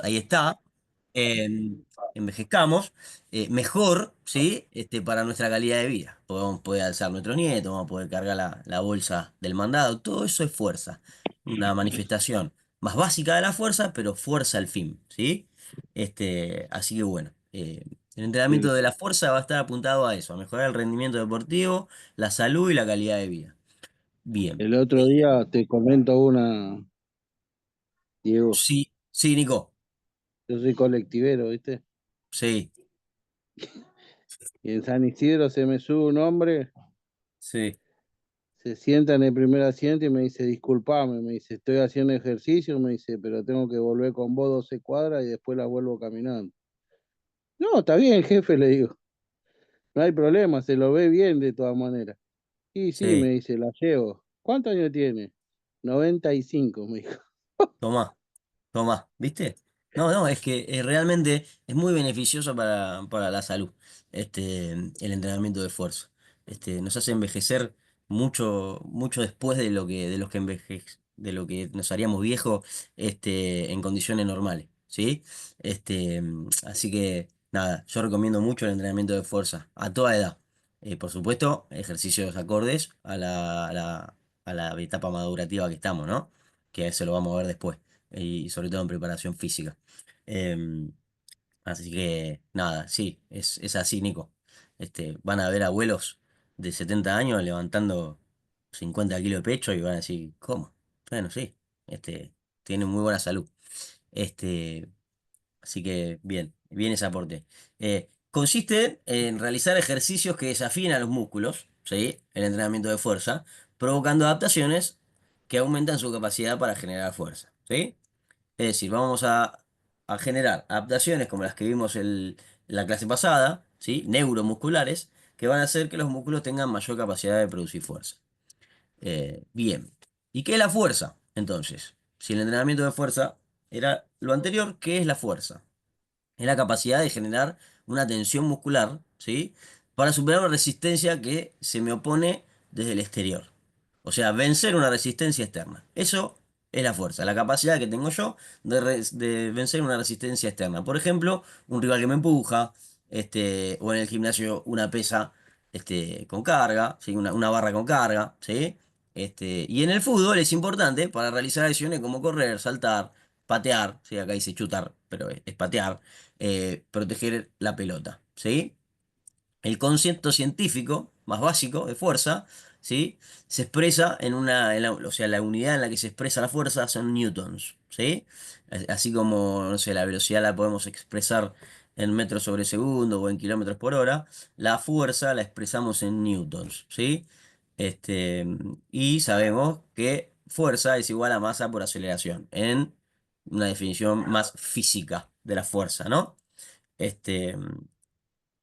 ahí está, eh, envejezcamos, mejor, ¿sí? Para nuestra calidad de vida. Podemos poder alzar nuestros nietos, vamos a poder cargar la bolsa del mandado, todo eso es fuerza, una manifestación más básica de la fuerza, pero fuerza al fin, ¿sí? Así que bueno, el entrenamiento El, de la fuerza va a estar apuntado a eso, a mejorar el rendimiento deportivo, la salud y la calidad de vida. Bien. el otro día te comento una, Diego, Sí, sí, Nico. yo soy colectivero, ¿viste? Sí, Y en San Isidro se me sube un hombre, sí. se sienta en el primer asiento y me dice, disculpame, me dice, estoy haciendo ejercicio, me dice, pero tengo que volver con vos 12 cuadras y después la vuelvo caminando. No, está bien, jefe, le digo, no hay problema, se lo ve bien de todas maneras. Y sí, me Sí, dice, la llevo. ¿Cuántos años tiene? 95, me dijo. toma, toma, ¿viste? No, no, es que realmente es muy beneficioso para la salud, el entrenamiento de fuerza. Nos hace envejecer mucho, mucho después de lo que nos haríamos viejos, en condiciones normales, ¿sí? Así que, nada, yo recomiendo mucho el entrenamiento de fuerza, a toda edad. Por supuesto, ejercicios acordes a la etapa madurativa que estamos, ¿no? Que eso lo vamos a ver después, y sobre todo en preparación física. Em, Así que nada, sí, es así, Nico. Van a ver abuelos de 70 años levantando 50 kilos de pecho y van a decir, ¿cómo? Bueno, sí, tienen muy buena salud. Este, Así que bien, bien ese aporte. Consiste en realizar ejercicios que desafíen a los músculos, ¿sí? El entrenamiento de fuerza, provocando adaptaciones que aumentan su capacidad para generar fuerza, ¿sí? Es decir, a generar adaptaciones como las que vimos en la clase pasada, ¿sí? Neuromusculares, que van a hacer que los músculos tengan mayor capacidad de producir fuerza. Bien. ¿Y qué es la fuerza? Entonces, si el entrenamiento de fuerza era lo anterior, ¿qué es la fuerza? Es la capacidad de generar una tensión muscular, ¿sí? Para superar una resistencia que se me opone desde el exterior. O sea, vencer una resistencia externa. Eso es la fuerza, la capacidad que tengo yo de vencer una resistencia externa. Por ejemplo, un rival que me empuja, o en el gimnasio una pesa, con carga, ¿sí? Una barra con carga, ¿sí? Y en el fútbol es importante para realizar acciones como correr, saltar, patear, ¿sí? Acá dice chutar, pero es patear, proteger la pelota, ¿sí? El concepto científico más básico de fuerza, ¿sí? Se expresa o sea, la unidad en la que se expresa la fuerza son newtons, ¿sí? Así como, no sé, la velocidad la podemos expresar en metros sobre segundo o en kilómetros por hora, la fuerza la expresamos en newtons, ¿sí? Este, y sabemos que fuerza es igual a masa por aceleración, en una definición más física de la fuerza, ¿no? Este,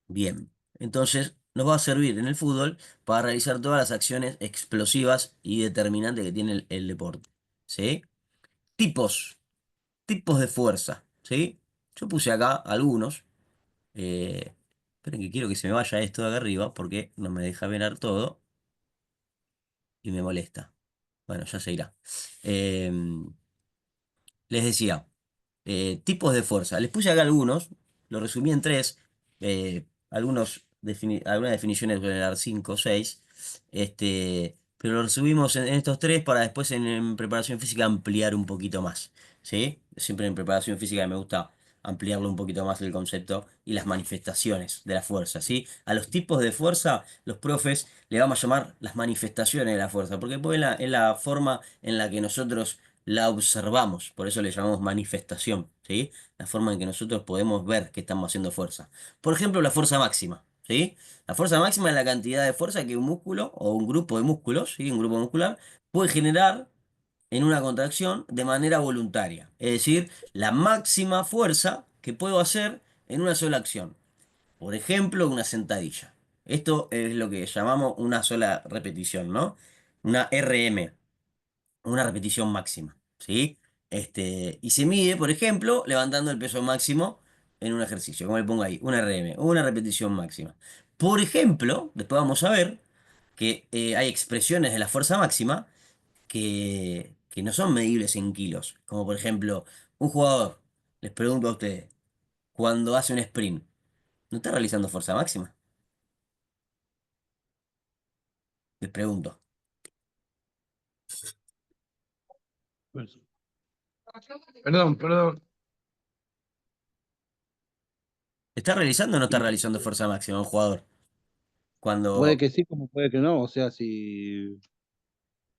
Bien, entonces nos va a servir en el fútbol para realizar todas las acciones explosivas y determinantes que tiene el deporte. ¿Sí? Tipos, tipos de fuerza. ¿Sí? Yo puse acá algunos. Esperen que quiero que se me vaya esto de acá arriba porque no me deja ver todo y me molesta. Bueno, ya se irá. Em, Les decía, tipos de fuerza. Les puse acá algunos, lo resumí en tres, algunas definiciones voy a dar cinco o seis, pero lo resumimos en estos tres para después en preparación física ampliar un poquito más, ¿sí? Siempre en preparación física me gusta ampliarlo un poquito más el concepto y las manifestaciones de la fuerza, ¿sí? A los tipos de fuerza, los profes le vamos a llamar las manifestaciones de la fuerza, porque pues, es la forma en la que nosotros la observamos, por eso le llamamos manifestación, ¿sí? La forma en que nosotros podemos ver que estamos haciendo fuerza. Por ejemplo, la fuerza máxima, ¿sí? La fuerza máxima es la cantidad de fuerza que un músculo o un grupo de músculos, ¿sí? Un grupo muscular puede generar en una contracción de manera voluntaria. Es decir, la máxima fuerza que puedo hacer en una sola acción. Por ejemplo, una sentadilla. Esto es lo que llamamos una sola repetición, ¿no? Una RM, una repetición máxima, ¿sí? Y se mide, por ejemplo, levantando el peso máximo en un ejercicio, como le pongo ahí, una RM, una repetición máxima. Por ejemplo, después vamos a ver que hay expresiones de la fuerza máxima que no son medibles en kilos, como por ejemplo, un jugador les pregunto a ustedes, cuando hace un sprint, ¿no está realizando fuerza máxima? Les pregunto, Pues, perdón, perdón. ¿está realizando o no está Y realizando fuerza máxima un jugador? puede Cuando, que sí, como puede que no. O sea, si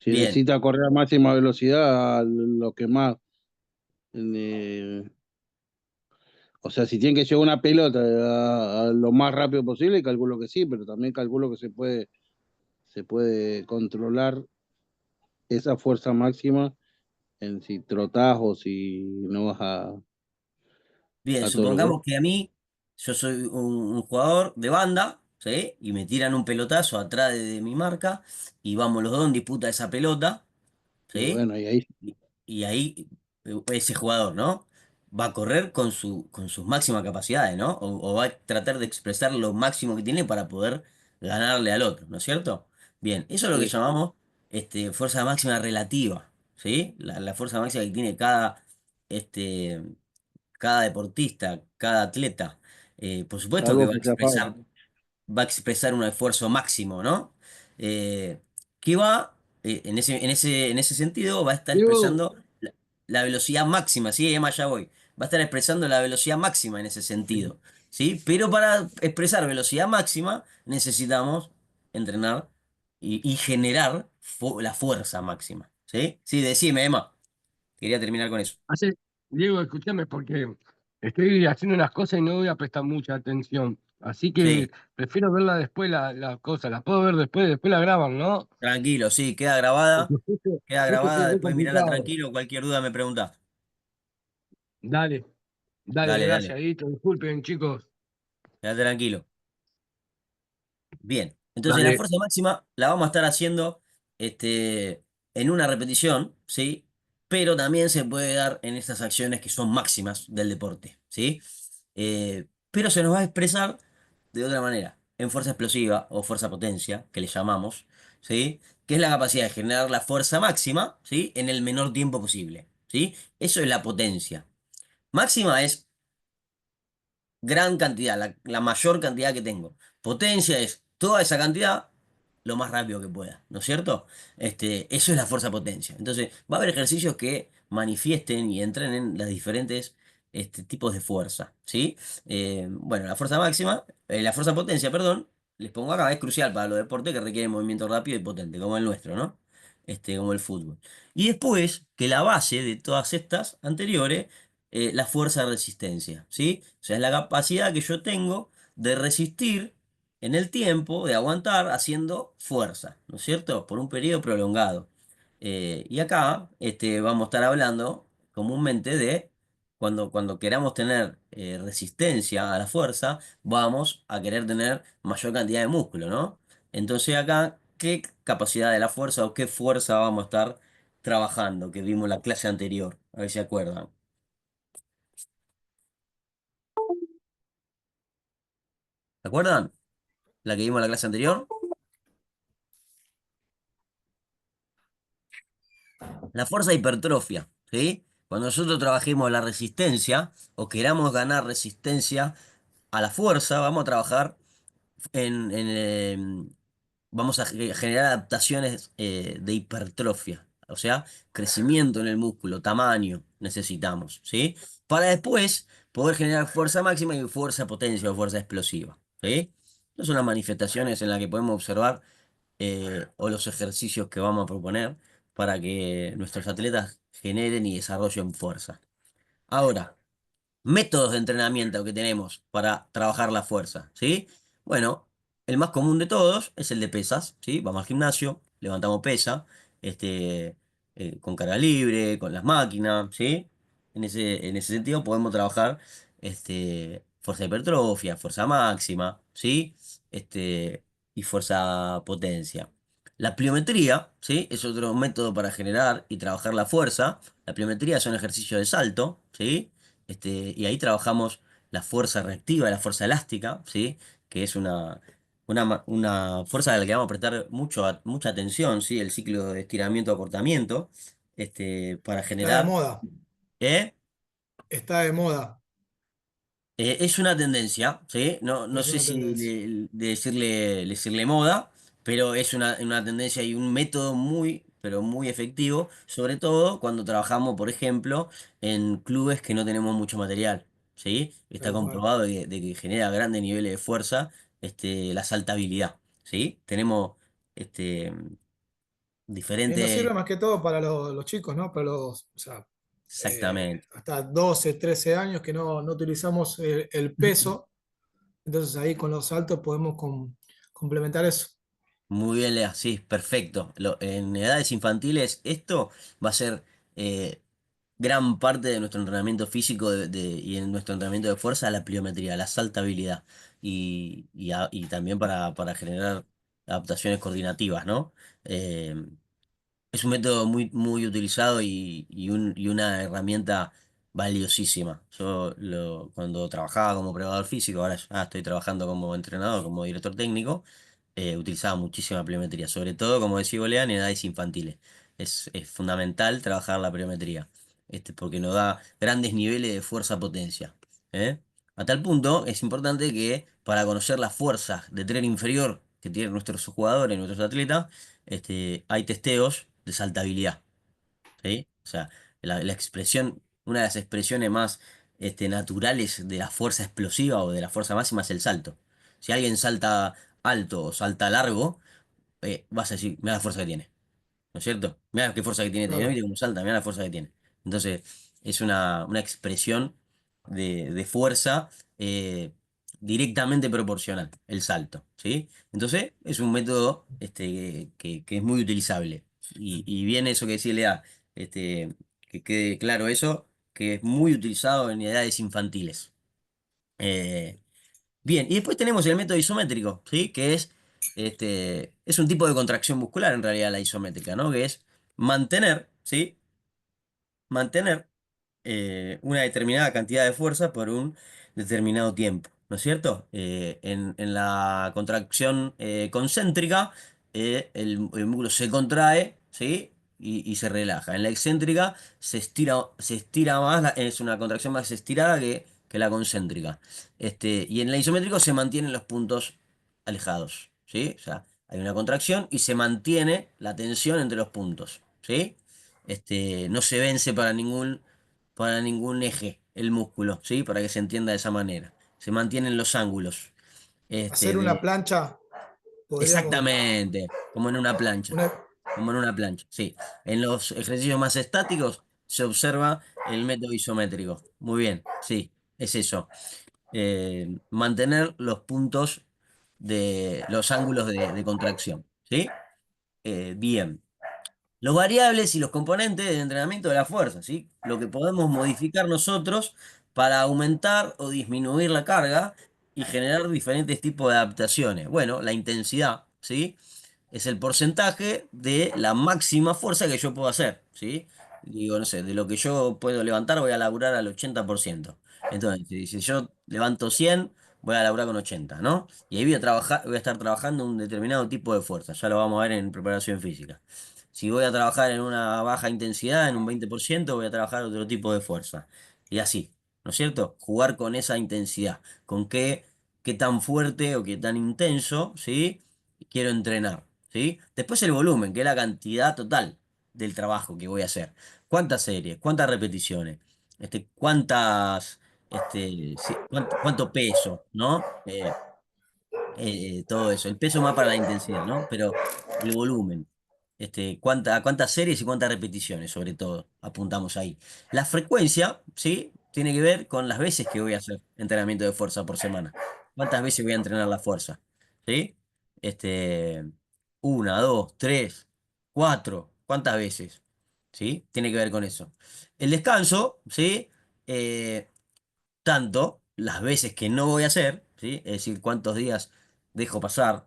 bien, necesita correr a máxima velocidad, lo que más. eh, o sea, si tiene que llevar una pelota a lo más rápido posible, calculo que sí, pero también calculo que se puede controlar esa fuerza máxima en si trotás o si no vas bien, a todo lo que supongamos que a mí, yo soy un jugador de banda, ¿sí? Y me tiran un pelotazo atrás de mi marca y vamos los dos en disputa de esa pelota, y ¿sí? bueno, y ahí, Y ahí ese jugador, ¿no? Va a correr con sus máximas capacidades, ¿no? O va a tratar de expresar lo máximo que tiene para poder ganarle al otro, ¿no es cierto? Bien, eso es lo que sí, llamamos fuerza máxima relativa, ¿sí? La fuerza máxima que tiene este, cada deportista, cada atleta. Por supuesto que salvo que sea Fabio. va a expresar un esfuerzo máximo, ¿no? Eh, que va, en ese sentido, va a estar Diego, expresando la velocidad máxima, ¿sí? Además, ya voy. Va a estar expresando la velocidad máxima en ese sentido, ¿sí? Pero para expresar velocidad máxima necesitamos entrenar y generar la fuerza máxima, ¿sí? Sí, decime, Emma. Quería terminar con eso. Diego, escúchame porque estoy haciendo unas cosas y no voy a prestar mucha atención. Así que Sí, prefiero verla después, la cosa. La puedo ver después, después la graban, ¿no? tranquilo, sí, Porque queda justo estoy grabada, re después mirala complicado. tranquilo, cualquier duda me preguntás. Dale, dale, Dale, gracias, dale, Edito. Disculpen, chicos. quédate tranquilo. Bien, entonces la Dale. fuerza máxima la vamos a estar haciendo en una repetición, ¿sí? Pero también se puede dar en estas acciones que son máximas del deporte, ¿sí? Pero se nos va a expresar de otra manera, en fuerza explosiva o fuerza potencia, que le llamamos, ¿sí? Que es la capacidad de generar la fuerza máxima, ¿sí? En el menor tiempo posible, ¿sí? Eso es la potencia. Máxima es gran cantidad, la mayor cantidad que tengo. Potencia es toda esa cantidad lo más rápido que pueda, ¿no es cierto? Eso es la fuerza potencia. Entonces, va a haber ejercicios que manifiesten y entrenen los diferentes tipos de fuerza, ¿sí? Bueno, la fuerza potencia, perdón, les pongo acá, es crucial para los deportes que requieren movimiento rápido y potente, como el nuestro, ¿no? Como el fútbol. Y después, que la base de todas estas anteriores la fuerza de resistencia, ¿sí? O sea, es la capacidad que yo tengo de resistir en el tiempo, de aguantar haciendo fuerza, ¿no es cierto? Por un periodo prolongado. Y acá vamos a estar hablando comúnmente de cuando queramos tener resistencia a la fuerza, vamos a querer tener mayor cantidad de músculo, ¿no? Entonces acá, ¿qué capacidad de la fuerza o qué fuerza vamos a estar trabajando que vimos en la clase anterior? A ver si se acuerdan. ¿Se acuerdan? La que vimos en la clase anterior. La fuerza de hipertrofia, ¿sí? Cuando nosotros trabajemos la resistencia o queramos ganar resistencia a la fuerza, vamos a trabajar vamos a generar adaptaciones de hipertrofia, o sea, crecimiento en el músculo, tamaño necesitamos, ¿sí? Para después poder generar fuerza máxima y fuerza potencia o fuerza explosiva, ¿sí? Estas son las manifestaciones en las que podemos observar o los ejercicios que vamos a proponer para que nuestros atletas generen y desarrollen fuerza. Ahora, métodos de entrenamiento que tenemos para trabajar la fuerza, ¿sí? Bueno, el más común de todos es el de pesas, ¿sí? Vamos al gimnasio, levantamos pesa, este, con carga libre, con las máquinas, ¿sí? En ese sentido podemos trabajar fuerza de hipertrofia, fuerza máxima, ¿sí? Este, y fuerza potencia. La pliometría, ¿sí? Es otro método para generar y trabajar la fuerza. La pliometría son ejercicios de salto, ¿sí? Y ahí trabajamos la fuerza reactiva, la fuerza elástica, ¿sí? Que es una fuerza a la que vamos a prestar mucha atención, ¿sí? El ciclo de estiramiento-acortamiento, para Está de generar. moda. ¿Eh? está de moda, Es una tendencia, ¿sí? No, no es sé una si tendencia. decirle moda, pero es una tendencia y un método muy, pero muy efectivo, sobre todo cuando trabajamos, por ejemplo, en clubes que no tenemos mucho material, ¿sí? Está Tal cual. comprobado de que genera grandes niveles de fuerza, la saltabilidad, ¿sí? Tenemos este, Y nos diferentes, sirve más que todo para los chicos, ¿no? Para o sea, exactamente. hasta 12 13 años que no utilizamos el peso, entonces ahí con los saltos podemos complementar eso. Muy bien, Lea, sí, perfecto. En edades infantiles esto va a ser gran parte de nuestro entrenamiento físico y en nuestro entrenamiento de fuerza la pliometría, la saltabilidad y también para generar adaptaciones coordinativas, ¿no? Eh, es un método muy, muy utilizado y una herramienta valiosísima. Cuando trabajaba como preparador físico, ahora ya estoy trabajando como entrenador, como director técnico, utilizaba muchísima pliometría, sobre todo, como decía Goleán, en edades infantiles. Es fundamental trabajar la pliometría, porque nos da grandes niveles de fuerza-potencia. ¿Eh? A tal punto, es importante que para conocer las fuerzas de tren inferior que tienen nuestros jugadores, nuestros atletas, hay testeos de saltabilidad, ¿sí? O sea, la expresión, una de las expresiones más naturales de la fuerza explosiva o de la fuerza máxima es el salto. Si alguien salta alto o salta largo, vas a decir, mira la fuerza que tiene. ¿No es cierto? Mira qué fuerza que tiene este, Claro. mira cómo salta, mira la fuerza que tiene. Entonces, es una expresión de fuerza eh, directamente proporcional, el salto, ¿sí? Entonces, es un método que es muy utilizable. Y bien eso que decía Lea, que quede claro eso, que es muy utilizado en edades infantiles. Eh, Bien, y después tenemos el método isométrico, ¿sí? Que es un tipo de contracción muscular en realidad la isométrica, ¿no? Que es mantener, ¿sí? Mantener una determinada cantidad de fuerza por un determinado tiempo, ¿no es cierto? En la contracción concéntrica, el músculo se contrae, ¿sí? Y se relaja. En la excéntrica se estira más, es una contracción más estirada que la concéntrica. Y en el isométrico se mantienen los puntos alejados, ¿sí? O sea, hay una contracción y se mantiene la tensión entre los puntos, ¿sí? No se vence para ningún eje el músculo, ¿sí? Para que se entienda de esa manera. Se mantienen los ángulos. Hacer una De plancha, podríamos, Exactamente, como en una plancha. una, Como en una plancha, sí. En los ejercicios más estáticos se observa el método isométrico. Muy bien, sí, es eso. Mantener los puntos de los ángulos de contracción, ¿sí? Bien. Los variables y los componentes del entrenamiento de la fuerza, ¿sí? Lo que podemos modificar nosotros para aumentar o disminuir la carga y generar diferentes tipos de adaptaciones. Bueno, la intensidad, ¿sí? Es el porcentaje de la máxima fuerza que yo puedo hacer, ¿sí? Digo, no sé, de lo que yo puedo levantar voy a laburar al 80%. Entonces, si yo levanto 100, voy a laburar con 80, ¿no? Y ahí voy a estar trabajando un determinado tipo de fuerza, ya lo vamos a ver en preparación física. Si voy a trabajar en una baja intensidad, en un 20%, voy a trabajar otro tipo de fuerza. Y así, ¿no es cierto? Jugar con esa intensidad, con qué tan fuerte o qué tan intenso, ¿sí? Quiero entrenar, ¿sí? Después el volumen, que es la cantidad total del trabajo que voy a hacer. ¿Cuántas series? ¿Cuántas repeticiones? ¿Cuántas, cuánto peso, ¿no? Todo eso. El peso más para la intensidad, ¿no? Pero el volumen. Cuántas series y cuántas repeticiones, sobre todo, apuntamos ahí. La frecuencia, ¿sí? Tiene que ver con las veces que voy a hacer entrenamiento de fuerza por semana. ¿Cuántas veces voy a entrenar la fuerza? ¿Sí? Este, una, dos, tres, cuatro. ¿Cuántas veces? ¿Sí? Tiene que ver con eso. El descanso, ¿sí? Eh, Tanto las veces que no voy a hacer, ¿sí? Es decir, cuántos días dejo pasar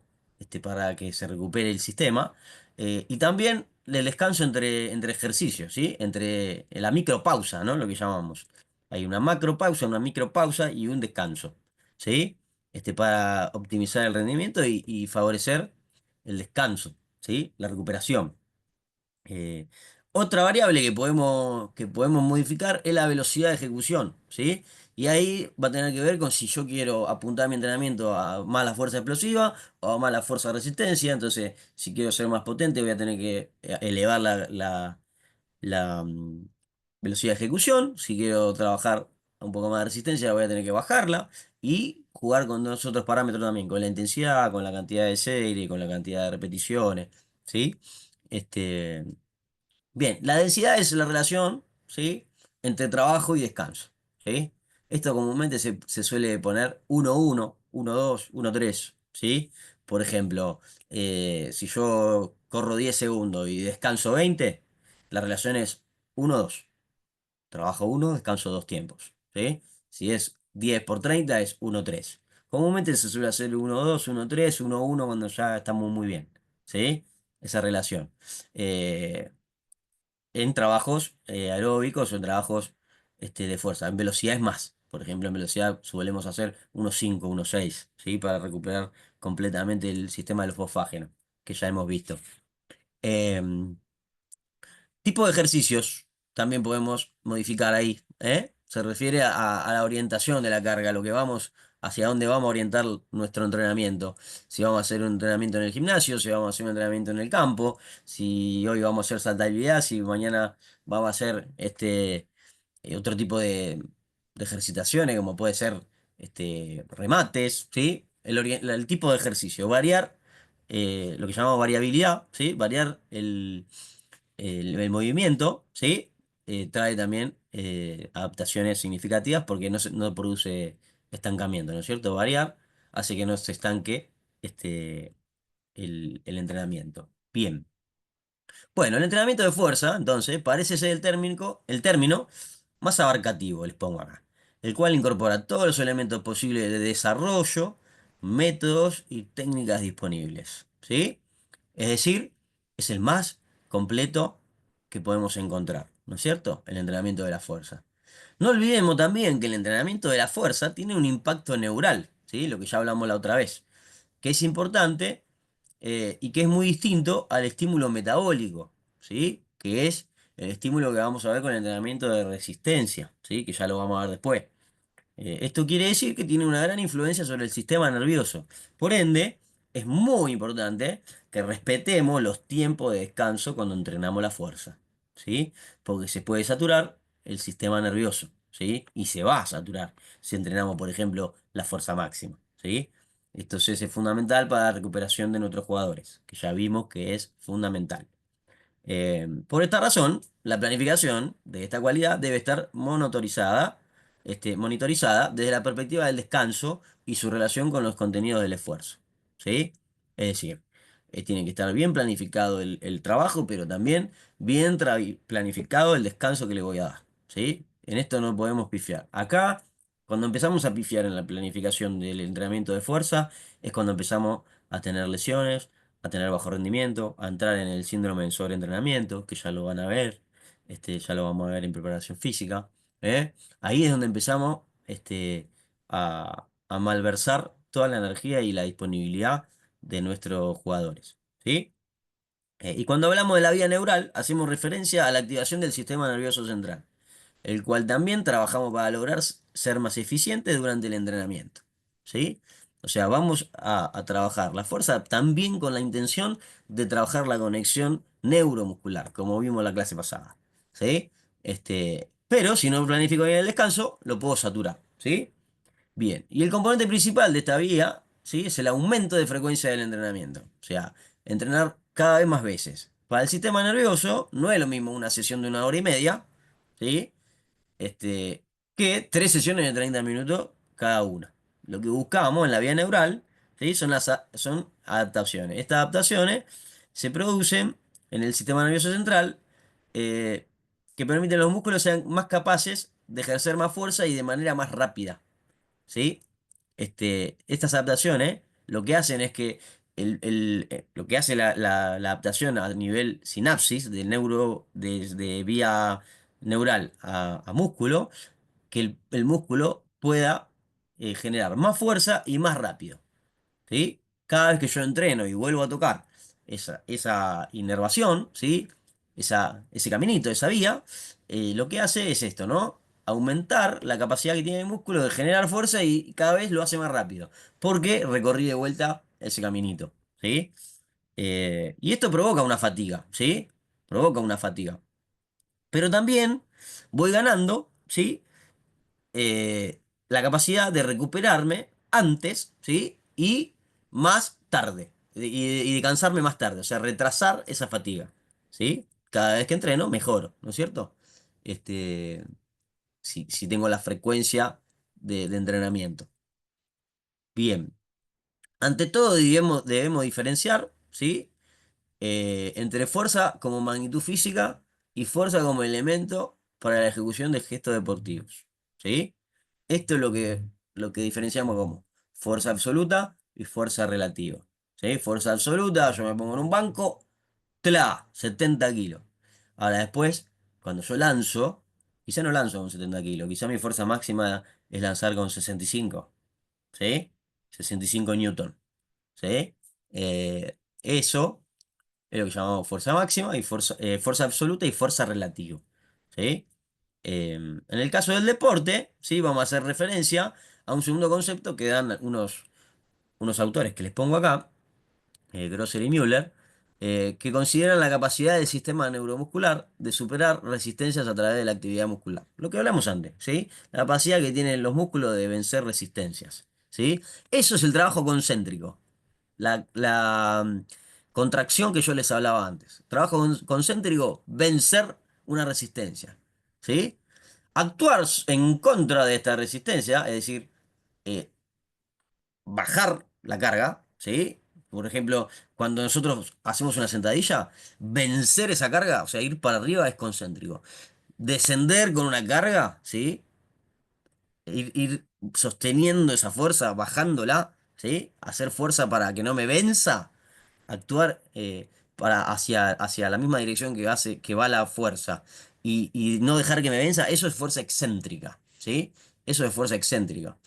para que se recupere el sistema, y también el descanso entre ejercicios, ¿sí? Entre la micropausa, ¿no? Lo que llamamos. Hay una macropausa, una micropausa y un descanso, ¿sí? Para optimizar el rendimiento y favorecer el descanso, ¿sí? La recuperación. Eh, Otra variable que podemos modificar es la velocidad de ejecución, ¿sí? Y ahí va a tener que ver con si yo quiero apuntar mi entrenamiento a más la fuerza explosiva o a más la fuerza de resistencia. Entonces, si quiero ser más potente, voy a tener que elevar la velocidad de ejecución. Si quiero trabajar un poco más de resistencia, voy a tener que bajarla y jugar con los otros parámetros también, con la intensidad, con la cantidad de serie, con la cantidad de repeticiones, ¿sí? Este, bien, la densidad es la relación, ¿sí? Entre trabajo y descanso, ¿sí? Esto comúnmente se suele poner 1-1, 1-2, 1-3, ¿sí? Por ejemplo, si yo corro 10 segundos y descanso 20, la relación es 1-2. Trabajo 1, descanso 2 tiempos, ¿sí? Si es 10 por 30 es 1-3. Comúnmente se suele hacer 1-2, 1-3, 1-1 cuando ya estamos muy bien, ¿sí? Esa relación. Eh, en trabajos aeróbicos o en trabajos de fuerza. En velocidad es más. Por ejemplo, en velocidad solemos hacer 1.5, 1.6, ¿sí? Para recuperar completamente el sistema del fosfágeno, que ya hemos visto. Em, Tipo de ejercicios también podemos modificar ahí, ¿eh? Se refiere a la orientación de la carga, lo que vamos, hacia dónde vamos a orientar nuestro entrenamiento. Si vamos a hacer un entrenamiento en el gimnasio, si vamos a hacer un entrenamiento en el campo, si hoy vamos a hacer saltabilidad, si mañana vamos a hacer otro tipo de ejercitaciones, como puede ser remates, ¿sí? El tipo de ejercicio, variar lo que llamamos variabilidad, ¿sí? Variar el movimiento, ¿sí? Trae también adaptaciones significativas porque no produce estancamiento, ¿no es cierto? Variar hace que no se estanque este, el entrenamiento. Bien. Bueno, el entrenamiento de fuerza, entonces, parece ser el término más abarcativo, les pongo acá, el cual incorpora todos los elementos posibles de desarrollo, métodos y técnicas disponibles, ¿sí? Es decir, es el más completo que podemos encontrar, ¿no es cierto? El entrenamiento de la fuerza. No olvidemos también que el entrenamiento de la fuerza tiene un impacto neural, ¿sí? Lo que ya hablamos la otra vez, que es importante y que es muy distinto al estímulo metabólico, ¿sí? Que es el estímulo que vamos a ver con el entrenamiento de resistencia, ¿sí? Que ya lo vamos a ver después. Esto quiere decir que tiene una gran influencia sobre el sistema nervioso. Por ende, es muy importante que respetemos los tiempos de descanso cuando entrenamos la fuerza, ¿sí? Porque se puede saturar el sistema nervioso, ¿sí? Y se va a saturar si entrenamos, por ejemplo, la fuerza máxima, ¿sí? Entonces es fundamental para la recuperación de nuestros jugadores, que ya vimos que es fundamental. Por esta razón, la planificación de esta cualidad debe estar monitorizada desde la perspectiva del descanso y su relación con los contenidos del esfuerzo. ¿Sí? Es decir, tiene que estar bien planificado el trabajo, pero también bien planificado el descanso que le voy a dar. ¿Sí? En esto no podemos pifiar. Acá, cuando empezamos a pifiar en la planificación del entrenamiento de fuerza, es cuando empezamos a tener lesiones, a tener bajo rendimiento, a entrar en el síndrome de sobreentrenamiento, que ya lo van a ver, ya lo vamos a ver en preparación física, ¿eh? Ahí es donde empezamos a malversar toda la energía y la disponibilidad de nuestros jugadores, ¿sí? Y cuando hablamos de la vía neural, hacemos referencia a la activación del sistema nervioso central, el cual también trabajamos para lograr ser más eficientes durante el entrenamiento. ¿Sí? O sea, vamos a trabajar la fuerza también con la intención de trabajar la conexión neuromuscular, como vimos en la clase pasada. ¿Sí? Pero si no planifico bien el descanso, lo puedo saturar. ¿Sí? Bien, y el componente principal de esta vía, ¿sí? Es el aumento de frecuencia del entrenamiento. O sea, entrenar cada vez más veces. Para el sistema nervioso no es lo mismo una sesión de 1 hora y media, ¿sí? este, que 3 sesiones de 30 minutos cada una. Lo que buscamos en la vía neural, ¿sí? Son adaptaciones. Estas adaptaciones se producen en el sistema nervioso central eh, que permiten que los músculos sean más capaces de ejercer más fuerza y de manera más rápida. ¿Sí? Estas adaptaciones lo que hacen es que lo que hace la adaptación a nivel sinapsis desde vía neural a músculo, que el músculo pueda generar más fuerza y más rápido. ¿Sí? Cada vez que yo entreno y vuelvo a tocar esa inervación, ¿sí? ese caminito, esa vía, lo que hace es esto, ¿no? Aumentar la capacidad que tiene el músculo de generar fuerza y cada vez lo hace más rápido, porque recorrí de vuelta ese caminito, ¿sí? Y esto provoca una fatiga, ¿sí? Provoca una fatiga. Pero también voy ganando, ¿sí? La capacidad de recuperarme antes, ¿sí? Y más tarde, y de cansarme más tarde, o sea, retrasar esa fatiga, ¿sí? Cada vez que entreno, mejoro, ¿no es cierto? Este, si tengo la frecuencia de entrenamiento. Bien, ante todo debemos diferenciar, ¿sí? Entre fuerza como magnitud física y fuerza como elemento para la ejecución de gestos deportivos, ¿sí? Esto es lo que diferenciamos como fuerza absoluta y fuerza relativa, ¿sí? Fuerza absoluta, yo me pongo en un banco, ¡tla! 70 kilos. Ahora después, cuando yo lanzo, quizá no lanzo con 70 kilos, quizá mi fuerza máxima es lanzar con 65, ¿sí? 65 newton, ¿sí? Eso es lo que llamamos fuerza máxima y fuerza absoluta y fuerza relativa, ¿sí? En el caso del deporte, ¿sí? Vamos a hacer referencia a un segundo concepto que dan unos autores que les pongo acá, Grosser y Müller, que consideran la capacidad del sistema neuromuscular de superar resistencias a través de la actividad muscular. Lo que hablamos antes, ¿sí? La capacidad que tienen los músculos de vencer resistencias, ¿sí? Eso es el trabajo concéntrico. La contracción que yo les hablaba antes. Trabajo concéntrico, vencer una resistencia. ¿Sí? Actuar en contra de esta resistencia, es decir, eh, bajar la carga, ¿sí? Por ejemplo, cuando nosotros hacemos una sentadilla, vencer esa carga, o sea, ir para arriba es concéntrico. Descender con una carga, ¿sí? Ir sosteniendo esa fuerza, bajándola, ¿sí? Hacer fuerza para que no me venza, actuar hacia la misma dirección que va la fuerza y no dejar que me venza, eso es fuerza excéntrica, ¿sí? Eso es fuerza excéntrica.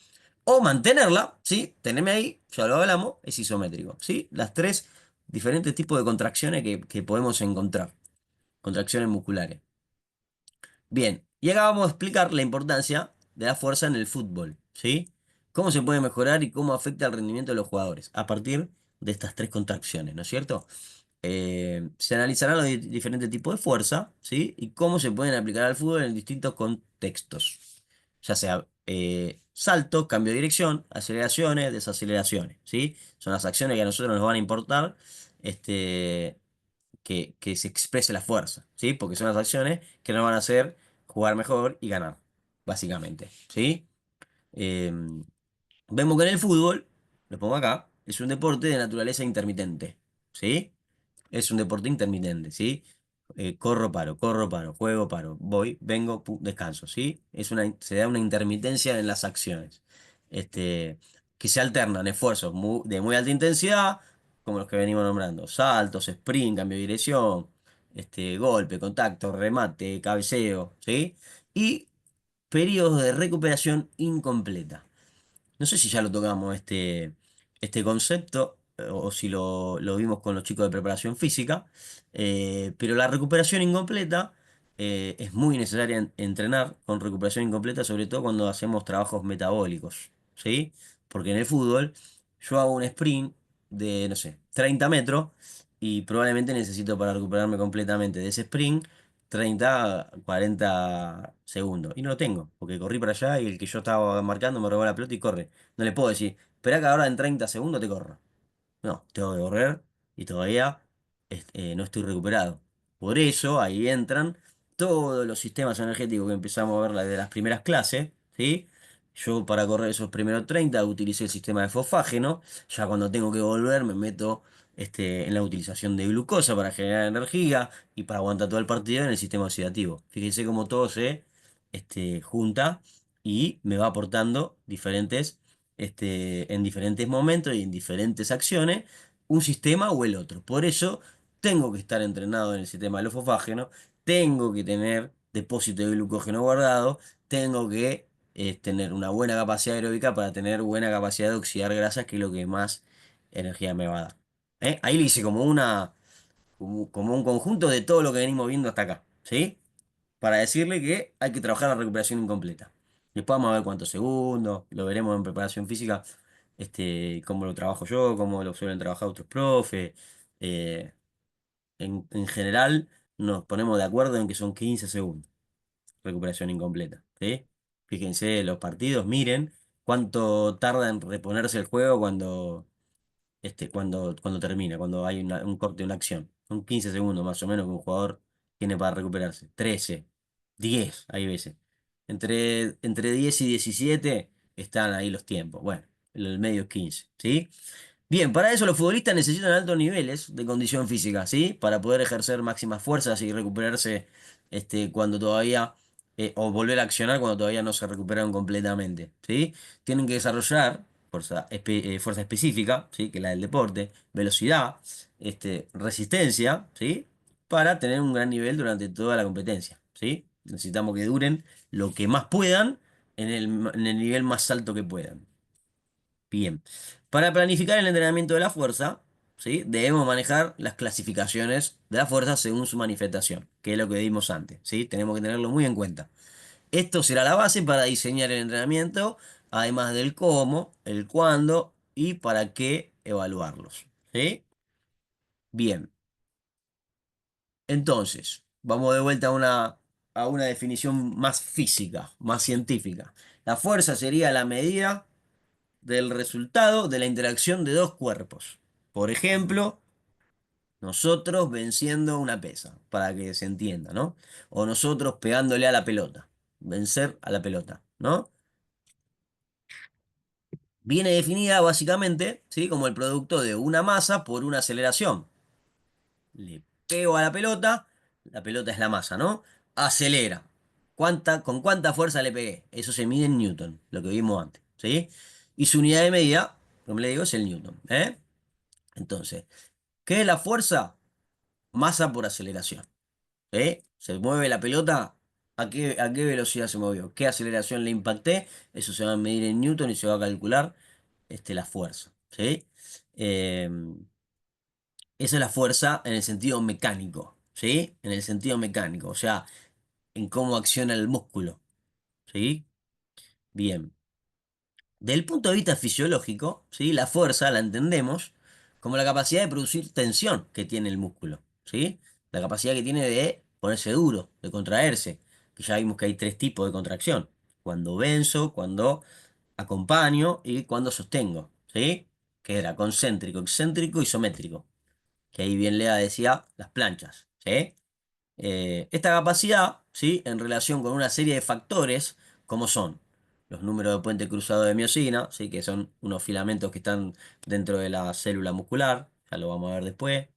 O mantenerla, ¿sí? Tenerme ahí, ya lo hablamos, es isométrico, ¿sí? Las tres diferentes tipos de contracciones que podemos encontrar, contracciones musculares. Bien, y acá vamos a explicar la importancia de la fuerza en el fútbol, ¿sí? Cómo se puede mejorar y cómo afecta el rendimiento de los jugadores a partir de estas tres contracciones, ¿no es cierto? Se analizarán los diferentes tipos de fuerza, ¿sí? Y cómo se pueden aplicar al fútbol en distintos contextos, ya sea saltos, cambio de dirección, aceleraciones, desaceleraciones, ¿sí? Son las acciones que a nosotros nos van a importar, que se exprese la fuerza, ¿sí? Porque son las acciones que nos van a hacer jugar mejor y ganar, básicamente, ¿sí? Em, Vemos que en el fútbol, lo pongo acá, es un deporte de naturaleza intermitente, ¿sí? Es un deporte intermitente, ¿sí? Corro, paro, juego, paro, voy, vengo, descanso, ¿sí? Se da una intermitencia en las acciones, este, que se alternan esfuerzos de muy alta intensidad, como los que venimos nombrando, saltos, sprint, cambio de dirección, golpe, contacto, remate, cabeceo, ¿sí? Y periodos de recuperación incompleta. No sé si ya lo tocamos este concepto o si lo vimos con los chicos de preparación física, pero la recuperación incompleta es muy necesaria entrenar con recuperación incompleta, sobre todo cuando hacemos trabajos metabólicos, ¿sí? Porque en el fútbol yo hago un sprint de, no sé, 30 metros y probablemente necesito para recuperarme completamente de ese sprint 30, 40 segundos. Y no lo tengo, porque corrí para allá y el que yo estaba marcando me robó la pelota y corre. No le puedo decir, espera que ahora en 30 segundos te corro. No, tengo que correr y todavía no estoy recuperado. Por eso ahí entran todos los sistemas energéticos que empezamos a ver desde las primeras clases, ¿sí? Yo para correr esos primeros 30 utilicé el sistema de fosfágeno. Ya cuando tengo que volver me meto en la utilización de glucosa para generar energía y para aguantar todo el partido en el sistema oxidativo. Fíjense cómo todo se junta y me va aportando en diferentes momentos y en diferentes acciones, un sistema o el otro. Por eso tengo que estar entrenado en el sistema de fosfágeno, tengo que tener depósito de glucógeno guardado, tengo que tener una buena capacidad aeróbica para tener buena capacidad de oxidar grasas, que es lo que más energía me va a dar. Ahí le hice como como un conjunto de todo lo que venimos viendo hasta acá, ¿sí? Para decirle que hay que trabajar la recuperación incompleta. Después vamos a ver cuántos segundos, lo veremos en preparación física, cómo lo trabajo yo, cómo lo suelen trabajar otros profes. eh, en general nos ponemos de acuerdo en que son 15 segundos, recuperación incompleta, ¿sí? Fíjense los partidos, miren cuánto tarda en reponerse el juego cuando termina, cuando hay un corte, una acción. Son 15 segundos más o menos que un jugador tiene para recuperarse. 13, 10 hay veces. Entre 10 y 17 están ahí los tiempos. Bueno, el medio es 15, ¿sí? Bien, para eso los futbolistas necesitan altos niveles de condición física, ¿sí? Para poder ejercer máximas fuerzas y recuperarse cuando todavía, o volver a accionar cuando todavía no se recuperaron completamente, ¿sí? Tienen que desarrollar fuerza específica, ¿sí? Que es la del deporte, velocidad, resistencia, ¿sí? Para tener un gran nivel durante toda la competencia, ¿sí? Necesitamos que duren lo que más puedan en el nivel más alto que puedan. Bien. Para planificar el entrenamiento de la fuerza, ¿sí? Debemos manejar las clasificaciones de la fuerza según su manifestación, que es lo que vimos antes, ¿sí? Tenemos que tenerlo muy en cuenta. Esto será la base para diseñar el entrenamiento, además del cómo, el cuándo y para qué evaluarlos, ¿sí? Bien. Entonces, vamos de vuelta a una definición más física, más científica. La fuerza sería la medida del resultado de la interacción de dos cuerpos. Por ejemplo, nosotros venciendo una pesa, para que se entienda, ¿no? O nosotros pegándole a la pelota, vencer a la pelota, ¿no? Viene definida básicamente, ¿sí? Como el producto de una masa por una aceleración. Le pego a la pelota es la masa, ¿no? Acelera. ¿Con cuánta fuerza le pegué? Eso se mide en Newton, lo que vimos antes, ¿sí? Y su unidad de medida, como le digo, es el Newton, ¿eh? Entonces, ¿qué es la fuerza? Masa por aceleración. ¿Eh? Se mueve la pelota, ¿a qué velocidad se movió? ¿Qué aceleración le impacté? Eso se va a medir en Newton y se va a calcular la fuerza. ¿Sí? Eh, Esa es la fuerza en el sentido mecánico. ¿Sí? En el sentido mecánico, o sea, en cómo acciona el músculo. ¿Sí? Bien. Desde el punto de vista fisiológico, ¿sí? La fuerza la entendemos como la capacidad de producir tensión que tiene el músculo, ¿sí? La capacidad que tiene de ponerse duro, de contraerse, que ya vimos que hay tres tipos de contracción: cuando venzo, cuando acompaño y cuando sostengo, ¿sí? Que era concéntrico, excéntrico, isométrico, que ahí bien Lea decía las planchas, ¿sí? Esta capacidad, ¿sí? En relación con una serie de factores, como son los números de puente cruzado de miosina, ¿sí? Que son unos filamentos que están dentro de la célula muscular, ya lo vamos a ver después.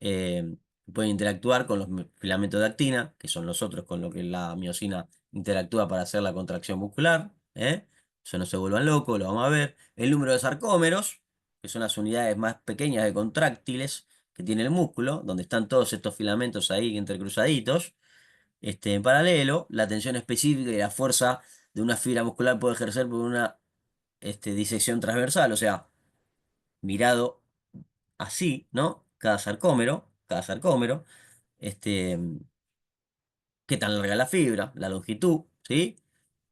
eh, Pueden interactuar con los filamentos de actina, que son los otros con los que la miosina interactúa para hacer la contracción muscular. Eso no se vuelvan locos, lo vamos a ver. El número de sarcómeros, que son las unidades más pequeñas de contráctiles que tiene el músculo, donde están todos estos filamentos ahí entrecruzaditos. En paralelo, la tensión específica y la fuerza de una fibra muscular puede ejercer por una disección transversal, o sea, mirado así, ¿no? Cada sarcómero, este, qué tan larga es la fibra, la longitud, ¿sí?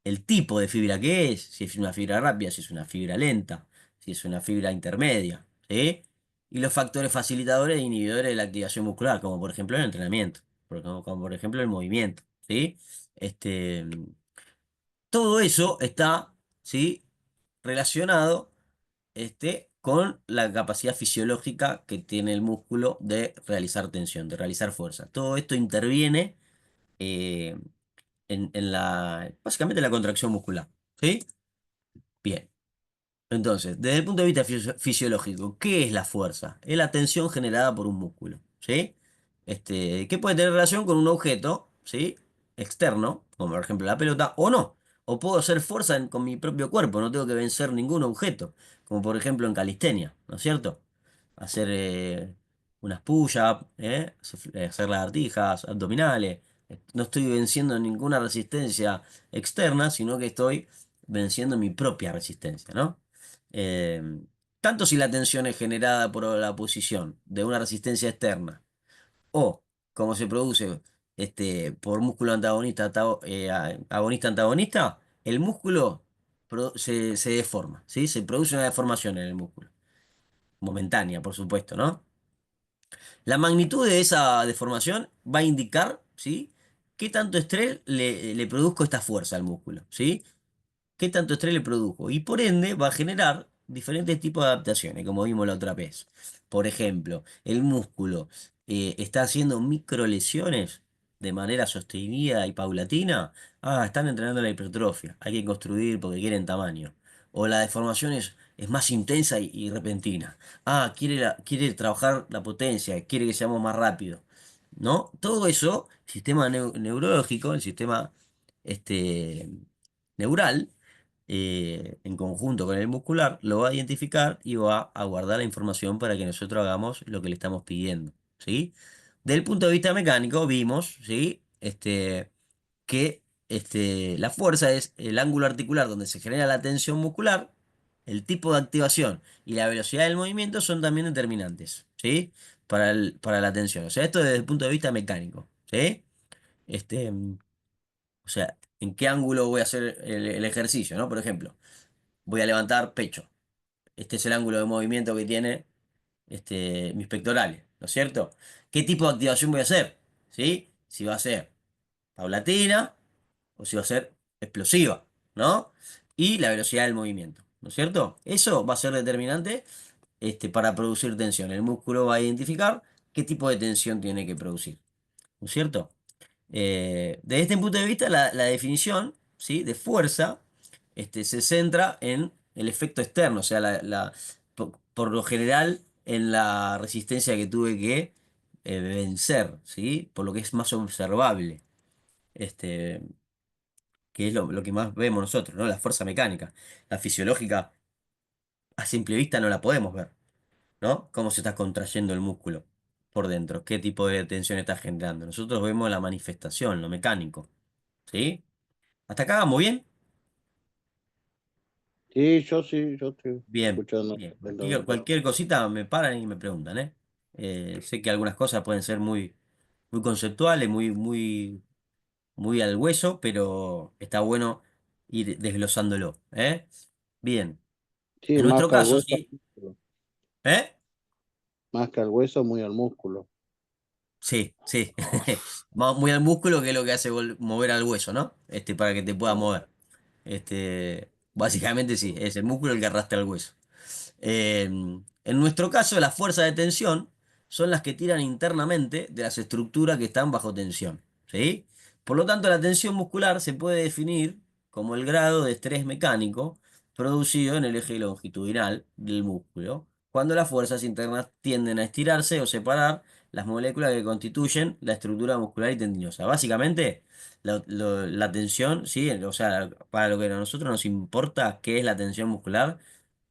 El tipo de fibra que es, si es una fibra rápida, si es una fibra lenta, si es una fibra intermedia, ¿sí? Y los factores facilitadores e inhibidores de la activación muscular, como por ejemplo el entrenamiento, como por ejemplo el movimiento, ¿sí? Este, Todo eso está, ¿sí? Relacionado con la capacidad fisiológica que tiene el músculo de realizar tensión, de realizar fuerza. Todo esto interviene eh, básicamente en la contracción muscular, ¿sí? Bien. Entonces, desde el punto de vista fisiológico, ¿qué es la fuerza? Es la tensión generada por un músculo, ¿sí? Que puede tener relación con un objeto, ¿sí? Externo, como por ejemplo la pelota, o no. O puedo hacer fuerza con mi propio cuerpo, no tengo que vencer ningún objeto, como por ejemplo en calistenia, ¿no es cierto? Hacer unas push-ups, hacer lagartijas, abdominales. No estoy venciendo ninguna resistencia externa, sino que estoy venciendo mi propia resistencia, ¿no? Eh, Tanto si la tensión es generada por la oposición de una resistencia externa o como se produce por músculo antagonista, agonista-antagonista, el músculo se deforma, ¿sí? Se produce una deformación en el músculo, momentánea, por supuesto, ¿no? La magnitud de esa deformación va a indicar, ¿sí? qué tanto estrés le produzco esta fuerza al músculo, ¿sí? Qué tanto estrés le produjo. Y por ende va a generar diferentes tipos de adaptaciones, como vimos la otra vez. Por ejemplo, el músculo está haciendo microlesiones de manera sostenida y paulatina. Ah, están entrenando la hipertrofia. Hay que construir porque quieren tamaño. O la deformación es más intensa y repentina. Ah, quiere trabajar la potencia, quiere que seamos más rápidos. ¿No? Todo eso, sistema neurológico, el sistema este, neural, en conjunto con el muscular, lo va a identificar y va a guardar la información para que nosotros hagamos lo que le estamos pidiendo, ¿sí? Del punto de vista mecánico, vimos, ¿sí? Que la fuerza es el ángulo articular donde se genera la tensión muscular, el tipo de activación y la velocidad del movimiento son también determinantes, ¿sí? Para la tensión. O sea, esto desde el punto de vista mecánico, ¿sí? Este, o sea, ¿en qué ángulo voy a hacer el ejercicio, ¿no? Por ejemplo, voy a levantar pecho. Este es el ángulo de movimiento que tiene mis pectorales, ¿no es cierto? ¿Qué tipo de activación voy a hacer? ¿Sí? Si va a ser paulatina o si va a ser explosiva, ¿no? Y la velocidad del movimiento, ¿no es cierto? Eso va a ser determinante para producir tensión. El músculo va a identificar qué tipo de tensión tiene que producir, ¿no es cierto? Desde este punto de vista, la definición, ¿sí? de fuerza se centra en el efecto externo, o sea, por lo general en la resistencia que tuve que vencer, ¿sí? Por lo que es más observable, este, que es lo que más vemos nosotros, ¿no? La fuerza mecánica. La fisiológica, a simple vista, no la podemos ver, ¿no? Cómo se está contrayendo el músculo por dentro, qué tipo de tensión está generando. Nosotros vemos la manifestación, lo mecánico, ¿sí? ¿Hasta acá vamos bien? Sí, yo estoy Bien, escuchando bien. Aquí atentamente. cualquier cosita me paran y me preguntan, ¿eh? Sé que algunas cosas pueden ser muy conceptuales, muy al hueso, pero está bueno ir desglosándolo, ¿eh? Bien. Sí, En más nuestro que al caso, hueso, sí. ¿Eh? más que al hueso, muy al músculo. Sí, sí. Muy al músculo, que es lo que hace mover al hueso, ¿no? Para que te pueda mover. Básicamente sí, es el músculo el que arrastra el hueso. En nuestro caso, las fuerzas de tensión son las que tiran internamente de las estructuras que están bajo tensión, ¿sí? Por lo tanto, la tensión muscular se puede definir como el grado de estrés mecánico producido en el eje longitudinal del músculo, cuando las fuerzas internas tienden a estirarse o separar las moléculas que constituyen la estructura muscular y tendinosa. Básicamente, la tensión, ¿sí? O sea, para lo que a nosotros nos importa, ¿qué es la tensión muscular?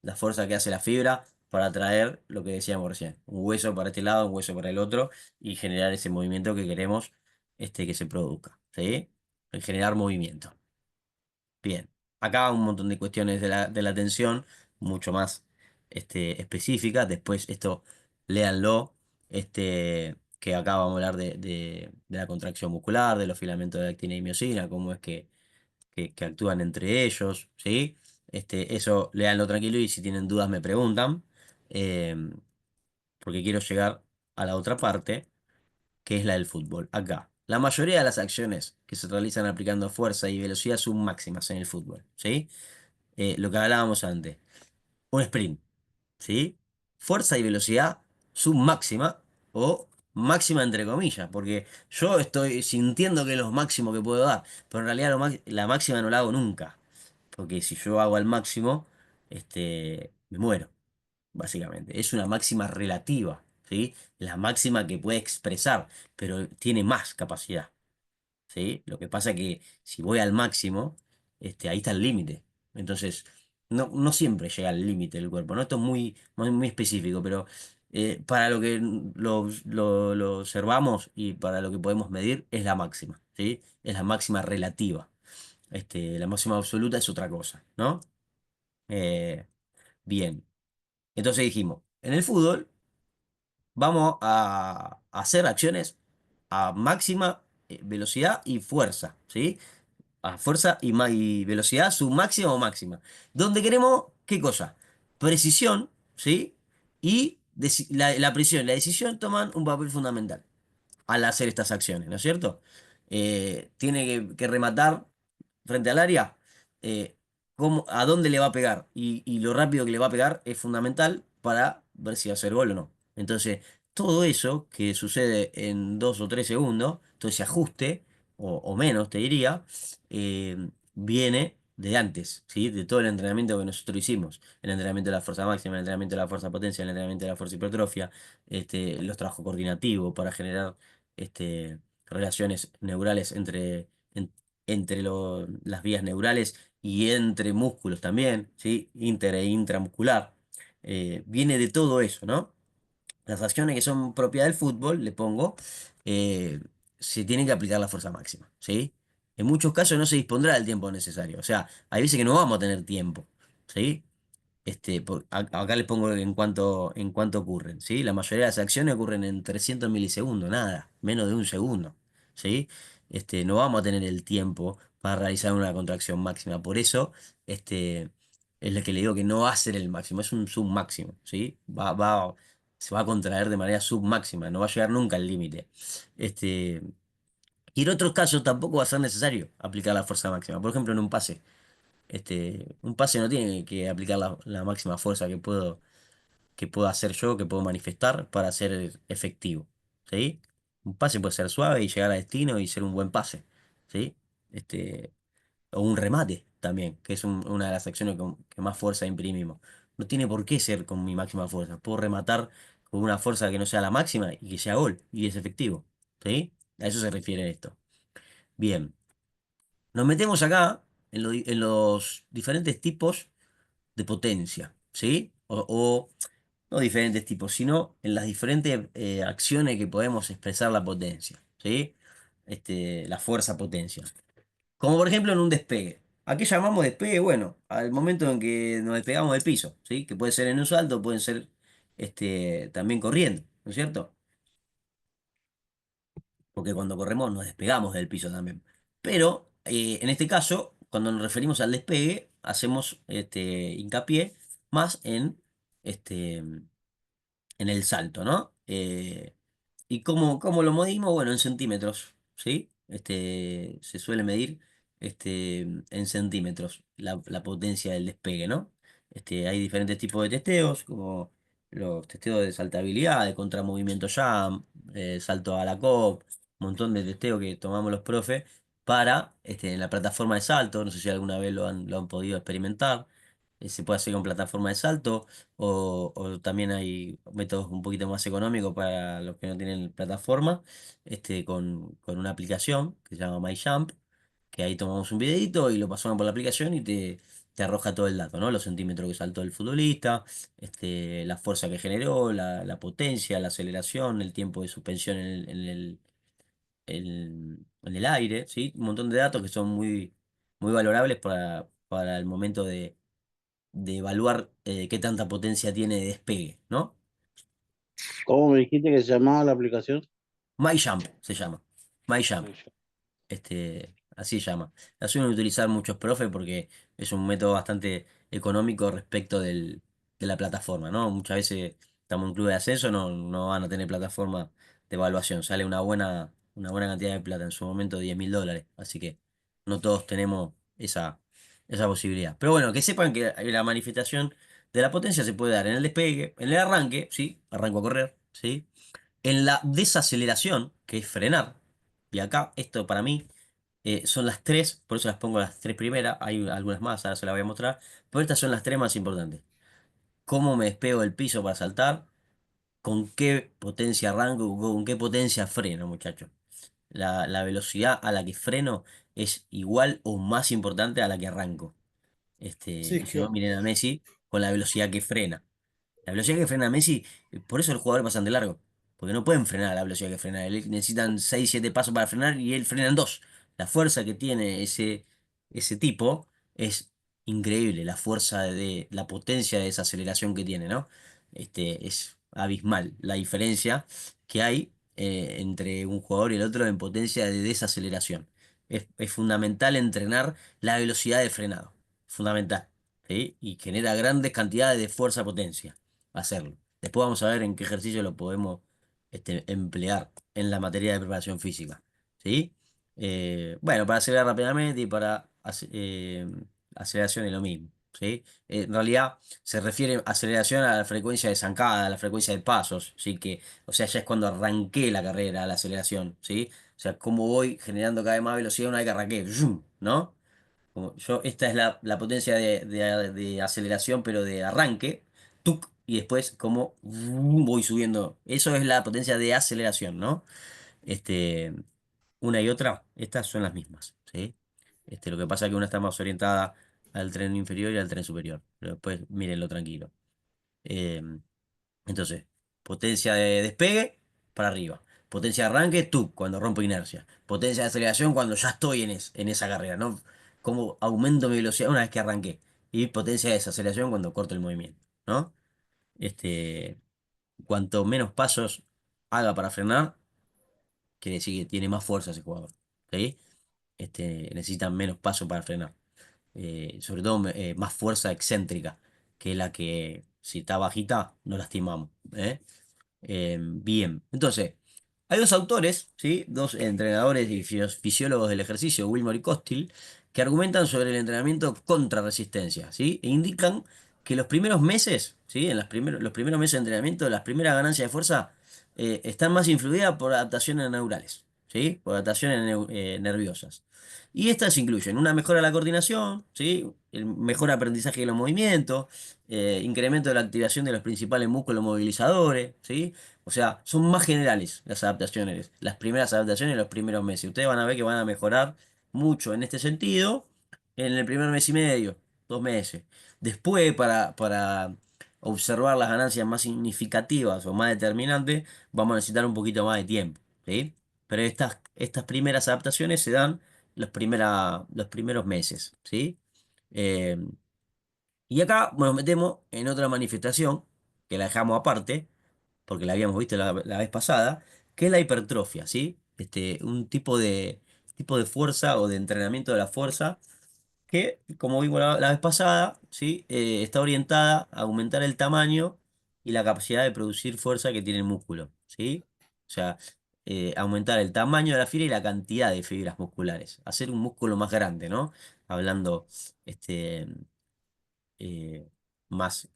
La fuerza que hace la fibra para traer lo que decíamos recién, un hueso para este lado, un hueso para el otro y generar ese movimiento que queremos que se produzca, ¿sí? El generar movimiento. Bien, acá un montón de cuestiones de la tensión, mucho más específicas. Después esto, léanlo, que acá vamos a hablar de la contracción muscular, de los filamentos de actina y miosina, cómo es que actúan entre ellos, ¿sí? Eso léanlo tranquilo y si tienen dudas me preguntan, eh, porque quiero llegar a la otra parte, que es la del fútbol. Acá, la mayoría de las acciones que se realizan aplicando fuerza y velocidad son máximas en el fútbol, ¿sí? Lo que hablábamos antes, un sprint, ¿sí? Fuerza y velocidad submáxima o máxima entre comillas, porque yo estoy sintiendo que es lo máximo que puedo dar, pero en realidad la máxima no la hago nunca, porque si yo hago al máximo, me muero, básicamente. Es una máxima relativa, ¿sí? La máxima que puede expresar, pero tiene más capacidad. ¿Sí? Lo que pasa es que si voy al máximo, ahí está el límite. Entonces, no siempre llega al límite del cuerpo, ¿no? Esto es muy específico, pero para lo que lo observamos y para lo que podemos medir es la máxima, ¿sí? Es la máxima relativa. La máxima absoluta es otra cosa, ¿no? Eh, bien. Entonces dijimos, en el fútbol vamos a hacer acciones a máxima velocidad y fuerza, ¿sí? A fuerza y velocidad, su máxima o máxima. Donde queremos, ¿qué cosa? Precisión, ¿sí? Y la precisión y la decisión toman un papel fundamental al hacer estas acciones, ¿no es cierto? Tiene que rematar frente al área, a dónde le va a pegar y lo rápido que le va a pegar es fundamental para ver si va a hacer gol o no. Entonces, todo eso que sucede en 2 o 3 segundos, todo ese ajuste, o menos, te diría, viene de antes, ¿sí? De todo el entrenamiento que nosotros hicimos. El entrenamiento de la fuerza máxima, el entrenamiento de la fuerza potencia, el entrenamiento de la fuerza hipertrofia, los trabajos coordinativos para generar relaciones neurales entre las vías neurales y entre músculos también, ¿sí? Inter e intramuscular. Viene de todo eso, ¿no? Las acciones que son propias del fútbol, le pongo, eh, se tiene que aplicar la fuerza máxima, ¿sí? En muchos casos no se dispondrá del tiempo necesario. O sea, hay veces que no vamos a tener tiempo, ¿sí? Acá les pongo en cuánto ocurren, ¿sí? La mayoría de las acciones ocurren en 300 milisegundos, nada, menos de un segundo, ¿sí? No vamos a tener el tiempo para realizar una contracción máxima. Por eso, es lo que le digo que no va a ser el máximo, es un submáximo, ¿sí? Se va a contraer de manera submáxima, no va a llegar nunca al límite. Este, y en otros casos tampoco va a ser necesario aplicar la fuerza máxima. Por ejemplo, en un pase. Un pase no tiene que aplicar la máxima fuerza que puedo hacer yo, que puedo manifestar para ser efectivo. ¿Sí? Un pase puede ser suave y llegar a destino y ser un buen pase. ¿Sí? Este, o un remate también, que es una de las acciones que más fuerza imprimimos. No tiene por qué ser con mi máxima fuerza. Puedo rematar con una fuerza que no sea la máxima y que sea gol y es efectivo. ¿Sí? A eso se refiere esto. Bien. Nos metemos acá en los diferentes tipos de potencia, ¿sí? O no diferentes tipos, sino en las diferentes acciones que podemos expresar la potencia, ¿sí? La fuerza potencia. Como por ejemplo en un despegue. ¿A qué llamamos despegue? Bueno, al momento en que nos despegamos del piso, ¿sí? Que puede ser en un salto, puede ser también corriendo, ¿no es cierto? Porque cuando corremos nos despegamos del piso también. Pero en este caso, cuando nos referimos al despegue, hacemos hincapié más este, en el salto, ¿no? ¿Y cómo lo medimos? Bueno, en centímetros, ¿sí? Se suele medir en centímetros la potencia del despegue, ¿no? Hay diferentes tipos de testeos, como los testeos de saltabilidad, de contramovimiento jump, salto a la COP, un montón de testeos que tomamos los profes para en la plataforma de salto, no sé si alguna vez lo han podido experimentar. Se puede hacer con plataforma de salto o también hay métodos un poquito más económicos para los que no tienen plataforma, con una aplicación que se llama MyJump, que ahí tomamos un videito y lo pasamos por la aplicación y te arroja todo el dato, ¿no? Los centímetros que saltó el futbolista, la fuerza que generó, la potencia, la aceleración, el tiempo de suspensión en el aire, ¿sí? Un montón de datos que son muy, muy valorables para el momento de evaluar qué tanta potencia tiene de despegue, ¿no? ¿Cómo me dijiste que se llamaba la aplicación? MyJump se llama. MyJump. Así se llama. La suelen utilizar muchos profes porque es un método bastante económico respecto de la plataforma, ¿no? Muchas veces estamos en un club de ascenso, no van a tener plataforma de evaluación. Sale una buena cantidad de plata, en su momento $10.000. Así que no todos tenemos esa posibilidad. Pero bueno, que sepan que la manifestación de la potencia se puede dar en el despegue, en el arranque, ¿sí? Arranco a correr, ¿sí? En la desaceleración, que es frenar. Y acá, esto para mí son las tres, por eso las pongo las tres primeras. Hay algunas más, ahora se las voy a mostrar. Pero estas son las tres más importantes. ¿Cómo me despego del piso para saltar? ¿Con qué potencia arranco? ¿Con qué potencia freno, muchachos? La velocidad a la que freno es igual o más importante a la que arranco. Sí, Y si no, que miren a Messi con la velocidad que frena. La velocidad que frena Messi, por eso los jugadores pasan de largo. Porque no pueden frenar a la velocidad que frena él. Necesitan 6 7 pasos para frenar y él frena en 2. La fuerza que tiene ese tipo es increíble. La fuerza la potencia de esa aceleración que tiene, ¿no? Es abismal la diferencia que hay entre un jugador y el otro en potencia de desaceleración. Es fundamental entrenar la velocidad de frenado, fundamental, ¿sí? Y genera grandes cantidades de fuerza-potencia hacerlo. Después vamos a ver en qué ejercicio lo podemos emplear en la materia de preparación física, ¿sí? Bueno, para acelerar rápidamente y para aceleración es lo mismo, ¿sí? En realidad se refiere aceleración a la frecuencia de zancada, a la frecuencia de pasos, ¿sí? Que, o sea, ya es cuando arranqué la carrera, la aceleración, ¿sí? O sea, cómo voy generando cada vez más velocidad una vez que arranqué, ¡zum! ¿No? Esta es la potencia de aceleración, pero de arranque, ¡tuc! Y después como voy subiendo. Eso es la potencia de aceleración, ¿no? Este, una y otra, estas son las mismas, ¿sí? Lo que pasa es que una está más orientada al tren inferior y al tren superior. Pero después mírenlo tranquilo. Eh, entonces, potencia de despegue para arriba. Potencia de arranque, tú, cuando rompo inercia. Potencia de aceleración cuando ya estoy en esa carrera, ¿no? Como aumento mi velocidad una vez que arranqué. Y potencia de desaceleración cuando corto el movimiento, ¿no? Este, cuanto menos pasos haga para frenar, quiere decir que tiene más fuerza ese jugador. ¿Sí? Necesitan menos pasos para frenar. Sobre todo más fuerza excéntrica que la que si está bajita no lastimamos. ¿Eh? Bien, entonces, hay dos autores, ¿sí? Dos entrenadores y fisiólogos del ejercicio, Wilmore y Costil, que argumentan sobre el entrenamiento contra resistencia, ¿sí? E indican que los primeros meses, ¿sí? Los primeros meses de entrenamiento, las primeras ganancias de fuerza están más influidas por adaptaciones neurales, ¿sí? Por adaptaciones nerviosas. Y estas incluyen una mejora de la coordinación, ¿sí? El mejor aprendizaje de los movimientos, incremento de la activación de los principales músculos movilizadores, ¿sí? O sea, son más generales las adaptaciones, las primeras adaptaciones en los primeros meses. Ustedes van a ver que van a mejorar mucho en este sentido en el primer mes y medio, 2 meses. Después, para observar las ganancias más significativas o más determinantes, vamos a necesitar un poquito más de tiempo, ¿sí? Pero estas primeras adaptaciones se dan los primeros meses, ¿sí? Eh, y acá nos metemos en otra manifestación, que la dejamos aparte, porque la habíamos visto la vez pasada, que es la hipertrofia, ¿sí? Un tipo de fuerza o de entrenamiento de la fuerza que, como vimos la vez pasada, ¿sí? Está orientada a aumentar el tamaño y la capacidad de producir fuerza que tiene el músculo, ¿sí? O sea, aumentar el tamaño de la fibra y la cantidad de fibras musculares, hacer un músculo más grande, ¿no? Hablando, este, eh, más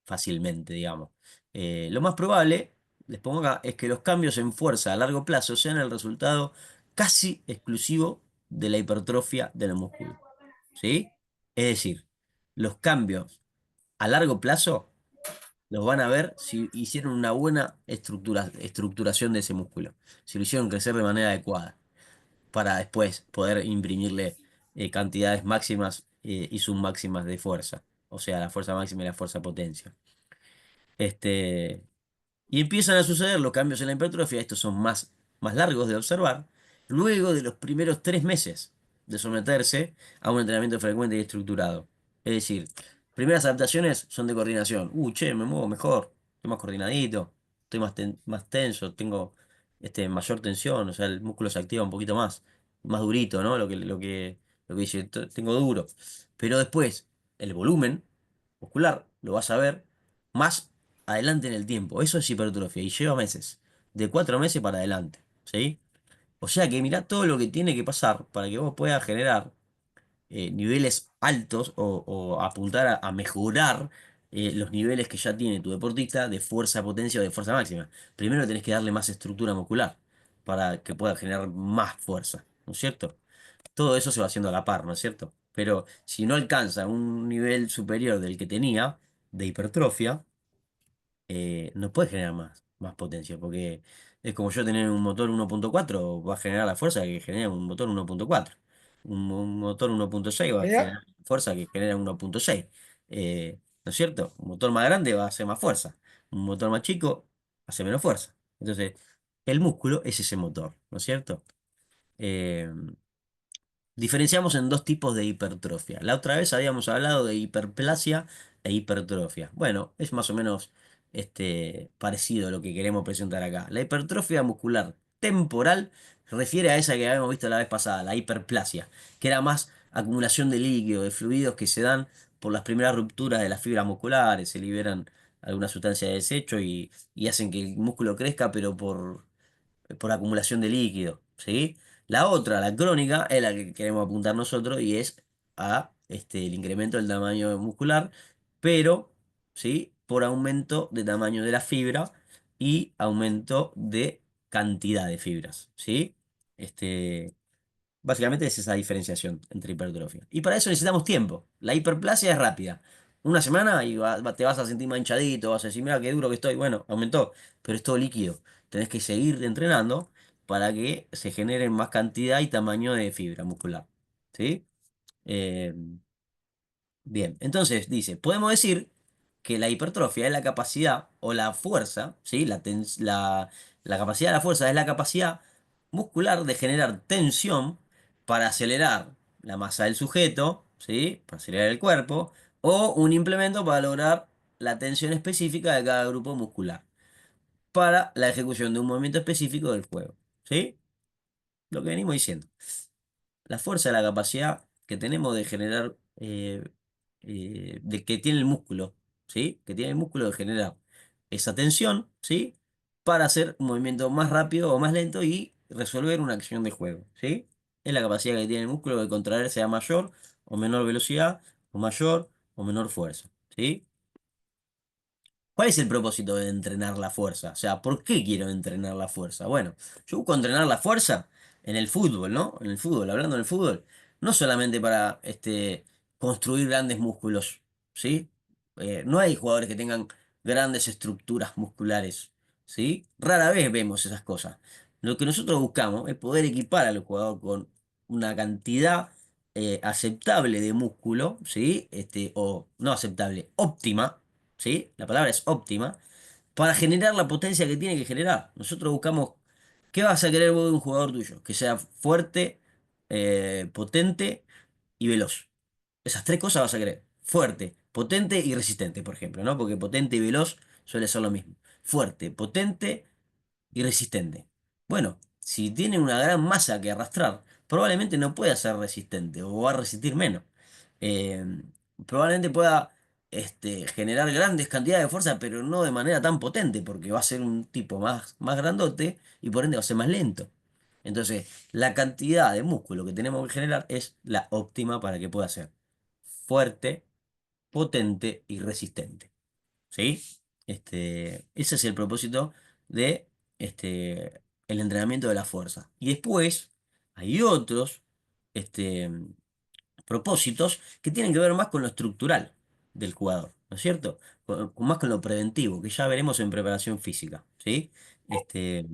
fácilmente, digamos. Lo más probable, les pongo acá, es que los cambios en fuerza a largo plazo sean el resultado casi exclusivo de la hipertrofia del músculo. ¿Sí? Es decir, los cambios a largo plazo los van a ver si hicieron una buena estructuración de ese músculo, si lo hicieron crecer de manera adecuada para después poder imprimirle cantidades máximas y submáximas de fuerza, o sea, la fuerza máxima y la fuerza potencia. Este, y empiezan a suceder los cambios en la hipertrofia, estos son más largos de observar, luego de los primeros 3 meses de someterse a un entrenamiento frecuente y estructurado. Es decir, primeras adaptaciones son de coordinación. Che, me muevo mejor, estoy más coordinadito, estoy más tenso, tengo mayor tensión, o sea, el músculo se activa un poquito más durito, ¿no? Lo que dice, tengo duro. Pero después, el volumen muscular lo vas a ver más adelante en el tiempo. Eso es hipertrofia y lleva meses, de 4 meses para adelante, ¿sí? O sea que mirá todo lo que tiene que pasar para que vos puedas generar niveles altos o apuntar a mejorar los niveles que ya tiene tu deportista de fuerza, potencia o de fuerza máxima. Primero tenés que darle más estructura muscular para que pueda generar más fuerza, ¿no es cierto? Todo eso se va haciendo a la par, ¿no es cierto? Pero si no alcanza un nivel superior del que tenía de hipertrofia, no puede generar más potencia, porque es como yo tener un motor 1.4 va a generar la fuerza que genera un motor 1.4. Un motor 1.6 va a Mirá, generar fuerza que genera 1.6. ¿No es cierto? Un motor más grande va a hacer más fuerza. Un motor más chico hace menos fuerza. Entonces, el músculo es ese motor, ¿no es cierto? Eh, Diferenciamos en dos tipos de hipertrofia. La otra vez habíamos hablado de hiperplasia e hipertrofia. Bueno, es más o menos parecido a lo que queremos presentar acá. La hipertrofia muscular temporal refiere a esa que habíamos visto la vez pasada, la hiperplasia, que era más acumulación de líquido, de fluidos que se dan por las primeras rupturas de las fibras musculares, se liberan alguna sustancia de desecho y hacen que el músculo crezca, pero por acumulación de líquido, ¿sí? La otra, la crónica, es la que queremos apuntar nosotros y es a el incremento del tamaño muscular, pero, ¿sí? Por aumento de tamaño de la fibra y aumento de cantidad de fibras, ¿sí? Este, Básicamente es esa diferenciación entre hipertrofia. Y para eso necesitamos tiempo. La hiperplasia es rápida. Una semana y te vas a sentir más hinchadito, vas a decir, mira qué duro que estoy. Bueno, aumentó, pero es todo líquido. Tenés que seguir entrenando para que se genere más cantidad y tamaño de fibra muscular. ¿Sí? Eh, Bien, entonces dice, podemos decir que la hipertrofia es la capacidad o la fuerza, ¿sí? La capacidad de la fuerza es la capacidad muscular de generar tensión para acelerar la masa del sujeto, ¿sí? Para acelerar el cuerpo, o un implemento para lograr la tensión específica de cada grupo muscular, para la ejecución de un movimiento específico del juego, ¿sí? Lo que venimos diciendo. La fuerza es la capacidad que tenemos de generar, de que tiene el músculo, ¿sí? Que tiene el músculo de generar esa tensión, ¿sí? Para hacer un movimiento más rápido o más lento y resolver una acción de juego, ¿sí? Es la capacidad que tiene el músculo de contraerse a mayor o menor velocidad, o mayor o menor fuerza, ¿sí? ¿Cuál es el propósito de entrenar la fuerza? O sea, ¿por qué quiero entrenar la fuerza? Bueno, yo busco entrenar la fuerza en el fútbol, ¿no? En el fútbol, hablando del fútbol, no solamente para construir grandes músculos, ¿sí? No hay jugadores que tengan grandes estructuras musculares, ¿sí? Rara vez vemos esas cosas. Lo que nosotros buscamos es poder equipar al jugador con una cantidad aceptable de músculo, ¿sí? O no aceptable, óptima, ¿sí? La palabra es óptima, para generar la potencia que tiene que generar. Nosotros buscamos, ¿qué vas a querer vos de un jugador tuyo? Que sea fuerte, potente y veloz. Esas tres cosas vas a querer. Fuerte, potente y resistente, por ejemplo, ¿no? Porque potente y veloz suele ser lo mismo. Fuerte, potente y resistente. Bueno, si tiene una gran masa que arrastrar, probablemente no pueda ser resistente o va a resistir menos. Eh, Probablemente pueda generar grandes cantidades de fuerza, pero no de manera tan potente, porque va a ser un tipo más grandote y por ende va a ser más lento. Entonces, la cantidad de músculo que tenemos que generar es la óptima para que pueda ser fuerte, potente y resistente. ¿Sí? Ese es el propósito de el entrenamiento de la fuerza. Y después hay otros este, propósitos que tienen que ver más con lo estructural del jugador, ¿no es cierto? Más con lo preventivo, que ya veremos en preparación física, ¿sí? Este,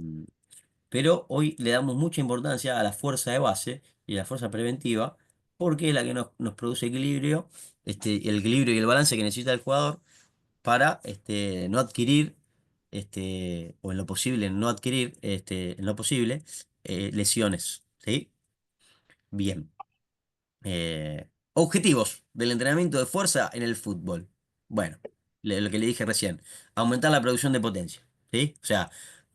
pero hoy le damos mucha importancia a la fuerza de base y a la fuerza preventiva, porque es la que nos produce equilibrio, el equilibrio y el balance que necesita el jugador para no adquirir, o en lo posible, no adquirir, en lo posible, lesiones. ¿Sí? Bien. Objetivos del entrenamiento de fuerza en el fútbol. Bueno, lo que le dije recién, aumentar la producción de potencia. ¿Sí? O sea,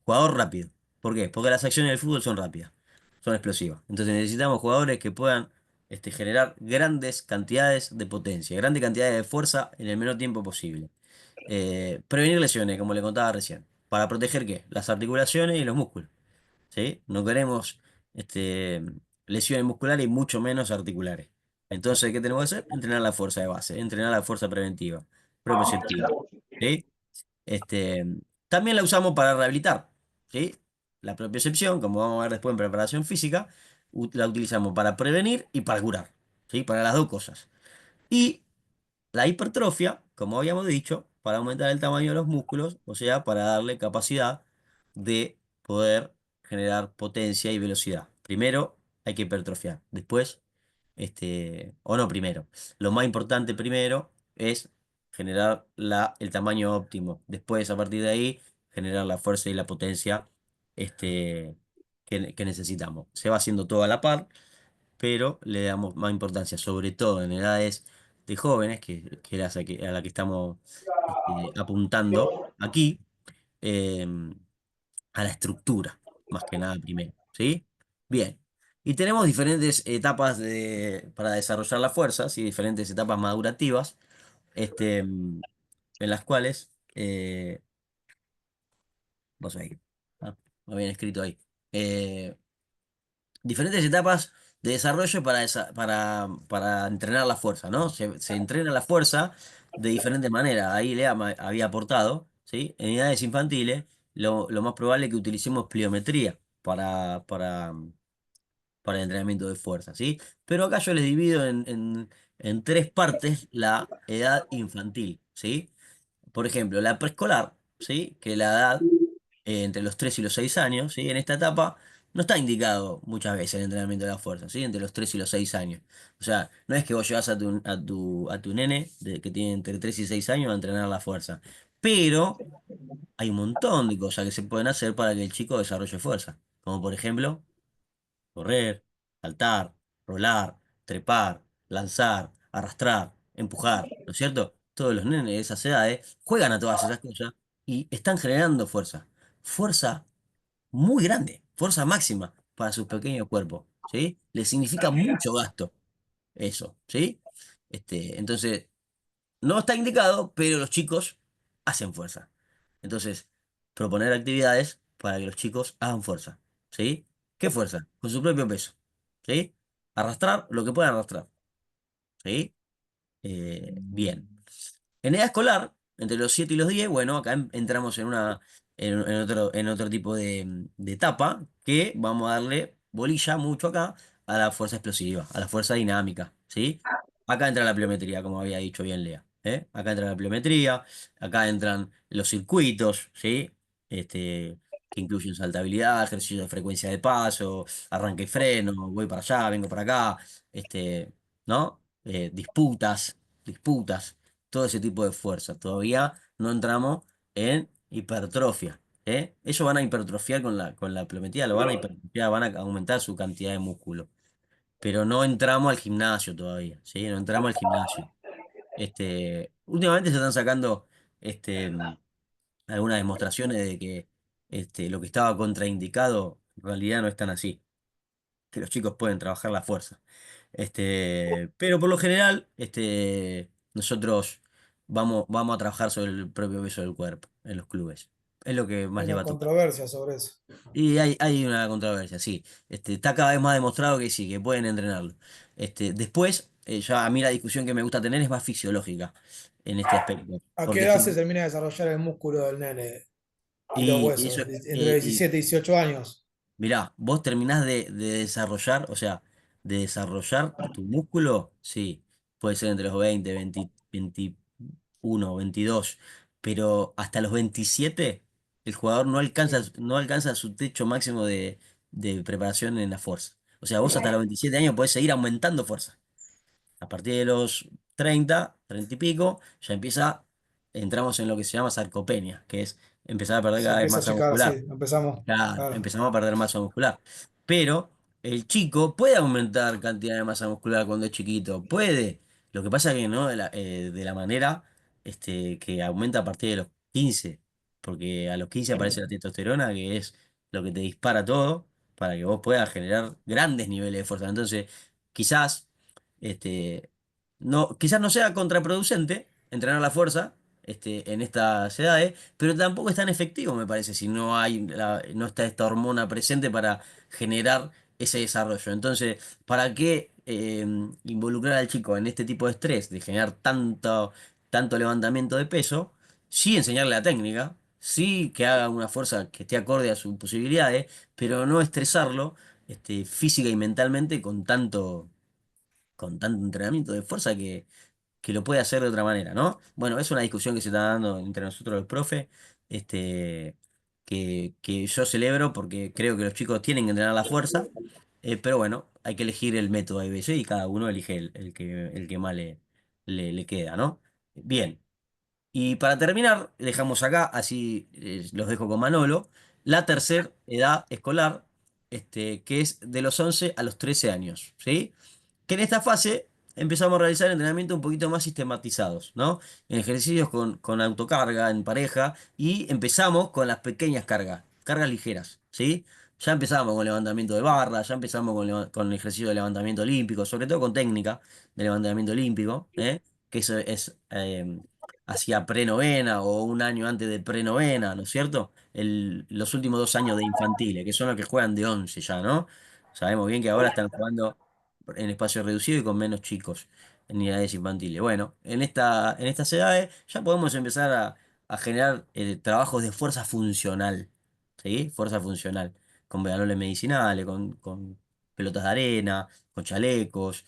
jugador rápido. ¿Por qué? Porque las acciones del fútbol son rápidas, son explosivas. Entonces necesitamos jugadores que puedan generar grandes cantidades de potencia, grandes cantidades de fuerza en el menor tiempo posible. Prevenir lesiones, como le contaba recién. ¿Para proteger qué? Las articulaciones y los músculos. ¿Sí? No queremos lesiones musculares y mucho menos articulares. Entonces, ¿qué tenemos que hacer? Entrenar la fuerza de base, entrenar la fuerza preventiva, propioceptiva. ¿Sí? Este, También la usamos para rehabilitar. ¿Sí? La propiocepción, como vamos a ver después en preparación física, la utilizamos para prevenir y para curar. ¿Sí? Para las dos cosas. Y la hipertrofia, como habíamos dicho, para aumentar el tamaño de los músculos, o sea, para darle capacidad de poder generar potencia y velocidad. Primero hay que hipertrofiar, después, o no primero. Lo más importante primero es generar el tamaño óptimo. Después, a partir de ahí, generar la fuerza y la potencia que necesitamos. Se va haciendo todo a la par, pero le damos más importancia, sobre todo en edades de jóvenes, que es a la que estamos apuntando aquí, eh, a la estructura, más que nada primero, ¿sí? Bien. Y tenemos diferentes etapas para desarrollar la fuerza, ¿sí? Diferentes etapas madurativas, en las cuales, vos ahí, ah, lo habían escrito ahí. Eh, Diferentes etapas de desarrollo para entrenar la fuerza, ¿no? Se entrena la fuerza de diferente manera. Ahí había aportado, ¿sí? En edades infantiles, lo más probable es que utilicemos pliometría para el entrenamiento de fuerza, ¿sí? Pero acá yo les divido en tres partes la edad infantil, ¿sí? Por ejemplo, la preescolar, ¿sí? Que es la edad entre los 3 y los 6 años, ¿sí? En esta etapa no está indicado muchas veces el entrenamiento de la fuerza, ¿sí? Entre los 3 y los 6 años. O sea, no es que vos llevas a tu nene que tiene entre 3 y 6 años a entrenar la fuerza. Pero hay un montón de cosas que se pueden hacer para que el chico desarrolle fuerza. Como por ejemplo, correr, saltar, rolar, trepar, lanzar, arrastrar, empujar, ¿no es cierto? Todos los nenes de esas edades juegan a todas esas cosas y están generando fuerza. Fuerza muy grande, fuerza máxima para sus pequeños cuerpos, ¿sí? Les significa mucho gasto eso, ¿sí? Entonces, no está indicado, pero los chicos hacen fuerza. Entonces, proponer actividades para que los chicos hagan fuerza, ¿sí? ¿Qué fuerza? Con su propio peso, ¿sí? Arrastrar lo que puedan arrastrar, ¿sí? Bien. En edad escolar, entre los 7 y los 10, bueno, acá entramos en otro tipo de etapa que vamos a darle bolilla mucho acá a la fuerza explosiva, a la fuerza dinámica, ¿sí? Acá entra la pliometría, como había dicho bien Lea, ¿eh? Acá entra la pliometría, acá entran los circuitos, ¿sí? Que incluyen saltabilidad, ejercicio de frecuencia de paso, arranque y freno, voy para allá, vengo para acá, ¿no? Disputas, todo ese tipo de fuerza. Todavía no entramos en hipertrofia, ¿eh? Ellos van a hipertrofiar con la pliometría, lo van a hipertrofiar, van a aumentar su cantidad de músculo. Pero no entramos al gimnasio todavía, ¿sí? No entramos al gimnasio. Últimamente se están sacando este, algunas demostraciones de que lo que estaba contraindicado en realidad no es tan así, que los chicos pueden trabajar la fuerza. Pero por lo general, nosotros vamos a trabajar sobre el propio peso del cuerpo en los clubes. Es lo que Hay más le una va a tocar. controversia sobre eso. Y hay una controversia, sí. Está cada vez más demostrado que sí, que pueden entrenarlo. Después, ya a mí la discusión que me gusta tener es más fisiológica en este aspecto. ¿A qué Porque edad se termina de desarrollar el músculo del nene y los y eso, huesos? Entre y 17 y 18 años. mirá, vos terminás de desarrollar, o sea, de desarrollar tu músculo, sí, puede ser entre los 20, 20, 21, 22, pero hasta los 27 el jugador no alcanza su techo máximo de preparación en la fuerza. O sea, vos hasta los 27 años podés seguir aumentando fuerza. A partir de los 30 y pico, entramos en lo que se llama sarcopenia, que es empezar a perder Se cada vez empieza a masa achicar, sí, muscular. empezamos. Claro, Claro. empezamos a perder masa muscular. Pero el chico puede aumentar cantidad de masa muscular cuando es chiquito, puede. Lo que pasa es que no de la manera que aumenta a partir de los 15, porque a los 15 aparece la testosterona, que es lo que te dispara todo para que vos puedas generar grandes niveles de fuerza. Entonces, quizás, quizás no sea contraproducente entrenar la fuerza en estas edades, pero tampoco es tan efectivo, me parece, si no está esta hormona presente para generar ese desarrollo. Entonces, ¿para qué involucrar al chico en este tipo de estrés, de generar tanto levantamiento de peso? Sí enseñarle la técnica, sí que haga una fuerza que esté acorde a sus posibilidades, pero no estresarlo física y mentalmente con tanto entrenamiento de fuerza que lo puede hacer de otra manera, ¿no? Bueno, es una discusión que se está dando entre nosotros los profes, este, que yo celebro porque creo que los chicos tienen que entrenar la fuerza, pero bueno, hay que elegir el método a veces y cada uno elige el que más le queda, ¿no? Bien, y para terminar, dejamos acá, así los dejo con Manolo, la tercera edad escolar, que es de los 11 a los 13 años, ¿sí? Que en esta fase empezamos a realizar entrenamientos un poquito más sistematizados, ¿no? Ejercicios con autocarga en pareja y empezamos con las pequeñas cargas ligeras, ¿sí? Ya empezamos con levantamiento de barra, ya empezamos con ejercicio de levantamiento olímpico, sobre todo con técnica de levantamiento olímpico, ¿eh? Que eso es hacia prenovena o un año antes de prenovena, ¿no es cierto? Los últimos 2 años de infantiles, que son los que juegan de 11 ya, ¿no? Sabemos bien que ahora están jugando en espacio reducido y con menos chicos en edades infantiles. Bueno, en estas edades ya podemos empezar a generar trabajos de fuerza funcional, ¿sí? Fuerza funcional, con balones medicinales, con pelotas de arena, con chalecos,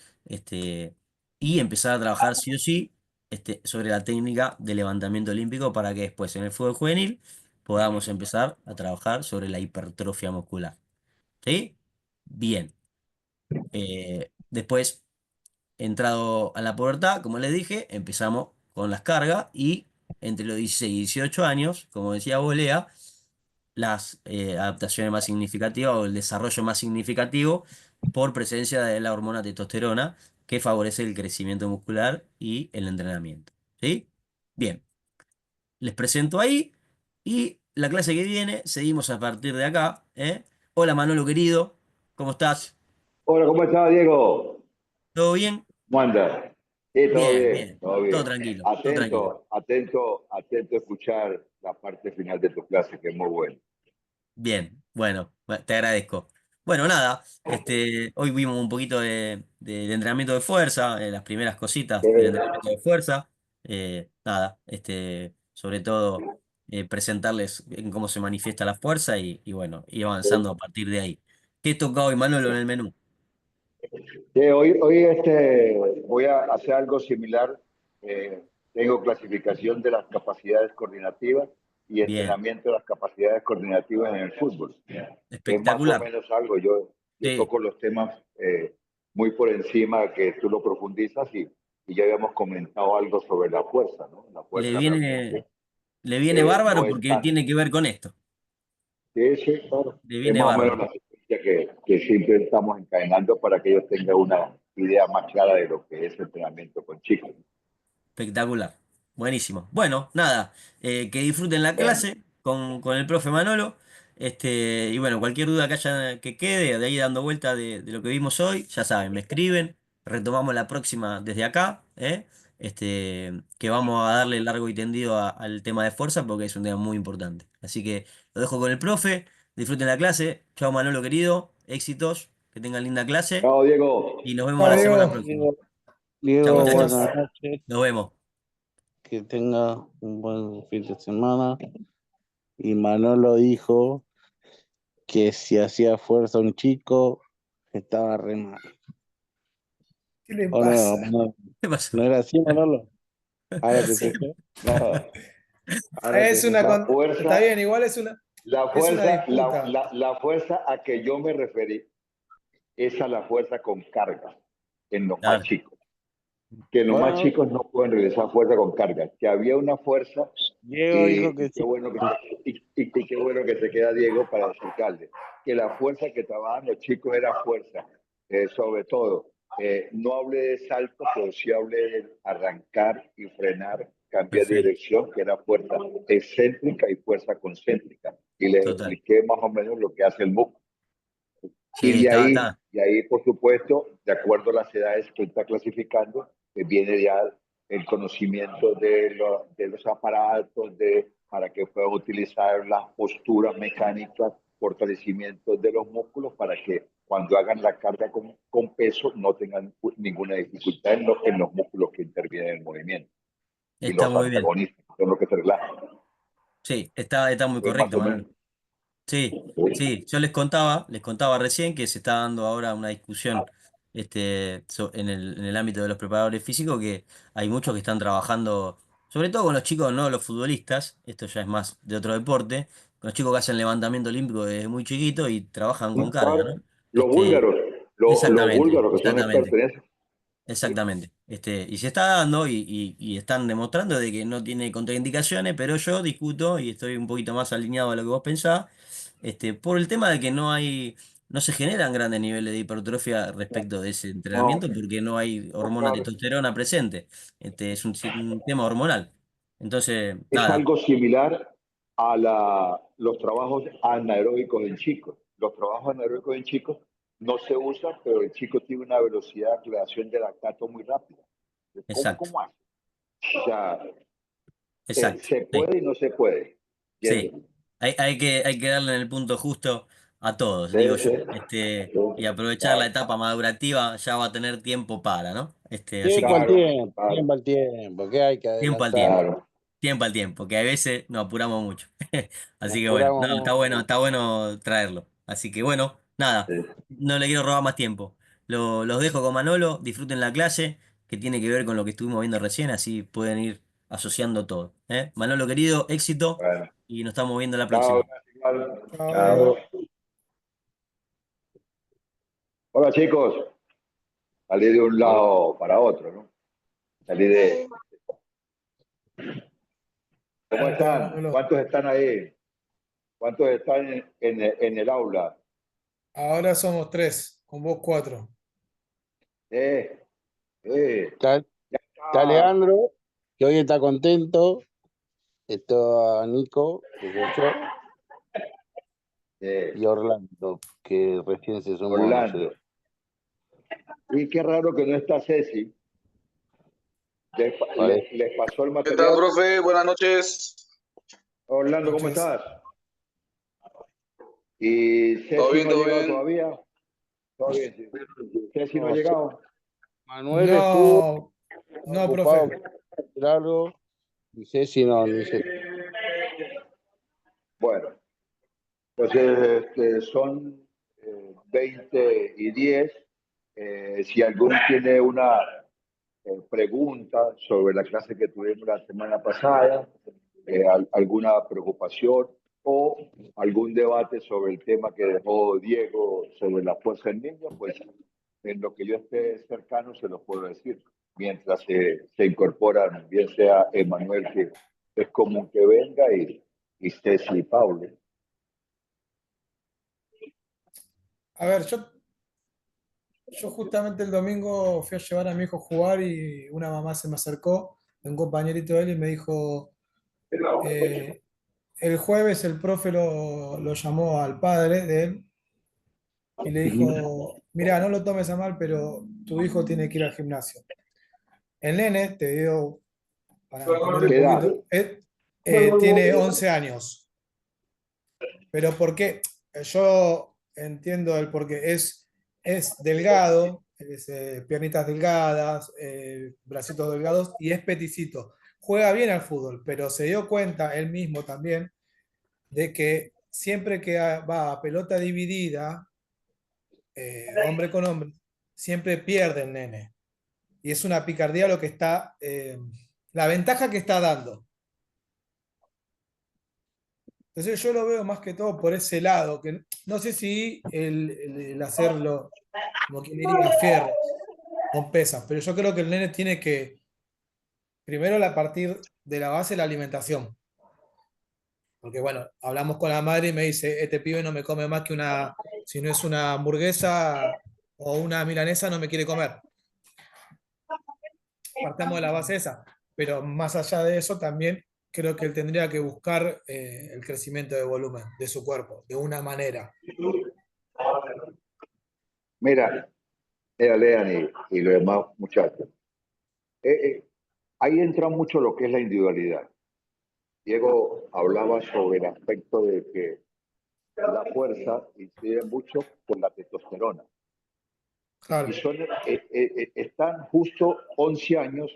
y empezar a trabajar sí o sí sobre la técnica de levantamiento olímpico para que después en el fútbol juvenil podamos empezar a trabajar sobre la hipertrofia muscular. ¿Sí? Bien. Después, entrado a la pubertad, como les dije, empezamos con las cargas y entre los 16 y 18 años, como decía Bolea, las adaptaciones más significativas o el desarrollo más significativo por presencia de la hormona testosterona que favorece el crecimiento muscular y el entrenamiento. ¿Sí? Bien, les presento ahí y la clase que viene, seguimos a partir de acá, ¿eh? Hola Manolo querido, ¿cómo estás? Hola, ¿cómo estás, Diego? ¿Todo bien? ¿Cómo andas? Sí, todo Bien, bien, bien, todo todo bien. tranquilo, todo tranquilo. Atento, atento, atento a escuchar la parte final de tu clase, que es muy buena. Bien, bueno, te agradezco. Bueno, nada, hoy vimos un poquito de entrenamiento de fuerza, las primeras cositas del entrenamiento de fuerza. Nada, sobre todo presentarles en cómo se manifiesta la fuerza y bueno, ir avanzando a partir de ahí. ¿Qué toca hoy, Manolo, en el menú? Sí, hoy voy a hacer algo similar. Eh, Tengo clasificación de las capacidades coordinativas y Bien, entrenamiento de las capacidades coordinativas en el fútbol. Es más o espectacular. menos algo. Yo Sí, toco los temas muy por encima que tú lo profundizas y ya habíamos comentado algo sobre la fuerza, ¿no? La le fuerza viene, realmente le viene no bárbaro es porque tan. tiene que ver con esto. Sí, sí, claro. Le Es viene más o menos bárbaro. la secuencia que siempre estamos encadenando para que ellos tengan una idea más clara de lo que es entrenamiento con chicos. Espectacular. Buenísimo. Bueno, nada, que disfruten la Bueno, clase con el profe Manolo. Y bueno, cualquier duda que haya que quede de ahí dando vuelta de lo que vimos hoy, ya saben, me escriben, retomamos la próxima desde acá, ¿eh? Que vamos a darle largo y tendido al tema de fuerza porque es un tema muy importante. Así que lo dejo con el profe, disfruten la clase. Chao Manolo querido, éxitos, que tengan linda clase chao, Diego. y nos vemos Chao, la semana Diego. próxima. Diego, Chao Diego, muchachos, buenas noches, nos vemos. que tenga un buen fin de semana. Y Manolo dijo que si hacía fuerza un chico, estaba re mal. ¿Qué le ¿O no, pasa? Manolo? ¿Qué pasó? ¿No era así, Manolo? Ahora te Sí. fijé. No, ahora te Es una fijé. La está fuerza, bien, igual la es una fuerza, disputa. la fuerza a que yo me referí es a la fuerza con carga en los más Claro, chicos. Que los más Bueno, chicos no pueden realizar fuerza con carga, que había una fuerza Diego dijo que qué sí. bueno y qué bueno que se queda Diego para explicarle que la fuerza que trabajan los chicos era fuerza, sobre todo. No hablé de salto, pero sí hablé de arrancar y frenar, cambiar de perfecto, dirección, que era fuerza excéntrica y fuerza concéntrica. Y les total. expliqué más o menos lo que hace el músculo. Sí, está. De ahí, por supuesto, de acuerdo a las edades que está clasificando, viene ya el conocimiento de los aparatos, para que puedan utilizar las posturas mecánicas, fortalecimiento de los músculos, para que cuando hagan la carga con peso no tengan ninguna dificultad en los músculos que intervienen en el movimiento y Está los muy bien. antagonistas, son los que se relajan. Sí, está muy Es más correcto, o Manuel. menos. Sí, sí, yo les contaba recién que se está dando ahora una discusión en el ámbito de los preparadores físicos, que hay muchos que están trabajando, sobre todo con los chicos, no los futbolistas, esto ya es más de otro deporte, con los chicos que hacen levantamiento olímpico desde muy chiquito y trabajan con carga, ¿no? Los Este, búlgaros, los exactamente, búlgaros que son expertos exactamente. en eso. Exactamente. Y se está dando y están demostrando de que no tiene contraindicaciones, pero yo discuto y estoy un poquito más alineado a lo que vos pensás, por el tema de que no hay no se generan grandes niveles de hipertrofia respecto de ese No, entrenamiento porque no hay no, hormona claro. testosterona presente. Es un tema hormonal. Entonces, Es nada, algo similar a los trabajos anaeróbicos en chicos. Los trabajos anaeróbicos en chicos no se usan, pero el chico tiene una velocidad de creación de lactato muy rápida. exacto, ¿Cómo hace? O sea, exacto. se Sí. puede y no se puede. Sí, ¿Entiendes? hay que darle en el punto justo a todos, Sí, digo sí, yo. Y aprovechar la claro, etapa madurativa, ya va a tener tiempo para, ¿no? Así que Tiempo al bueno, claro, tiempo, claro, tiempo al tiempo, que hay que tiempo al tiempo, adelantar. claro. tiempo al tiempo, que a veces nos apuramos mucho. Nos Así que bueno, no, apuramos mucho. está bueno traerlo. Así que bueno, nada, Sí. no le quiero robar más tiempo. Los dejo con Manolo, disfruten la clase, que tiene que ver con lo que estuvimos viendo recién, así pueden ir asociando todo. ¿Eh? Manolo querido, éxito Bueno, y nos estamos viendo la chao, próxima. gracias, igual. Chao. Chao. Hola chicos, salí de un Hola. lado para otro, ¿no? Salí de... ¿Cómo ¿Cómo te va, están? Manolo? ¿Cuántos están ahí? ¿Cuántos están en el aula? Ahora somos tres, con vos cuatro. Eh, eh, Está, ya está está. Leandro, que hoy está contento. Está Nico, que soy yo, Eh, y Orlando, que recién se sumó, no sé. Orlando. Y qué raro que no está Ceci. Parece. Les pasó el ¿Qué tal, material? profe? Buenas noches. Orlando, ¿cómo Noches. estás? ¿Y ¿Todo Ceci bien? no ha ¿Todo llegado bien? todavía? Todo bien, sí. Ceci no ha No, llegado. Manuel estuvo No, no, ocupado profe. con hacer algo, y Ceci no, ni se... Bueno, pues son 20:10. Si alguno tiene una pregunta sobre la clase que tuvimos la semana pasada, alguna preocupación o algún debate sobre el tema que dejó Diego sobre la fuerza en niños, pues en lo que yo esté cercano se lo puedo decir. Mientras se incorporan, bien sea Emanuel, que es común que venga, y Ceci y Pablo. A ver, yo justamente el domingo fui a llevar a mi hijo a jugar y una mamá se me acercó, un compañerito de él, y me dijo, eh, el jueves el profe lo llamó al padre de él y le dijo, mira, no lo tomes a mal, pero tu hijo tiene que ir al gimnasio. El nene, te digo, para entender un ¿Qué edad? poquito, tiene 11 años. Pero ¿por qué? Yo entiendo el porqué. Es delgado, piernitas delgadas, bracitos delgados y es peticito. Juega bien al fútbol, pero se dio cuenta él mismo también de que siempre que va a pelota dividida, hombre con hombre, siempre pierde el nene. Y es una picardía lo que está, la ventaja que está dando. Entonces yo lo veo más que todo por ese lado, que no sé si el hacerlo, como quien diría, fierros, con pesas, pero yo creo que el nene tiene que, primero a partir de la base, la alimentación. Porque bueno, hablamos con la madre y me dice, este pibe no me come más que una, si no es una hamburguesa o una milanesa, no me quiere comer. Partamos de la base esa. Pero más allá de eso, también creo que él tendría que buscar el crecimiento de volumen de su cuerpo, de una manera. Mira, lean y los demás muchachos. Eh, eh, Ahí entra mucho lo que es la individualidad. Diego hablaba sobre el aspecto de que la fuerza incide mucho con la testosterona. Y Claro. están justo 11 años,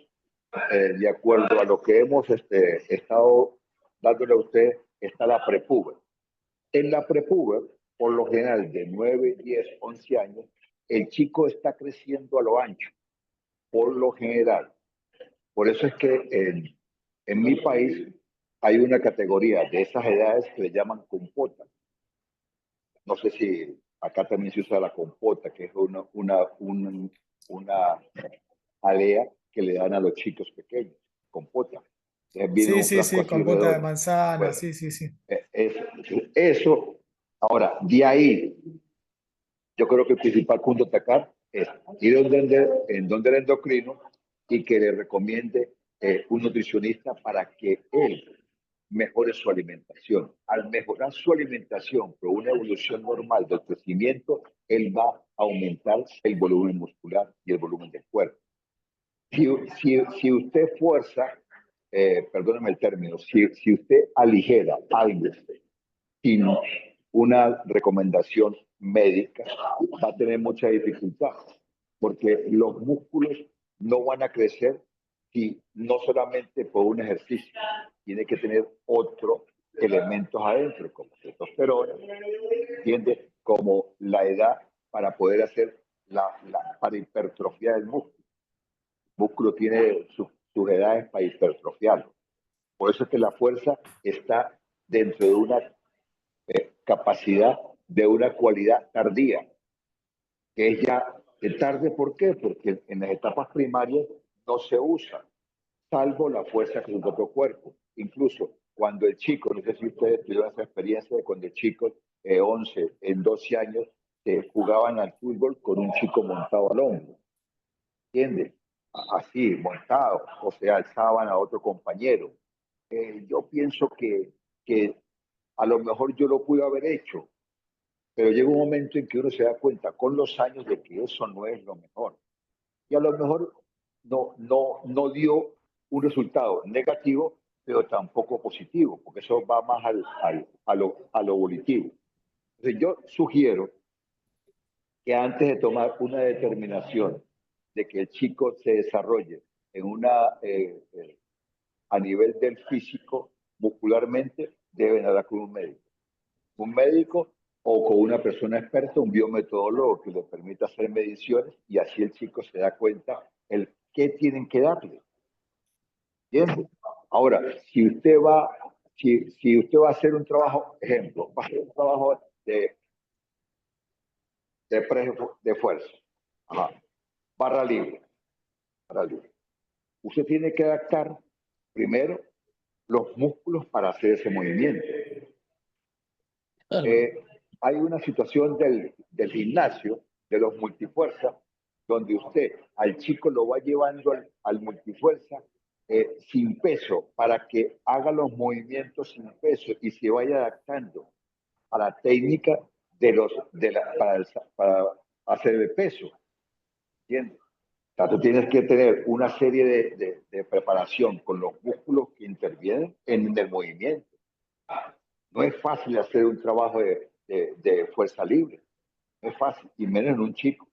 de acuerdo a lo que hemos estado dándole a usted, está la prepuber. En la prepuber, por lo general, de 9, 10, 11 años, el chico está creciendo a lo ancho, por lo general. Por eso es que en mi país hay una categoría de esas edades que le llaman compota. No sé si acá también se usa la compota, que es una alea que le dan a los chicos pequeños, compota. Viene Sí, un sí, frasco sí, así compota de redondo. manzana, Bueno, sí, sí, sí. eso. Ahora, de ahí Yo creo que el principal punto a atacar es ir en donde el endocrino y que le recomiende un nutricionista para que él mejore su alimentación. Al mejorar su alimentación por una evolución normal del crecimiento, él va a aumentar el volumen muscular y el volumen del cuerpo. Si usted fuerza, perdóneme el término, si usted aligera algo sin una recomendación médica, va a tener mucha dificultad, porque los músculos no van a crecer si no solamente por un ejercicio, tiene que tener otros elementos adentro, como testosterona, ¿entiendes? Como la edad para poder hacer para hipertrofiar el músculo. El músculo tiene sus edades para hipertrofiarlo. Por eso es que la fuerza está dentro de una capacidad, de una cualidad tardía, que es ya de tarde. ¿Por qué? Porque en las etapas primarias no se usa, salvo la fuerza que su propio cuerpo. Incluso cuando el chico, no sé si ustedes tuvieron esa experiencia de cuando el chico 11, en 12 años, jugaban al fútbol con un chico montado al hombro, ¿entiendes? Así, montado, o sea, alzaban a otro compañero. Yo pienso que a lo mejor yo lo pude haber hecho, pero llega un momento en que uno se da cuenta con los años de que eso no es lo mejor. Y a lo mejor no dio un resultado negativo, pero tampoco positivo, porque eso va más a lo volitivo. Entonces yo sugiero que antes de tomar una determinación de que el chico se desarrolle en a nivel del físico, muscularmente, deben hablar con un médico. Un médico o con una persona experta, un biometodólogo que le permita hacer mediciones y así el chico se da cuenta el qué tienen que darle. ¿Entiendes? Ahora, si usted va a hacer un trabajo, ejemplo, va a hacer un trabajo de fuerza, ajá, barra libre, barra libre. Usted tiene que adaptar primero los músculos para hacer ese movimiento. Hay una situación del gimnasio, de los multifuerzas, donde usted al chico lo va llevando al multifuerza sin peso, para que haga los movimientos sin peso y se vaya adaptando a la técnica para hacer el peso. ¿Entiendes? O sea, tú tienes que tener una serie de preparación con los músculos que intervienen en el movimiento. No es fácil hacer un trabajo de fuerza libre, no es fácil, y menos en un chico.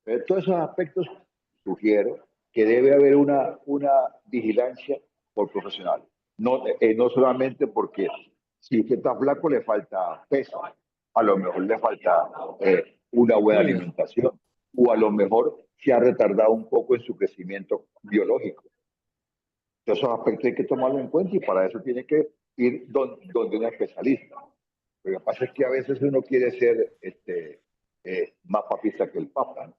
Pero todos esos aspectos sugiero que debe haber una vigilancia por profesional. No solamente porque si usted está flaco le falta peso, a lo mejor le falta una buena alimentación, o a lo mejor se ha retardado un poco en su crecimiento biológico. Esos aspectos hay que tomarlo en cuenta y para eso tiene que ir donde un especialista. Lo que pasa es que a veces uno quiere ser más papista que el papa, ¿no?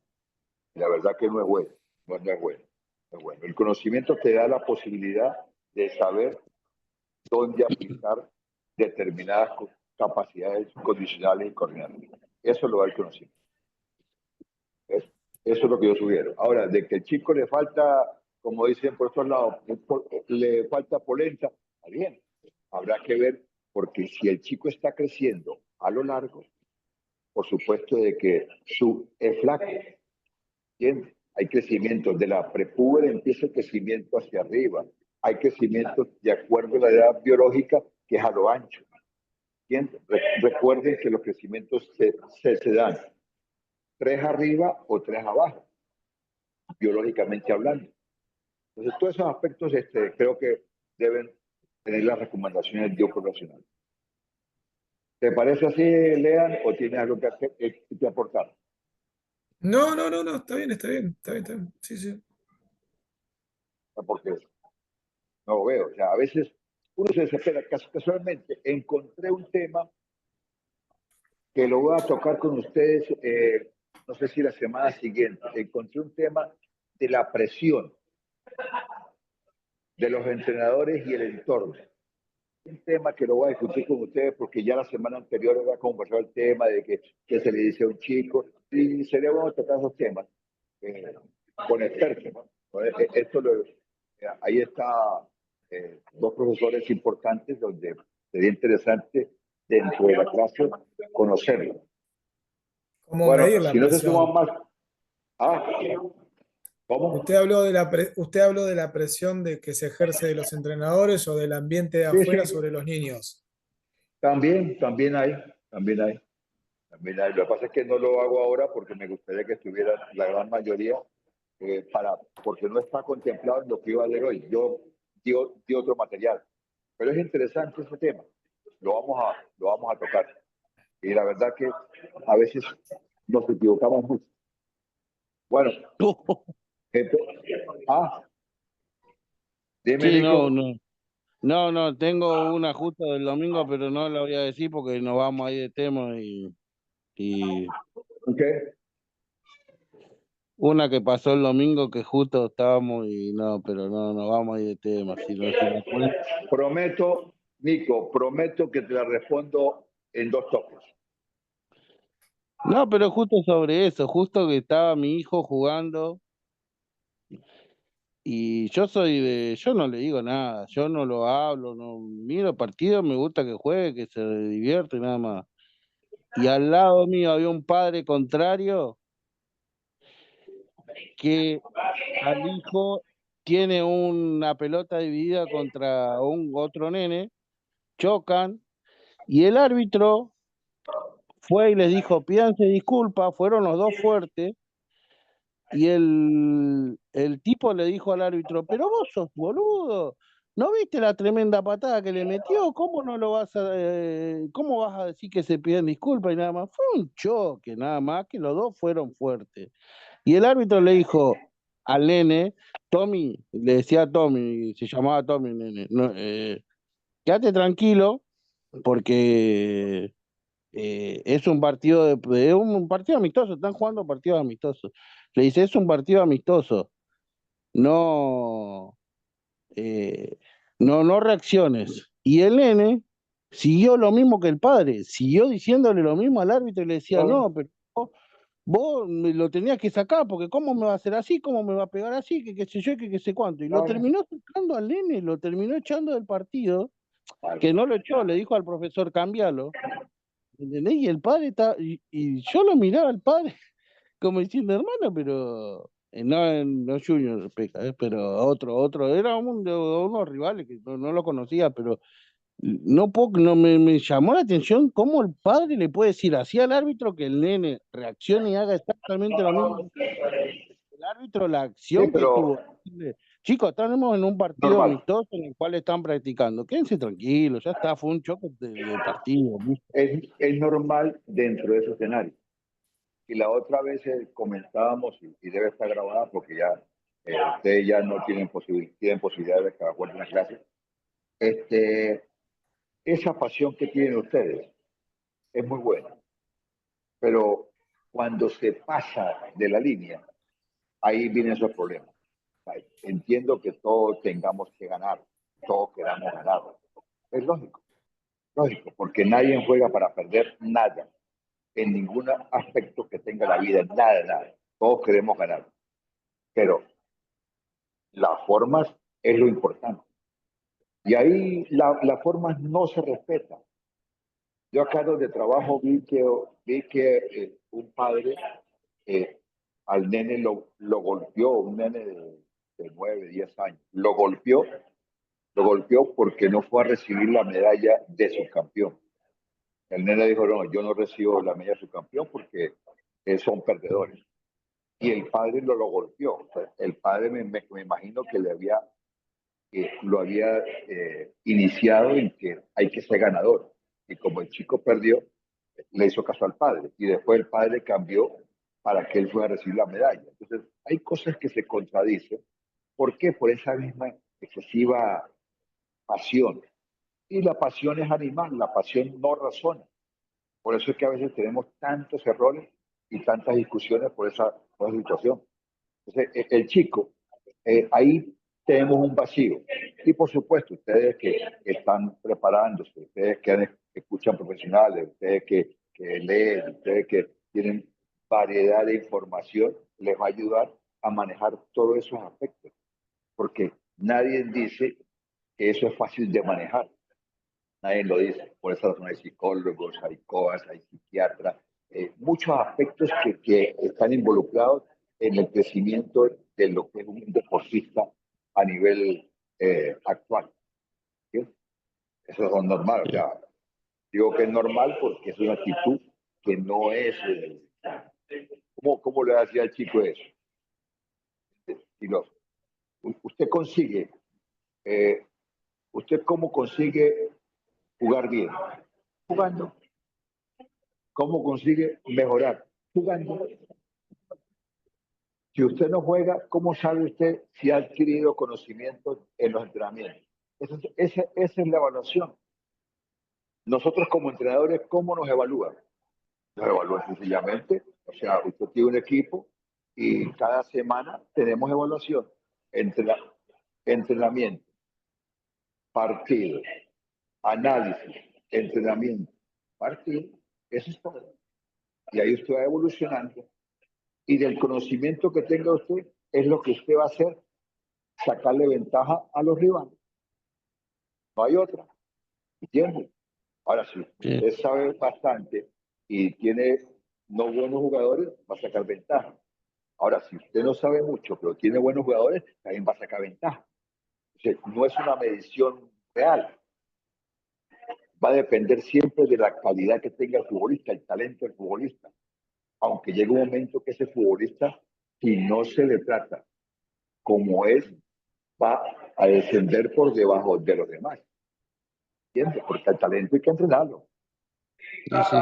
Y la verdad que no es bueno, no es bueno, no es bueno. El conocimiento te da la posibilidad de saber dónde aplicar determinadas capacidades condicionales y coordinadas. Eso lo da el conocimiento. Eso es lo que yo sugiero. Ahora, de que el chico le falta, como dicen por estos lados, le falta polenta, está bien. Habrá que ver, porque si el chico está creciendo a lo largo, por supuesto de que es flaco. ¿Entiendes? Hay crecimientos de la prepúber, empieza el crecimiento hacia arriba. Hay crecimientos de acuerdo a la edad biológica, que es a lo ancho. ¿Entiendes? Recuerden que los crecimientos se dan 3 arriba o 3 abajo, biológicamente hablando. Entonces, todos esos aspectos creo que deben tener las recomendaciones de un profesional. ¿Te parece así, Lean, o tienes algo que aportar? No, no, no, no, está bien, está bien, está bien, está bien. Sí, sí. Porque no lo veo. O sea, a veces uno se desespera. Casualmente encontré un tema que lo voy a tocar con ustedes, no sé si la semana siguiente. Encontré un tema de la presión de los entrenadores y el entorno. un tema que lo voy a discutir con ustedes porque ya la semana anterior había conversado el tema de que se le dice a un chico y sería bueno tocar esos temas eh, con expertos, ¿no? Ahí está dos profesores importantes donde sería interesante dentro de la clase conocerlo. ¿Cómo Bueno, medir la si no se presión? suman más, ah, ¿cómo? Usted habló de la presión de que se ejerce de los entrenadores o del ambiente de Sí, afuera sí, sobre los niños. también hay, también hay. También hay. Lo que pasa es que no lo hago ahora porque me gustaría que estuviera la gran mayoría, porque no está contemplado en lo que iba a leer hoy. Yo di otro material. Pero es interesante ese tema. Lo vamos a tocar. Y la verdad que a veces nos equivocamos mucho. Bueno, entonces, dime, Sí, no, Nico. no. No, no, tengo una justa del domingo, pero no la voy a decir porque nos vamos ahí de tema y Ok. una que pasó el domingo que justo estábamos y no, pero no, nos vamos ahí de tema. Si la cuento. Prometo, Nico, prometo que te la respondo en 2 toques. No, pero justo sobre eso, justo que estaba mi hijo jugando y yo no le digo nada, yo no lo hablo, no miro partidos, me gusta que juegue, que se divierte, nada más. Y al lado mío había un padre contrario que al hijo tiene una pelota dividida contra un otro nene, chocan, y el árbitro fue y les dijo, pídanse disculpas, fueron los dos fuertes, y el tipo le dijo al árbitro, pero vos sos boludo, ¿no viste la tremenda patada que le metió? ¿Cómo no lo vas cómo vas a decir que se piden disculpas y nada más? Fue un choque, nada más, que los dos fueron fuertes. Y el árbitro le dijo al nene, Tommy, le decía a Tommy, se llamaba Tommy, nene, no, quédate tranquilo, porque es un partido un partido amistoso, están jugando partidos amistosos. Le dice, es un partido amistoso, no, eh, no reacciones. Y el nene siguió lo mismo que el padre, siguió diciéndole lo mismo al árbitro y le decía, no, pero vos me lo tenías que sacar, porque ¿cómo me va a hacer así? ¿Cómo me va a pegar así? Que qué sé yo, que qué sé cuánto. Y lo terminó sacando al nene, lo terminó echando del partido, que no lo echó, le dijo al profesor, cambialo. ¿Entendés? Y el padre está, y yo lo miraba al padre como diciendo, hermano, pero no Junior Peca, pero otro, era de unos rivales que no lo conocía, pero no me llamó la atención cómo el padre le puede decir así al árbitro que el nene reaccione y haga exactamente lo mismo que el árbitro, la Sí, acción que pero tuvo. Chicos, estamos en un partido normal. amistoso en el cual están practicando. Quédense tranquilos, ya está, fue un choque de partido. ¿Listo? Es normal dentro de ese escenario. Y la otra vez comentábamos, y debe estar grabada porque ya ustedes ya no tienen posibilidad de que acuerden la clase, este, esa pasión que tienen ustedes es muy buena, pero cuando se pasa de la línea, ahí vienen esos problemas. Entiendo que todos tengamos que ganar, todos queramos ganar. Es lógico, lógico, porque nadie juega para perder nada, en ningún aspecto que tenga la vida, nada, nada. Todos queremos ganar, pero las formas es lo importante. Y ahí las formas no se respetan. Yo acá donde trabajo vi que un padre eh, al nene lo golpeó, un nene de 9, 10 años, lo golpeó porque no fue a recibir la medalla de subcampeón. El nene dijo, no, yo no recibo la medalla de subcampeón porque son perdedores. Y el padre lo golpeó. O sea, el padre me imagino que lo había iniciado en que hay que ser ganador. Y como el chico perdió, le hizo caso al padre. Y después el padre cambió para que él fuera a recibir la medalla. Entonces, hay cosas que se contradicen. ¿Por qué? Por esa misma excesiva pasión. Y la pasión es animal, la pasión no razona. Por eso es que a veces tenemos tantos errores y tantas discusiones por esa situación. Entonces, el chico ahí tenemos un vacío. Y por supuesto, ustedes que están preparándose, ustedes que escuchan profesionales, ustedes que leen, ustedes que tienen variedad de información, les va a ayudar a manejar todos esos aspectos. Porque nadie dice que eso es fácil de manejar. Nadie lo dice. Por esa razón hay psicólogos, hay coas, hay psiquiatras, muchos aspectos que están involucrados en el crecimiento de lo que es un deportista a nivel actual. ¿Sí? Eso es normal. O sea, digo que es normal porque es una actitud que no es... ¿Cómo le hacía al chico eso? Y usted consigue, ¿usted cómo consigue jugar bien? Jugando. ¿Cómo consigue mejorar? Jugando. Si usted no juega, ¿cómo sabe usted si ha adquirido conocimientos en los entrenamientos? Esa es la evaluación. Nosotros como entrenadores, ¿cómo nos evalúan? Nos evalúan sencillamente, o sea, usted tiene un equipo y cada semana tenemos evaluación. Entrenamiento, partido, análisis, entrenamiento, partido, eso es todo. Y ahí usted va evolucionando. Y del conocimiento que tenga usted es lo que usted va a hacer, sacarle ventaja a los rivales. No hay otra. ¿Entiende? Ahora, si usted sabe bastante y tiene no buenos jugadores, va a sacar ventaja. Ahora, si usted no sabe mucho, pero tiene buenos jugadores, también va a sacar ventaja. O sea, no es una medición real. Va a depender siempre de la calidad que tenga el futbolista, el talento del futbolista. Aunque llegue un momento que ese futbolista, si no se le trata como es, va a descender por debajo de los demás. ¿Entiendes? Porque el talento hay que entrenarlo. Sí, sí.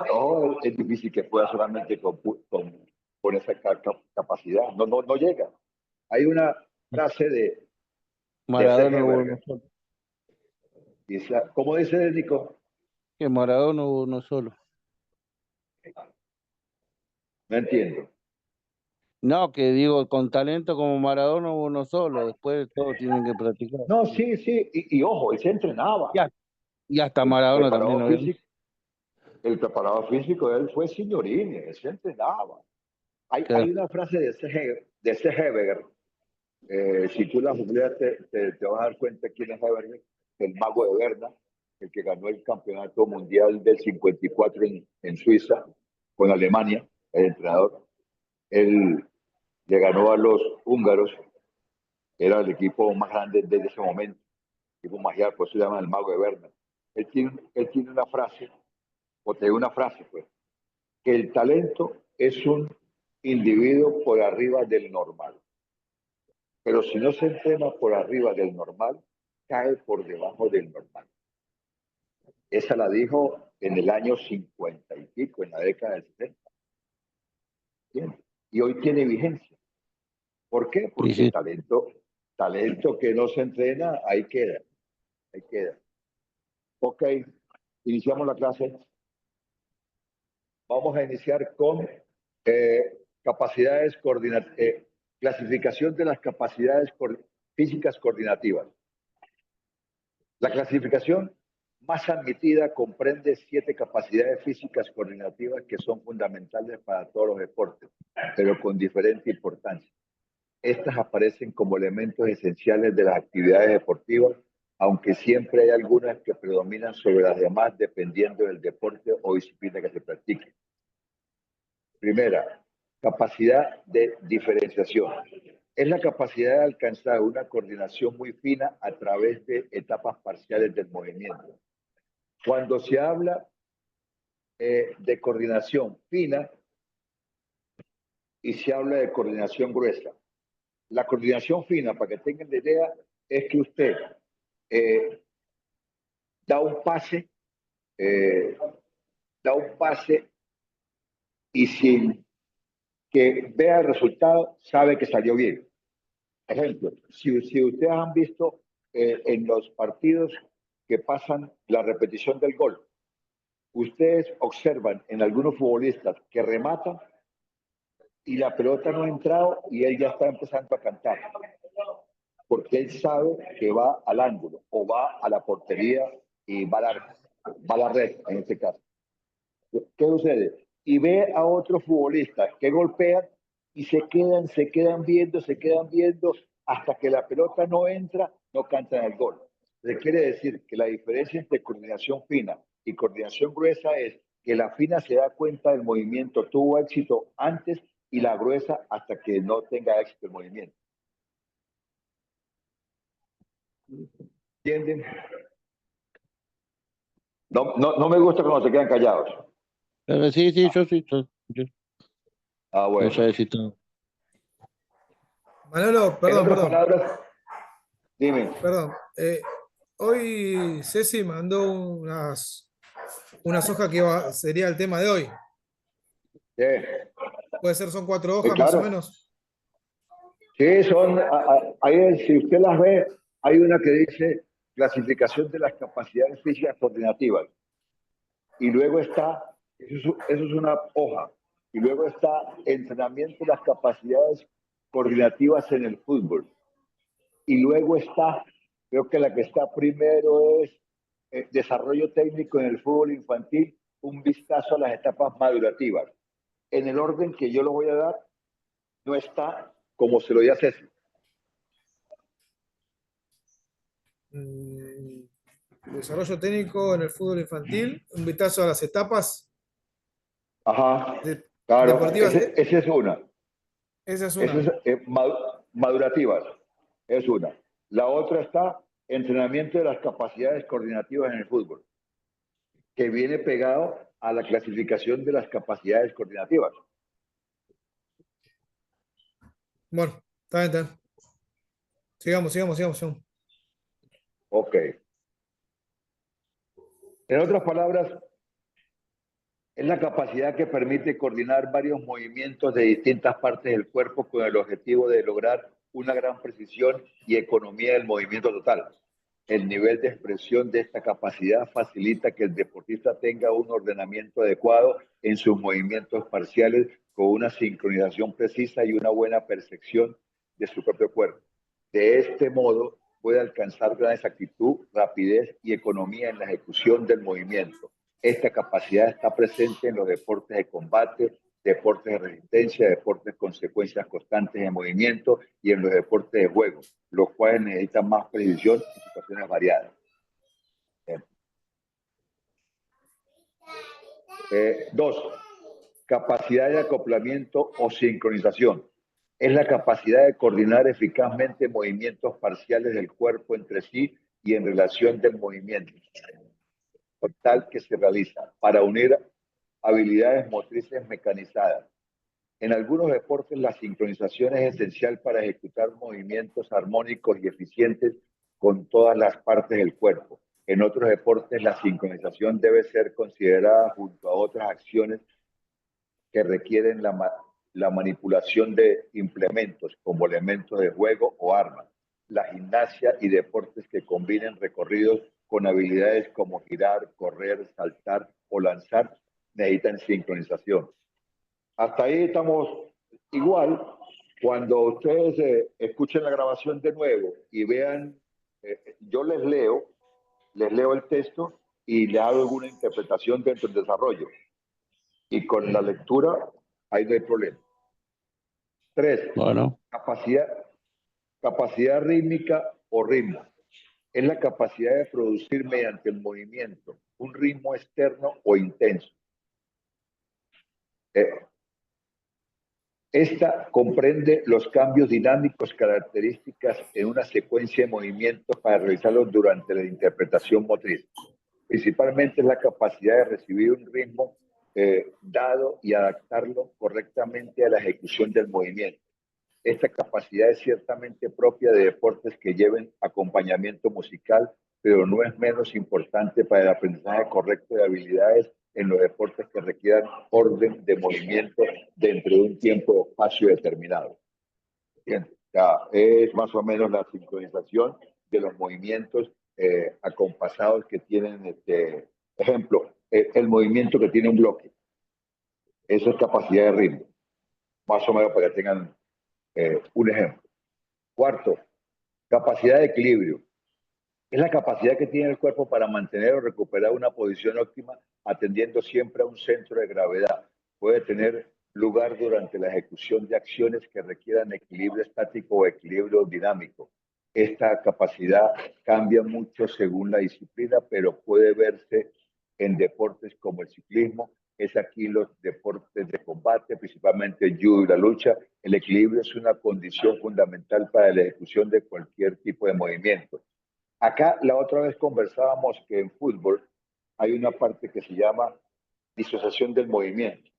No, es difícil que pueda solamente con esa capacidad. No llega. Hay una frase de Maradona hubo uno Heberger. solo. ¿Cómo dice Nico? Que Maradona hubo uno solo. No entiendo. No, que digo, con talento como Maradona hubo uno solo. Después todos tienen que practicar. No, sí. Y ojo, él se entrenaba. Y hasta, y hasta El Maradona también, preparador obviamente. físico, el preparador físico de él fue Signorini, él se entrenaba. Hay una frase de ese Heberger. Si tú la googleas, te vas a dar cuenta quién es Heberger, el mago de Berna, el que ganó el campeonato mundial del 54 en Suiza con Alemania, el entrenador. Él le ganó a los húngaros, era el equipo más grande desde ese momento, el equipo magiar, por eso se llama el mago de Berna. Él tiene una frase, o te digo una frase, pues, que el talento es un individuo por arriba del normal. Pero si no se entrena por arriba del normal, cae por debajo del normal. Esa la dijo en el año 50 y pico, en la década del 70. ¿Entiendes? Y hoy tiene vigencia. ¿Por qué? Sí, Porque sí. talento que no se entrena, ahí queda. Ahí queda. Ok, iniciamos la clase. Vamos a iniciar con capacidades coordinativas, clasificación de las capacidades físicas coordinativas. La clasificación más admitida comprende 7 capacidades físicas coordinativas que son fundamentales para todos los deportes, pero con diferente importancia. Estas aparecen como elementos esenciales de las actividades deportivas, aunque siempre hay algunas que predominan sobre las demás dependiendo del deporte o disciplina que se practique. Primera, capacidad de diferenciación. Es la capacidad de alcanzar una coordinación muy fina a través de etapas parciales del movimiento. Cuando se habla de coordinación fina y se habla de coordinación gruesa, la coordinación fina, para que tengan la idea, es que usted da un pase y sin que vea el resultado, sabe que salió bien. Ejemplo, si ustedes han visto en los partidos que pasan la repetición del gol, ustedes observan en algunos futbolistas que rematan y la pelota no ha entrado y él ya está empezando a cantar. porque él sabe que va al ángulo o va a la portería y va a la red en este caso. ¿Qué sucede? Y ve a otros futbolistas que golpean y se quedan viendo hasta que la pelota no entra, no cantan el gol. Le quiere decir que la diferencia entre coordinación fina y coordinación gruesa es que la fina se da cuenta del movimiento, tuvo éxito antes, y la gruesa hasta que no tenga éxito el movimiento. ¿Entienden? No me gusta cuando se quedan callados. Pero sí, yo sí. No Bueno. sé si todo. Manolo, En otras perdón. palabras, dime. Perdón. Hoy Ceci mandó unas hojas que sería el tema de hoy. Puede ser, son 4 hojas más o Claro. menos. Sí, ahí, si usted las ve, hay una que dice clasificación de las capacidades físicas coordinativas. Y luego está, eso es una hoja, y luego está entrenamiento de las capacidades coordinativas en el fútbol. Y luego está, creo que la que está primero es desarrollo técnico en el fútbol infantil, un vistazo a las etapas madurativas. En el orden que yo lo voy a dar, no está como se lo di a Ceci. Desarrollo técnico en el fútbol infantil, un vistazo a las etapas Ajá, claro, deportivas. esa es una. Esa es una. Esa es madurativas, es una. La otra está entrenamiento de las capacidades coordinativas en el fútbol, que viene pegado a la clasificación de las capacidades coordinativas. Bueno, está bien. Sigamos. Ok. En otras palabras, es la capacidad que permite coordinar varios movimientos de distintas partes del cuerpo con el objetivo de lograr una gran precisión y economía del movimiento total. El nivel de expresión de esta capacidad facilita que el deportista tenga un ordenamiento adecuado en sus movimientos parciales, con una sincronización precisa y una buena percepción de su propio cuerpo. De este modo, puede alcanzar gran exactitud, rapidez y economía en la ejecución del movimiento. Esta capacidad está presente en los deportes de combate, deportes de resistencia, deportes con secuencias constantes de movimiento y en los deportes de juego, los cuales necesitan más precisión en situaciones variadas. Dos, capacidad de acoplamiento o sincronización. Es la capacidad de coordinar eficazmente movimientos parciales del cuerpo entre sí y en relación del movimiento, por tal que se realiza para unir habilidades motrices mecanizadas. En algunos deportes la sincronización es esencial para ejecutar movimientos armónicos y eficientes con todas las partes del cuerpo. En otros deportes la sincronización debe ser considerada junto a otras acciones que requieren la manipulación de implementos como elementos de juego o armas. La gimnasia y deportes que combinen recorridos con habilidades como girar, correr, saltar o lanzar necesitan sincronización. Hasta ahí estamos igual. Cuando ustedes escuchen la grabación de nuevo y vean, yo les leo el texto y le hago alguna interpretación dentro del desarrollo. Y con la lectura, ahí no hay problema. 3. Bueno. Capacidad rítmica o ritmo. Es la capacidad de producir mediante el movimiento un ritmo externo o intenso. Esta comprende los cambios dinámicos características en una secuencia de movimientos para realizarlos durante la interpretación motriz. Principalmente es la capacidad de recibir un ritmo dado y adaptarlo correctamente a la ejecución del movimiento. Esta capacidad es ciertamente propia de deportes que lleven acompañamiento musical, pero no es menos importante para el aprendizaje correcto de habilidades en los deportes que requieran orden de movimiento dentro de un tiempo o espacio determinado. Bien, ya es más o menos la sincronización de los movimientos acompasados que tienen, ejemplo, el movimiento que tiene un bloque. Eso es capacidad de ritmo. Más o menos para que tengan un ejemplo. 4, Capacidad de equilibrio. Es la capacidad que tiene el cuerpo para mantener o recuperar una posición óptima atendiendo siempre a un centro de gravedad. Puede tener lugar durante la ejecución de acciones que requieran equilibrio estático o equilibrio dinámico. Esta capacidad cambia mucho según la disciplina, pero puede verse en deportes como el ciclismo. Es aquí los deportes de combate, principalmente el judo y la lucha. El equilibrio es una condición fundamental para la ejecución de cualquier tipo de movimiento. Acá la otra vez conversábamos que en fútbol hay una parte que se llama disociación del movimiento,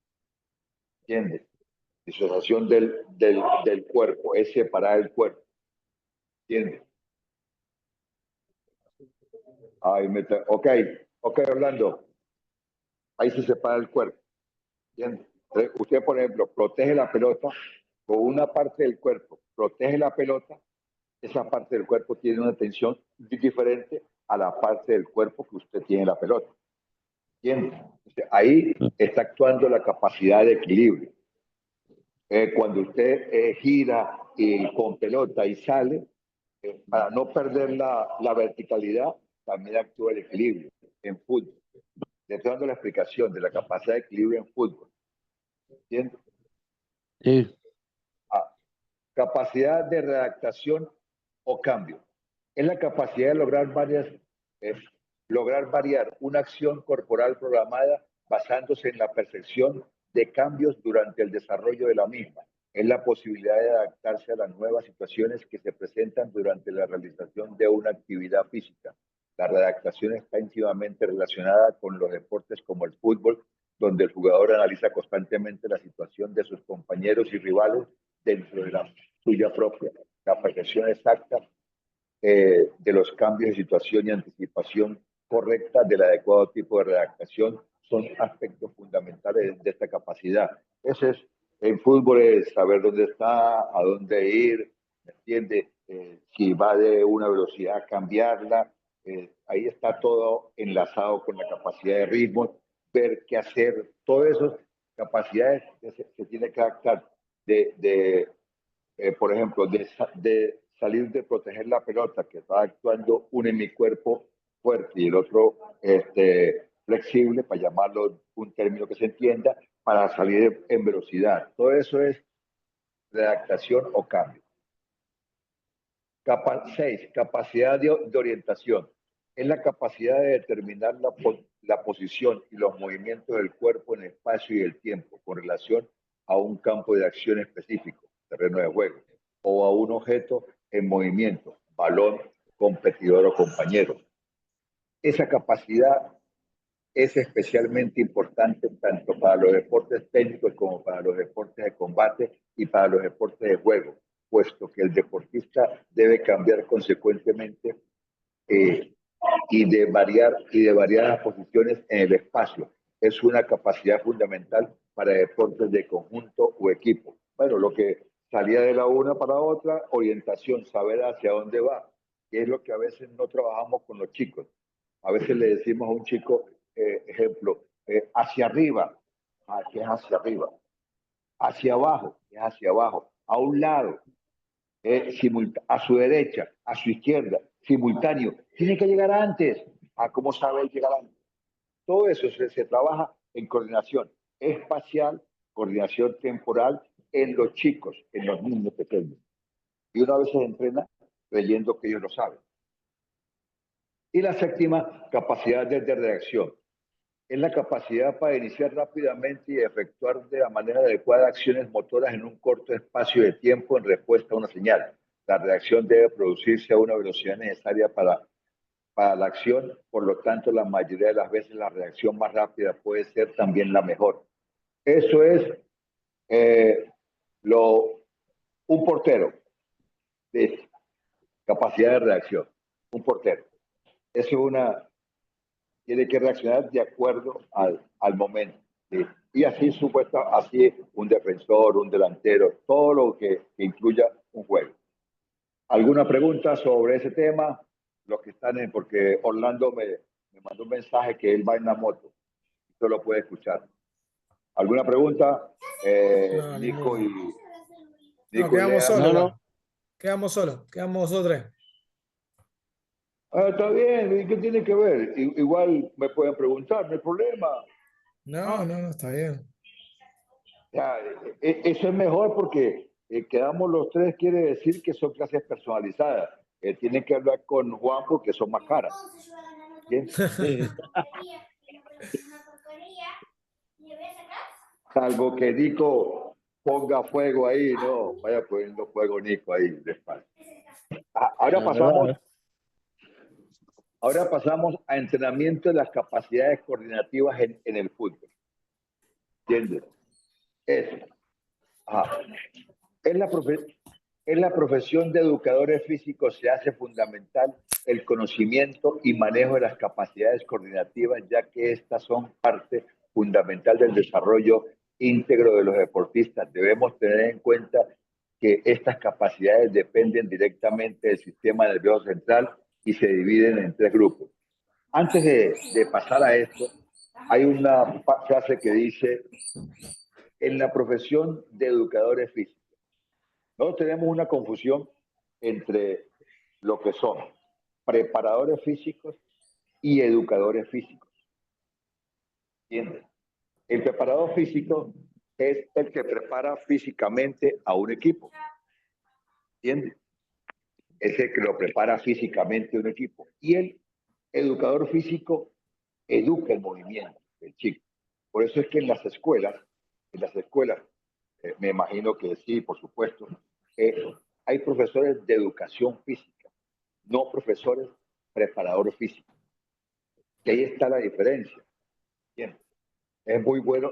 ¿entiendes? Disociación del cuerpo, es separar el cuerpo, ¿entiendes? Ok, Orlando, ahí se separa el cuerpo, ¿entiendes? Entonces, usted, por ejemplo, protege la pelota con una parte del cuerpo, protege la pelota, esa parte del cuerpo tiene una tensión diferente a la parte del cuerpo que usted tiene en la pelota. ¿Entiendes? Ahí está actuando la capacidad de equilibrio. Cuando usted gira con pelota y sale, para no perder la verticalidad, también actúa el equilibrio en fútbol. Le estoy dando la explicación de la capacidad de equilibrio en fútbol. ¿Entiendes? Sí. Capacidad de readaptación o cambio. Es la capacidad de lograr variar una acción corporal programada basándose en la percepción de cambios durante el desarrollo de la misma. Es la posibilidad de adaptarse a las nuevas situaciones que se presentan durante la realización de una actividad física. La readaptación está íntimamente relacionada con los deportes como el fútbol, donde el jugador analiza constantemente la situación de sus compañeros y rivales dentro de la suya propia. La percepción exacta de los cambios de situación y anticipación correcta del adecuado tipo de redactación son aspectos fundamentales de esta capacidad. Ese es, en fútbol es saber dónde está, a dónde ir, ¿me entiende? Si va de una velocidad, cambiarla. Ahí está todo enlazado con la capacidad de ritmo, ver qué hacer, todas esas capacidades que se tiene que adaptar por ejemplo, de salir de proteger la pelota, que está actuando uno en mi cuerpo fuerte y el otro flexible, para llamarlo un término que se entienda, para salir en velocidad. Todo eso es redactación o cambio. 6. Capacidad de orientación. Es la capacidad de determinar la posición y los movimientos del cuerpo en el espacio y el tiempo con relación a un campo de acción específico, terreno de juego, o a un objeto en movimiento, balón, competidor o compañero. Esa capacidad es especialmente importante tanto para los deportes técnicos como para los deportes de combate y para los deportes de juego, puesto que el deportista debe cambiar consecuentemente y de variadas posiciones en el espacio. Es una capacidad fundamental para deportes de conjunto o equipo. Bueno, lo que salía de la una para otra, orientación, saber hacia dónde va, que es lo que a veces no trabajamos con los chicos. A veces le decimos a un chico, ejemplo, hacia arriba, que es hacia arriba, hacia abajo, que es hacia abajo, a un lado, a su derecha, a su izquierda, simultáneo. Tiene que llegar antes. ¿Cómo sabe llegar antes? Todo eso se trabaja en coordinación espacial, coordinación temporal en los chicos, en los niños pequeños. Y una vez se entrena creyendo que ellos lo saben. Y la 7ª, capacidad de reacción. Es la capacidad para iniciar rápidamente y efectuar de la manera adecuada acciones motoras en un corto espacio de tiempo en respuesta a una señal. La reacción debe producirse a una velocidad necesaria para la acción, por lo tanto, la mayoría de las veces la reacción más rápida puede ser también la mejor. Eso es un portero de capacidad de reacción, un portero. Eso es tiene que reaccionar de acuerdo al momento. ¿Sí? Y así así un defensor, un delantero, todo lo que incluya un juego. ¿Alguna pregunta sobre ese tema? Los que están porque Orlando me mandó un mensaje que él va en la moto. Usted lo puede escuchar. ¿Alguna pregunta? No, Nico ninguna. y No, quedamos Lea. solos, No, igual. no. Quedamos solos, quedamos nosotros tres. Ah, está bien, ¿y qué tiene que ver? Igual me pueden preguntar, no hay problema. No, no, no, está bien. Ya, eso es mejor porque quedamos los tres, quiere decir que son clases personalizadas. Tienen que hablar con Juan porque son más caras. ¿Bien? Salvo que Nico ponga fuego ahí, no, vaya poniendo fuego Nico ahí despacio. La verdad. Ahora pasamos a entrenamiento de las capacidades coordinativas en el fútbol. ¿Entiendes? Eso. Ajá. En la profesión de educadores físicos se hace fundamental el conocimiento y manejo de las capacidades coordinativas, ya que estas son parte fundamental del desarrollo íntegro de los deportistas. Debemos tener en cuenta que estas capacidades dependen directamente del sistema nervioso central y se dividen en tres grupos. Antes de pasar a esto, hay una frase que dice, en la profesión de educadores físicos, nosotros tenemos una confusión entre lo que son preparadores físicos y educadores físicos. ¿Entiendes? El preparador físico es el que prepara físicamente a un equipo. ¿Entiendes? Es el que lo prepara físicamente a un equipo. Y el educador físico educa el movimiento del chico. Por eso es que en las escuelas, me imagino que sí, por supuesto, hay profesores de educación física, no profesores preparadores físicos. Y ahí está la diferencia. Bien. Es muy bueno,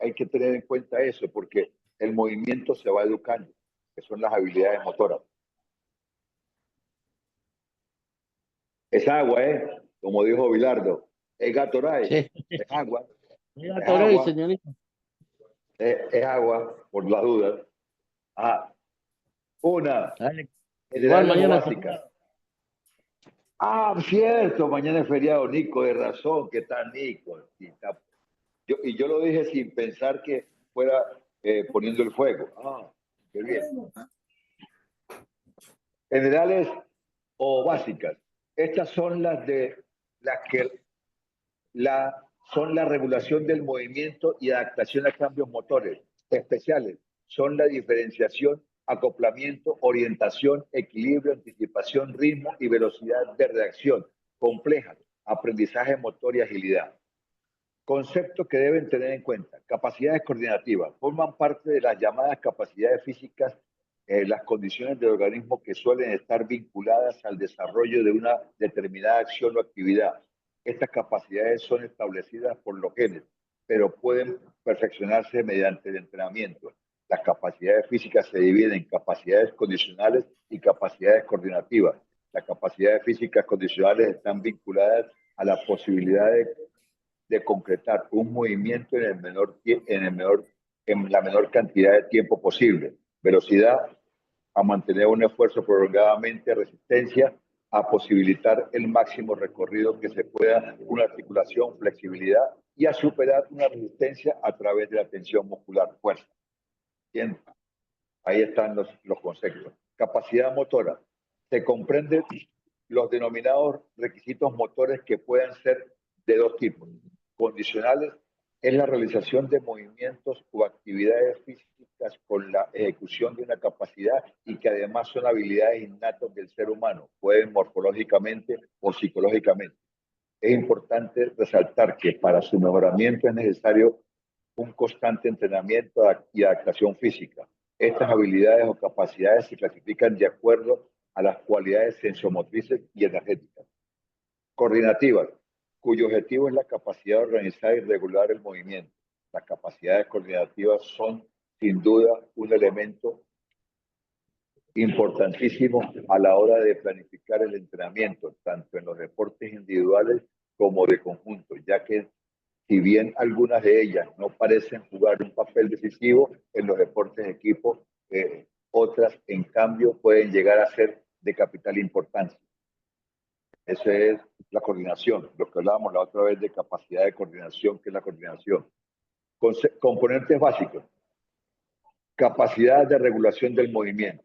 hay que tener en cuenta eso, porque el movimiento se va educando, que son las habilidades motoras. Es agua, como dijo Bilardo, es Gatorade, Sí. es agua, Mira, es Torey, agua, señorita. es agua, por las dudas. Ah, una, Dale. Igual generales o mañana es básicas. feriado. Ah, cierto, mañana es feriado, Nico, de razón, ¿qué tal, Nico? Y yo lo dije sin pensar que fuera poniendo el fuego. Ah, qué bien. Generales o básicas. Estas son las que son la regulación del movimiento y adaptación a cambios motores. Especiales son la diferenciación, acoplamiento, orientación, equilibrio, anticipación, ritmo y velocidad de reacción. Complejas, aprendizaje motor y agilidad. Conceptos que deben tener en cuenta. Capacidades coordinativas. Forman parte de las llamadas capacidades físicas, las condiciones del organismo que suelen estar vinculadas al desarrollo de una determinada acción o actividad. Estas capacidades son establecidas por los genes, pero pueden perfeccionarse mediante el entrenamiento. Las capacidades físicas se dividen en capacidades condicionales y capacidades coordinativas. Las capacidades físicas condicionales están vinculadas a la posibilidad de concretar un movimiento en la menor cantidad de tiempo posible. Velocidad, a mantener un esfuerzo prolongadamente, resistencia, a posibilitar el máximo recorrido que se pueda, una articulación, flexibilidad y a superar una resistencia a través de la tensión muscular, fuerza. Bien, ahí están los conceptos. Capacidad motora. Se comprenden los denominados requisitos motores que pueden ser de dos tipos. Condicionales es la realización de movimientos o actividades físicas con la ejecución de una capacidad y que además son habilidades innatas del ser humano, pueden morfológicamente o psicológicamente. Es importante resaltar que para su mejoramiento es necesario un constante entrenamiento y adaptación física. Estas habilidades o capacidades se clasifican de acuerdo a las cualidades sensomotrices y energéticas. Coordinativas, cuyo objetivo es la capacidad de organizar y regular el movimiento. Las capacidades coordinativas son, sin duda, un elemento importantísimo a la hora de planificar el entrenamiento, tanto en los deportes individuales como de conjunto, ya que si bien algunas de ellas no parecen jugar un papel decisivo en los deportes de equipo, otras, en cambio, pueden llegar a ser de capital importancia. Esa es la coordinación, lo que hablábamos la otra vez de capacidad de coordinación, que es la coordinación. Componentes básicos. Capacidad de regulación del movimiento.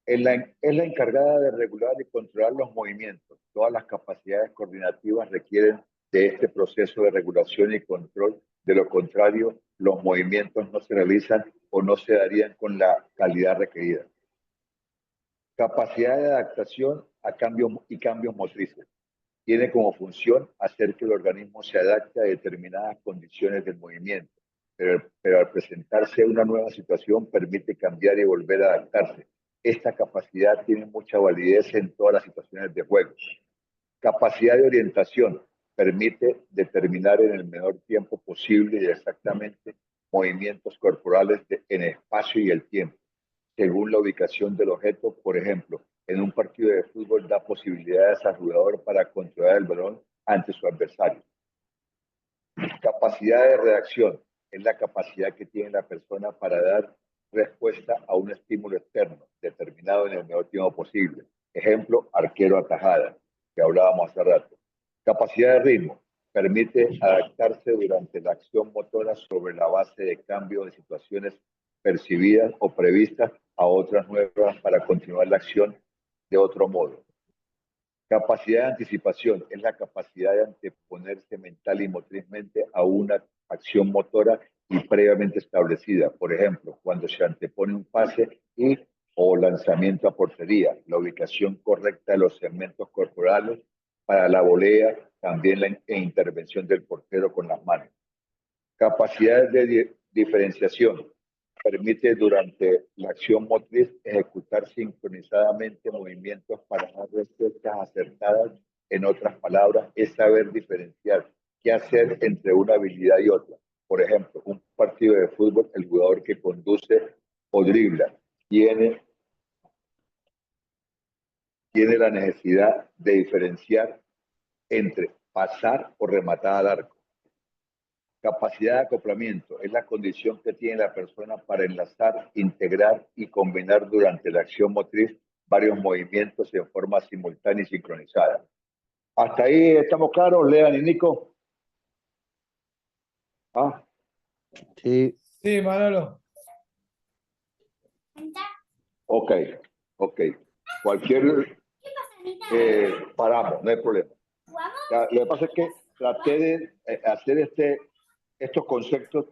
Es la encargada de regular y controlar los movimientos. Todas las capacidades coordinativas requieren de este proceso de regulación y control. De lo contrario, los movimientos no se realizan o no se darían con la calidad requerida. Capacidad de adaptación a cambios y cambios motrices. Tiene como función hacer que el organismo se adapte a determinadas condiciones del movimiento, pero al presentarse una nueva situación permite cambiar y volver a adaptarse. Esta capacidad tiene mucha validez en todas las situaciones de juego. Capacidad de orientación permite determinar en el menor tiempo posible y exactamente movimientos corporales en el espacio y el tiempo, según la ubicación del objeto. Por ejemplo, en un partido de fútbol da posibilidades al jugador para controlar el balón ante su adversario. Capacidad de reacción es la capacidad que tiene la persona para dar respuesta a un estímulo externo determinado en el menor tiempo posible. Ejemplo, arquero atajada, que hablábamos hace rato. Capacidad de ritmo permite adaptarse durante la acción motora sobre la base de cambio de situaciones percibidas o previstas a otras nuevas para continuar la acción de otro modo. Capacidad de anticipación es la capacidad de anteponerse mental y motrizmente a una acción motora y previamente establecida. Por ejemplo, cuando se antepone un pase o lanzamiento a portería, la ubicación correcta de los segmentos corporales para la volea, también la intervención del portero con las manos. Capacidades de diferenciación. Permite durante la acción motriz ejecutar sincronizadamente movimientos para dar respuestas acertadas. En otras palabras, es saber diferenciar qué hacer entre una habilidad y otra. Por ejemplo, un partido de fútbol, el jugador que conduce o dribla tiene la necesidad de diferenciar entre pasar o rematar al arco. Capacidad de acoplamiento es la condición que tiene la persona para enlazar, integrar y combinar durante la acción motriz varios movimientos en forma simultánea y sincronizada. ¿Hasta ahí estamos claros, Lean y Nico? ¿Ah? Sí. Sí, Manolo. Ok. Cualquier... paramos, no hay problema. Lo que pasa es que traté de hacer estos conceptos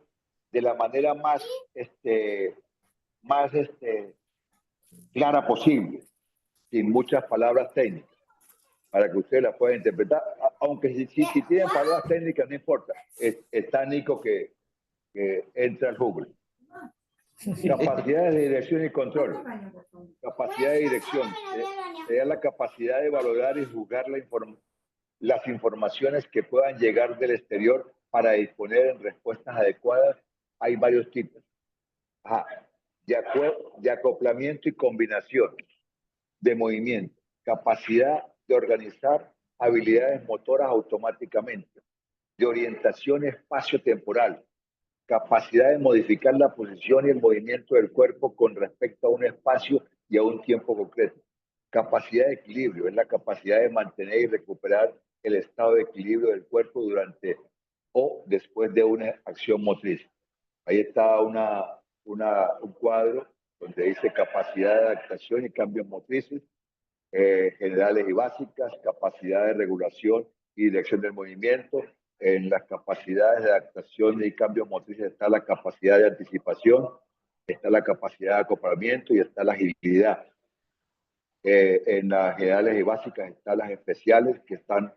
de la manera más clara posible, sin muchas palabras técnicas, para que ustedes las puedan interpretar, aunque si tienen palabras técnicas no importa. Está Nico que entra al Google. Capacidades de dirección y control. Capacidad de dirección sería la capacidad de valorar y juzgar las informaciones que puedan llegar del exterior para disponer en respuestas adecuadas. Hay varios tipos. De acoplamiento y combinación de movimiento, capacidad de organizar habilidades motoras automáticamente, de orientación espacio-temporal, capacidad de modificar la posición y el movimiento del cuerpo con respecto a un espacio y a un tiempo concreto. Capacidad de equilibrio es la capacidad de mantener y recuperar el estado de equilibrio del cuerpo durante o después de una acción motriz. Ahí está un cuadro donde dice capacidad de adaptación y cambios motrices, generales y básicas, capacidad de regulación y dirección del movimiento. En las capacidades de adaptación y cambios motrices está la capacidad de anticipación, está la capacidad de acoplamiento y está la agilidad. En las generales y básicas están las especiales, que están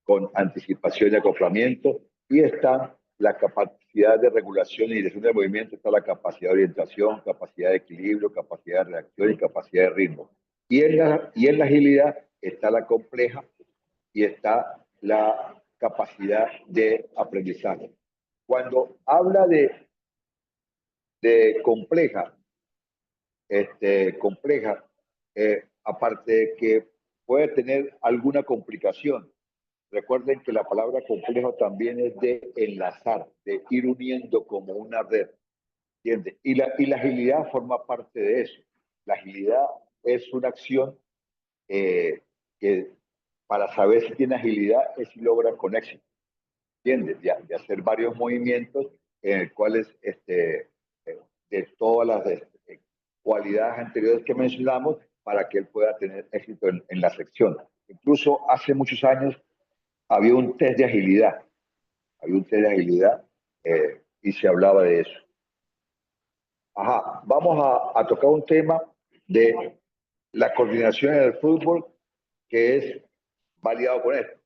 con anticipación y acoplamiento, y está la capacidad de regulación y dirección del movimiento, está la capacidad de orientación, capacidad de equilibrio, capacidad de reacción y capacidad de ritmo. Y en la agilidad está la compleja y está la capacidad de aprendizaje. Cuando habla de compleja, aparte de que puede tener alguna complicación, recuerden que la palabra complejo también es de enlazar, de ir uniendo como una red, ¿entiendes? Y la agilidad forma parte de eso. La agilidad es una acción que para saber si tiene agilidad es si logra con éxito, ¿entiendes? De hacer varios movimientos en los cuales de todas las cualidades anteriores que mencionamos para que él pueda tener éxito en la sección. Incluso hace muchos años había un test de agilidad, y se hablaba de eso. Ajá, vamos a tocar un tema de la coordinación en el fútbol que es validado con esto.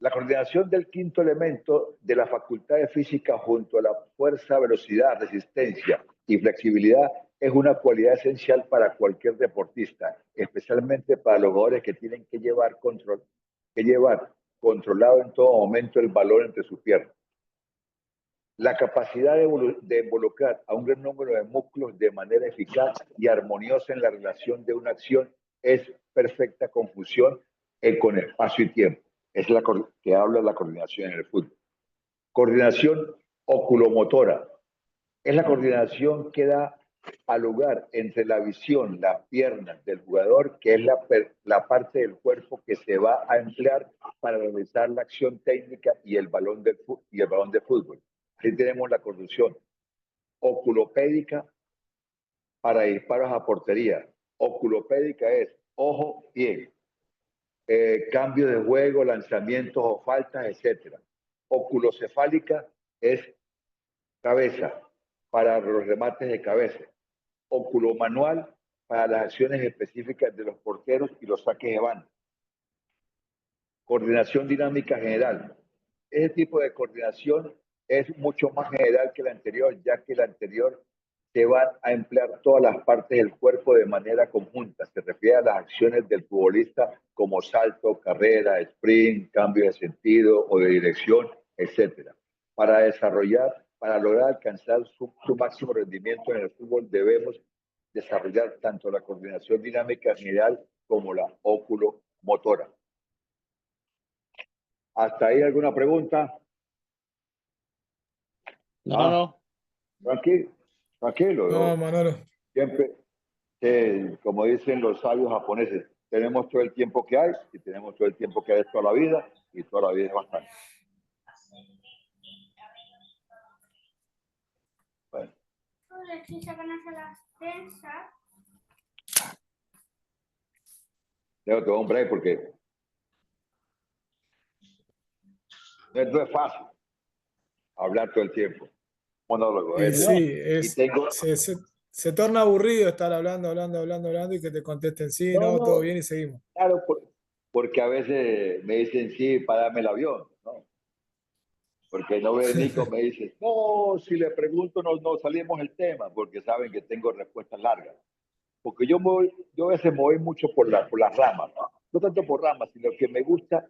La coordinación del quinto elemento de la facultad de física junto a la fuerza, velocidad, resistencia y flexibilidad es una cualidad esencial para cualquier deportista, especialmente para los jugadores que tienen que llevar controlado en todo momento el balón entre sus piernas. La capacidad de involucrar a un gran número de músculos de manera eficaz y armoniosa en la relación de una acción es perfecta confusión con espacio y tiempo. Es la que habla de la coordinación en el fútbol. Coordinación oculomotora. Es la coordinación que da al lugar entre la visión, las piernas del jugador, que es la parte del cuerpo que se va a emplear para realizar la acción técnica y el balón de fútbol. Ahí tenemos la coordinación oculopédica para disparos a portería. Oculopédica es ojo, pie, cambio de juego, lanzamientos o faltas, etc. Oculocefálica es cabeza, para los remates de cabeza. Oculomanual para las acciones específicas de los porteros y los saques de banda. Coordinación dinámica general. Ese tipo de coordinación es mucho más general que la anterior, ya que la anterior se van a emplear todas las partes del cuerpo de manera conjunta. Se refiere a las acciones del futbolista como salto, carrera, sprint, cambio de sentido o de dirección, etc. Para lograr alcanzar su máximo rendimiento en el fútbol, debemos desarrollar tanto la coordinación dinámica general como la oculomotora. ¿Hasta ahí alguna pregunta? No. Tranquilo. No, Manolo. Siempre, como dicen los sabios japoneses, tenemos todo el tiempo que hay y tenemos todo el tiempo que hay toda la vida y toda la vida es bastante. Bueno. Tengo que tomar un break porque no es fácil hablar todo el tiempo. Monólogo. Se torna aburrido estar hablando y que te contesten sí, no, todo bien y seguimos. Claro, porque a veces me dicen sí para darme el avión, ¿no? Porque no ve Nico, me dice, no, si le pregunto no salimos el tema, porque saben que tengo respuestas largas. Porque yo a veces me voy mucho por las ramas, no tanto por ramas, sino que me gusta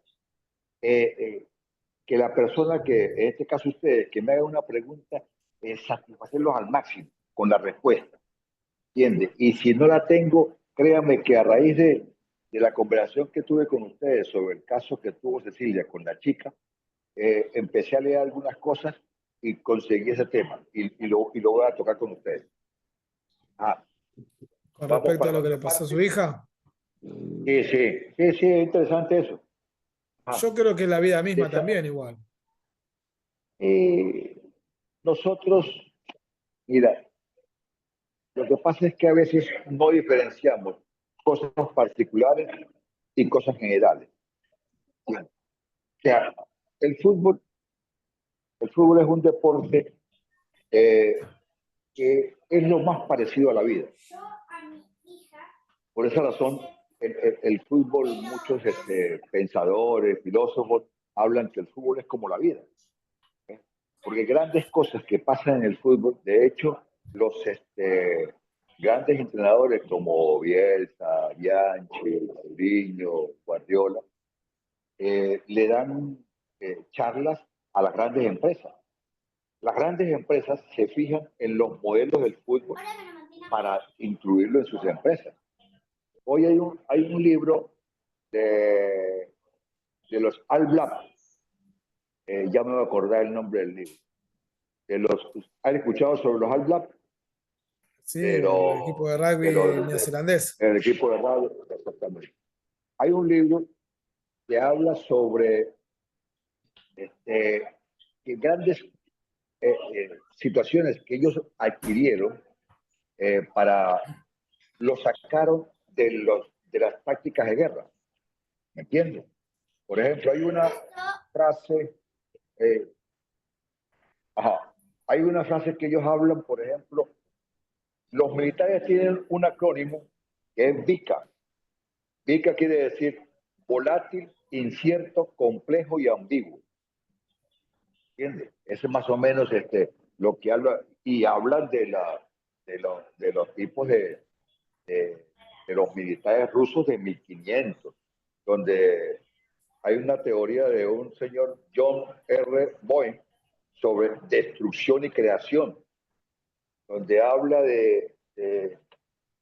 que la persona que, en este caso ustedes, que me haga una pregunta, satisfacerlos al máximo con la respuesta, ¿entiende? Y si no la tengo, créanme que a raíz de la conversación que tuve con ustedes sobre el caso que tuvo Cecilia con la chica, empecé a leer algunas cosas y conseguí ese tema y lo voy a tocar con ustedes. Con respecto a lo que le pasó a su hija. Sí, es interesante eso. Yo creo que la vida misma también igual. Nosotros, mira, lo que pasa es que a veces no diferenciamos cosas particulares y cosas generales. ¿Sí? O sea, el fútbol es un deporte que es lo más parecido a la vida. Por esa razón, el fútbol, muchos pensadores, filósofos, hablan que el fútbol es como la vida. Porque grandes cosas que pasan en el fútbol, de hecho, los grandes entrenadores como Bielsa, Bianchi, Mourinho, Guardiola, le dan charlas a las grandes empresas. Las grandes empresas se fijan en los modelos del fútbol para incluirlo en sus empresas. Hoy hay un libro de los All Blacks, ya me voy a acordar el nombre del libro. ¿Han escuchado sobre los All Blacks? Sí, el equipo de rugby neozelandés. El equipo de rugby, exactamente. Hay un libro que habla sobre grandes situaciones que ellos adquirieron para lo sacaron de las tácticas de guerra. ¿Me entiendes? Por ejemplo, hay una frase, eh, hay una frase que ellos hablan, por ejemplo, los militares tienen un acrónimo que es VICA. VICA quiere decir volátil, incierto, complejo y ambiguo. ¿Entiendes? Eso es más o menos lo que habla, y hablan de los tipos de los militares rusos de 1500, donde hay una teoría de un señor John R. Boyne sobre destrucción y creación, donde habla de que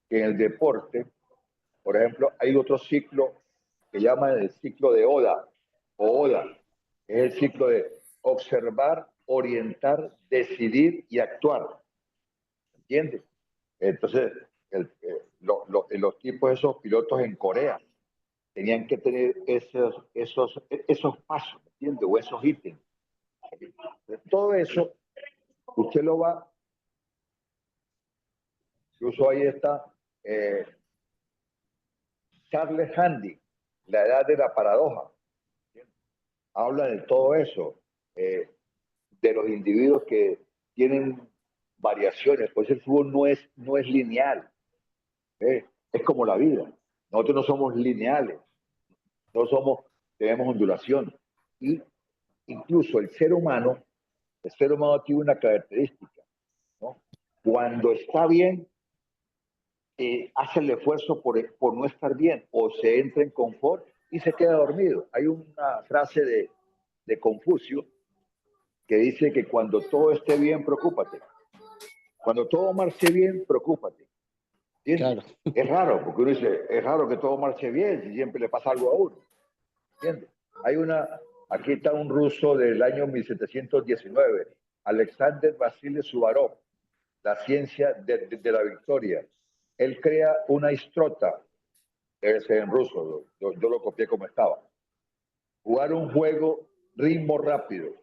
en el deporte, por ejemplo, hay otro ciclo que llaman el ciclo de Oda, o Oda, es el ciclo de observar, orientar, decidir y actuar. ¿Entiendes? Entonces, los tipos, esos pilotos en Corea, tenían que tener esos pasos, ¿entiendes? O esos ítems. Todo eso, usted lo va, incluso ahí está Charles Handy, la edad de la paradoja. Habla de todo eso, de los individuos que tienen variaciones, pues el fútbol no es lineal, es como la vida. Nosotros no somos lineales, no somos, tenemos ondulación. Y incluso el ser humano tiene una característica, ¿no? Cuando está bien, hace el esfuerzo por no estar bien, o se entra en confort y se queda dormido. Hay una frase de Confucio que dice que cuando todo esté bien, preocúpate. Cuando todo marche bien, preocúpate. ¿Entiendes? Claro. Es raro, porque uno dice, es raro que todo marche bien si siempre le pasa algo a uno. ¿Entiendes? Aquí está un ruso del año 1719, Alexander Vasily Suvarov, La ciencia de la victoria. Él crea una istrota, debe ser en ruso, yo lo copié como estaba. Jugar un juego, ritmo rápido,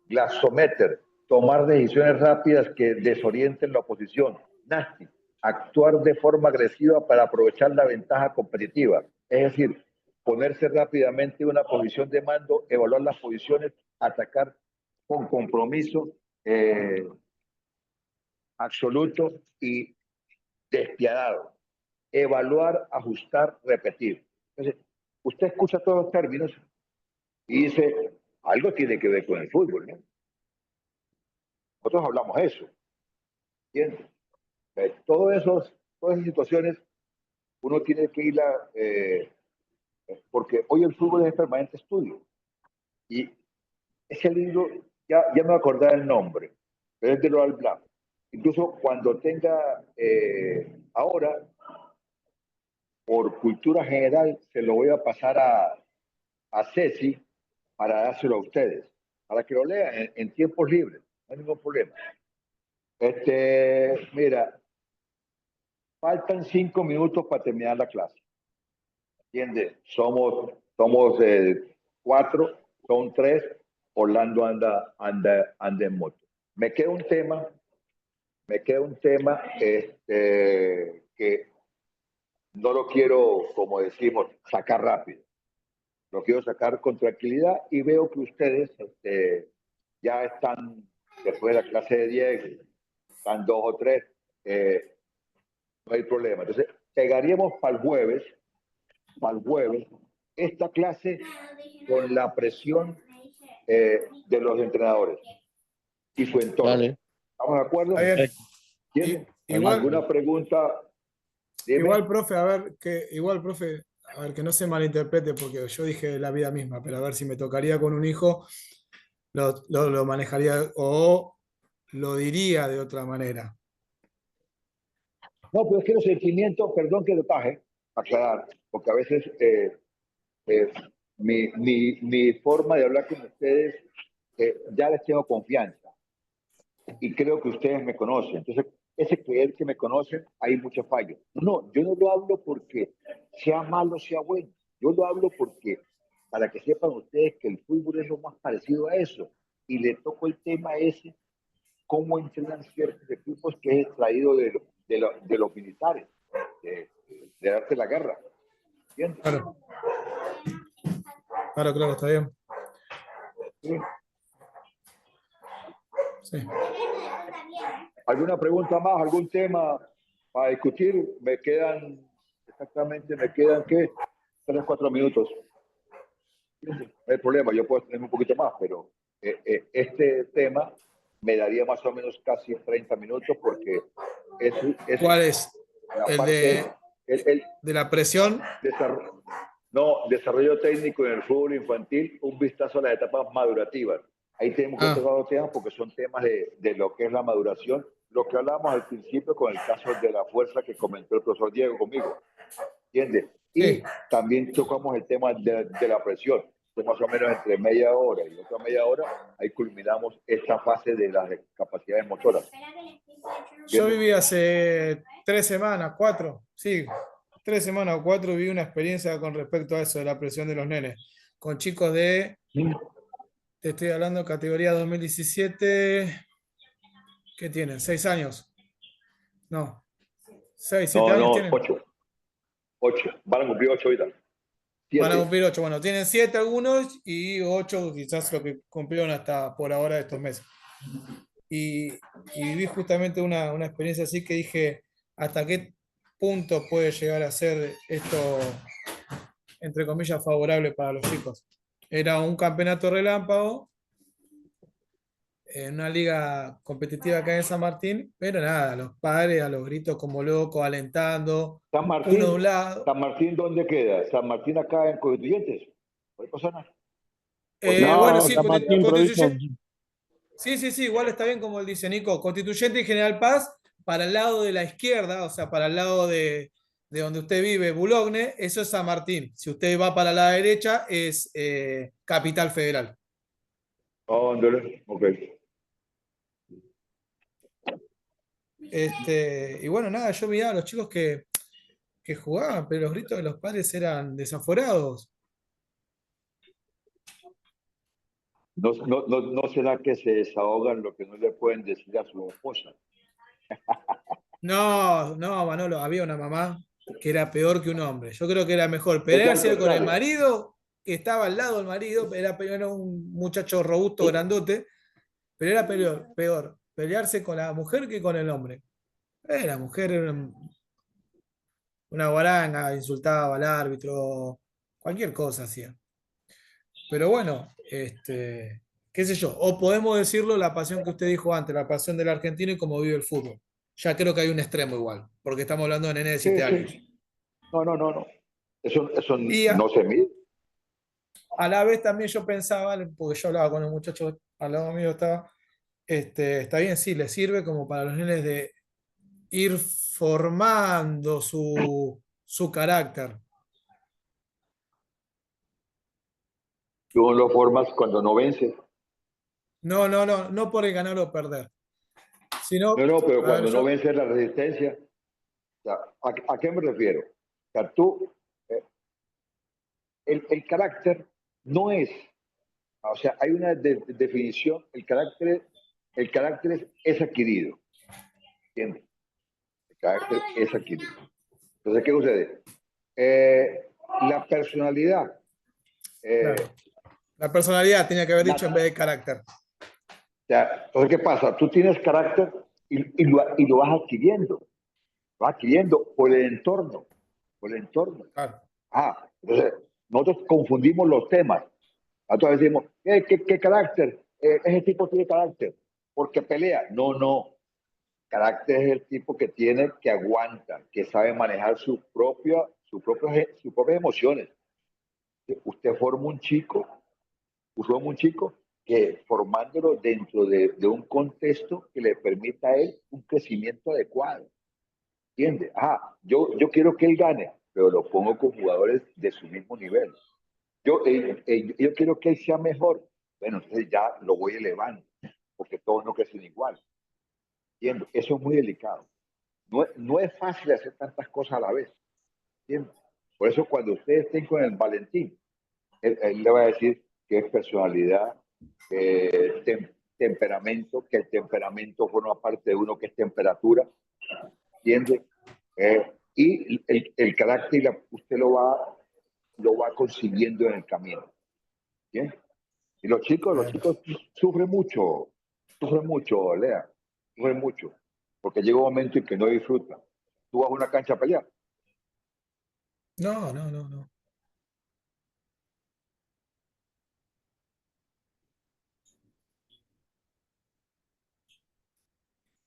glasometer, tomar decisiones rápidas que desorienten la oposición, nasty, actuar de forma agresiva para aprovechar la ventaja competitiva, es decir, ponerse rápidamente en una posición de mando, evaluar las posiciones, atacar con compromiso absoluto y despiadado. Evaluar, ajustar, repetir. Entonces, usted escucha todos los términos y dice, algo tiene que ver con el fútbol, ¿no? Nosotros hablamos eso. ¿Entiendes? Todas esas situaciones uno tiene que irla, porque hoy el fútbol es permanente estudio. Y ese libro, ya me acordaba el nombre, pero es de Laurent Blanc. Incluso cuando tenga, ahora, por cultura general, se lo voy a pasar a Ceci para dárselo a ustedes, para que lo lean en tiempos libres, no hay ningún problema. Mira, faltan 5 minutos para terminar la clase. ¿Entiendes? Somos 4, son 3. Orlando anda en moto. Me queda un tema que no lo quiero, como decimos, sacar rápido. Lo quiero sacar con tranquilidad y veo que ustedes ya están, después de la clase de 10, están 2 o 3, no hay problema. Entonces, pegaríamos para el jueves, esta clase con la presión de los entrenadores y su entorno. Dale. ¿Estamos de acuerdo? Bien. Igual, ¿Alguna pregunta? Dime. igual, profe, a ver, que no se malinterprete, porque yo dije la vida misma, pero a ver si me tocaría con un hijo, lo manejaría o lo diría de otra manera. No, pero es que los sentimientos, perdón que detalle, aclarar, porque a veces mi forma de hablar con ustedes, ya les tengo confianza y creo que ustedes me conocen. Entonces, ese creer que me conocen, hay mucho fallo. No, yo no lo hablo porque sea malo, sea bueno. Yo lo hablo porque, para que sepan ustedes que el fútbol es lo más parecido a eso. Y le toco el tema ese, cómo entrenan ciertos equipos que es extraído de los militares. de darte la guerra. ¿Entiendes? Claro, claro, está bien. Sí. Sí. ¿Alguna pregunta más? ¿Algún tema para discutir? Me quedan, ¿qué? 3, 4 minutos. No hay problema, yo puedo tener un poquito más, pero este tema me daría más o menos casi 30 minutos porque es ¿Cuál es? la ¿El parte, de la presión? desarrollo técnico en el fútbol infantil, un vistazo a las etapas madurativas. Ahí tenemos que tocar los temas porque son temas de lo que es la maduración, lo que hablábamos al principio con el caso de la fuerza que comentó el profesor Diego conmigo, ¿entiendes? Y Sí. también tocamos el tema de la presión, que más o menos entre media hora y otra media hora, ahí culminamos esta fase de las capacidades motoras. Yo viví hace 3 semanas, 4, sí, 3 semanas o 4, viví una experiencia con respecto a eso de la presión de los nenes, con chicos de, te estoy hablando, categoría 2017, ¿qué tienen? 6 años. No, 6, 7 No, años no, tienen. 8, van a cumplir 8 ahorita. Van a 7. cumplir 8, bueno, tienen 7 algunos y 8 quizás lo que cumplieron hasta por ahora estos meses. Y viví justamente una experiencia así que dije, ¿hasta qué punto puede llegar a ser esto, entre comillas, favorable para los chicos? Era un campeonato relámpago en una liga competitiva acá en San Martín, pero nada, los padres a los gritos como locos, alentando, San uno de Martín, un lado. San Martín, ¿dónde queda? San Martín acá en Constituyentes. ¿Puede pasar nada? ¿O sí? Bueno, No, sí, San Martín, provincia. sí, igual está bien como él dice Nico, Constituyente y General Paz, para el lado de la izquierda, o sea, para el lado de donde usted vive, Boulogne, eso es San Martín. Si usted va para la derecha, es Capital Federal. Oh, ¿dónde? Ok. Y bueno, nada, yo miraba a los chicos que jugaban, pero los gritos de los padres eran desaforados. No será que se desahogan lo que no le pueden decir a su esposa. No, Manolo, había una mamá que era peor que un hombre. Yo creo que era mejor Es que al pelearse con el contrario. marido, que estaba al lado del marido, era un muchacho robusto, grandote, pero era peor pelearse con la mujer que con el hombre. La mujer era una guaranga, insultaba al árbitro, cualquier cosa hacía. Pero bueno, qué sé yo, o podemos decirlo la pasión que usted dijo antes, la pasión del argentino y cómo vive el fútbol. Ya creo que hay un extremo igual, porque estamos hablando de nene de Sí, 7 años. sí. No. Eso Y no se mide. a la vez también yo pensaba, porque yo hablaba con el muchacho al lado mío, está bien, sí, le sirve como para los nenes de ir formando su carácter. Tú lo formas cuando no vences. No por el ganar o perder, sino, No, pero a ver, cuando no yo, vences la resistencia. O sea, ¿a qué me refiero? O sea, eh, el carácter no es, o sea, hay una definición, el carácter es adquirido, ¿entiendes? El carácter es adquirido. Entonces, ¿qué sucede? La personalidad, claro, la personalidad tenía que haber dicho en nata. vez de carácter. O sea, entonces, ¿qué pasa? Tú tienes carácter y lo vas adquiriendo por el entorno. Claro. Entonces, nosotros confundimos los temas. Nosotros decimos, ¿qué carácter? Ese tipo tiene carácter, porque pelea. No. Carácter es el tipo que aguanta, que sabe manejar sus propias emociones. Usted forma un chico que formándolo dentro de un contexto que le permita a él un crecimiento adecuado. ¿Entiende? Yo quiero que él gane, pero lo pongo con jugadores de su mismo nivel. Yo quiero que él sea mejor. Bueno, entonces ya lo voy elevando, porque todos no crecen igual. ¿Entiende? Eso es muy delicado. No es fácil hacer tantas cosas a la vez. ¿Entiende? Por eso cuando ustedes estén con el Valentín, él le va a decir que es personalidad, temperamento, que el temperamento forma parte de uno, que es temperatura, ¿entiende? Y el carácter usted lo va consiguiendo en el camino. ¿Bien? Y los Bien. chicos sufren mucho, Lea, sufren mucho, porque llega un momento en que no disfrutan. Tú vas a una cancha a pelear. No, no, no, no.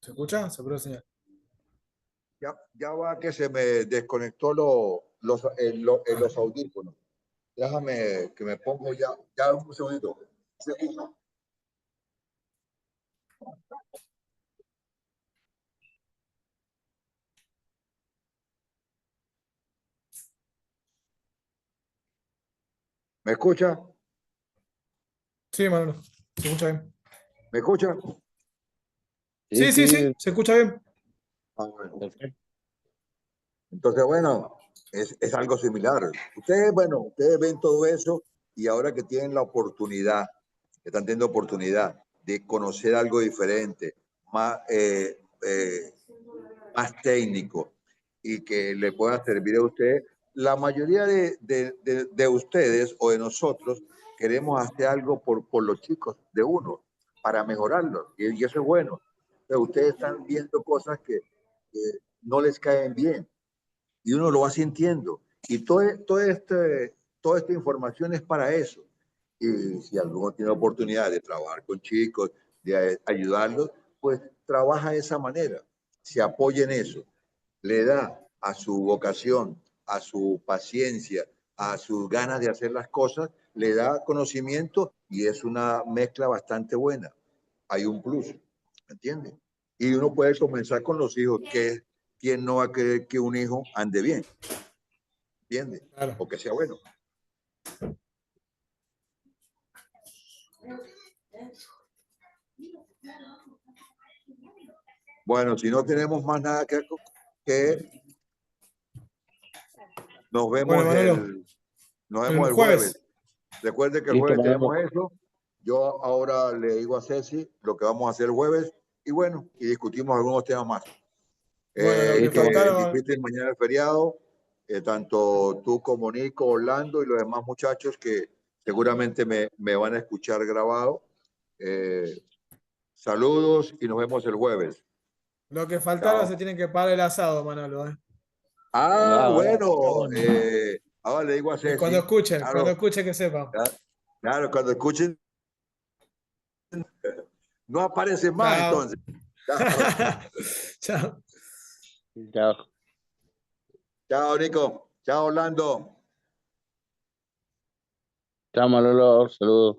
¿Se escucha? Se perdió la señal. Ya va que se me desconectó los audífonos. Déjame que me pongo ya un segundito. ¿Me escucha? Sí, Manolo. Se escucha bien. ¿Me escucha? Sí, Sí, sí, sí, sí. Se escucha bien. Ah, bueno. perfecto. Entonces, bueno, es algo similar. Ustedes ven todo eso y ahora que tienen la oportunidad, que están teniendo oportunidad de conocer algo diferente, más, más técnico y que le pueda servir a usted, la mayoría de ustedes o de nosotros queremos hacer algo por los chicos de uno para mejorarlos y eso es bueno. Pero ustedes están viendo cosas que no les caen bien y uno lo va sintiendo. Y toda esta información es para eso. Y si alguno tiene oportunidad de trabajar con chicos, de ayudarlos, pues trabaja de esa manera, se apoya en eso, le da a su vocación, a su paciencia, a sus ganas de hacer las cosas, le da conocimiento y es una mezcla bastante buena. Hay un plus, ¿entiendes? Y uno puede comenzar con los hijos, que quién no va a querer que un hijo ande bien, ¿entiendes? Claro. O que sea bueno. Bueno, si no tenemos más nada que nos Bueno, vemos Manolo. nos El vemos el jueves. jueves. Recuerde que el Listo, jueves Manolo. tenemos eso. Yo ahora le digo a Ceci lo que vamos a hacer el jueves y bueno, y discutimos algunos temas más. Bueno, lo que Listo, Que Manolo. faltaron. disfruten mañana el feriado, tanto tú como Nico, Orlando y los demás muchachos que seguramente me van a escuchar grabado. Saludos y nos vemos el jueves. Lo que faltaron se Chao. tienen que pagar el asado, Manolo. Ah, Ah, bueno, está bueno. ahora le digo a Cuando Ceci, escuchen, claro, que sepan. claro, cuando escuchen, no aparece más Chao. entonces. Chao, Chao. Chao. chao, Nico, chao, Orlando. Chao, Manolo. Saludos.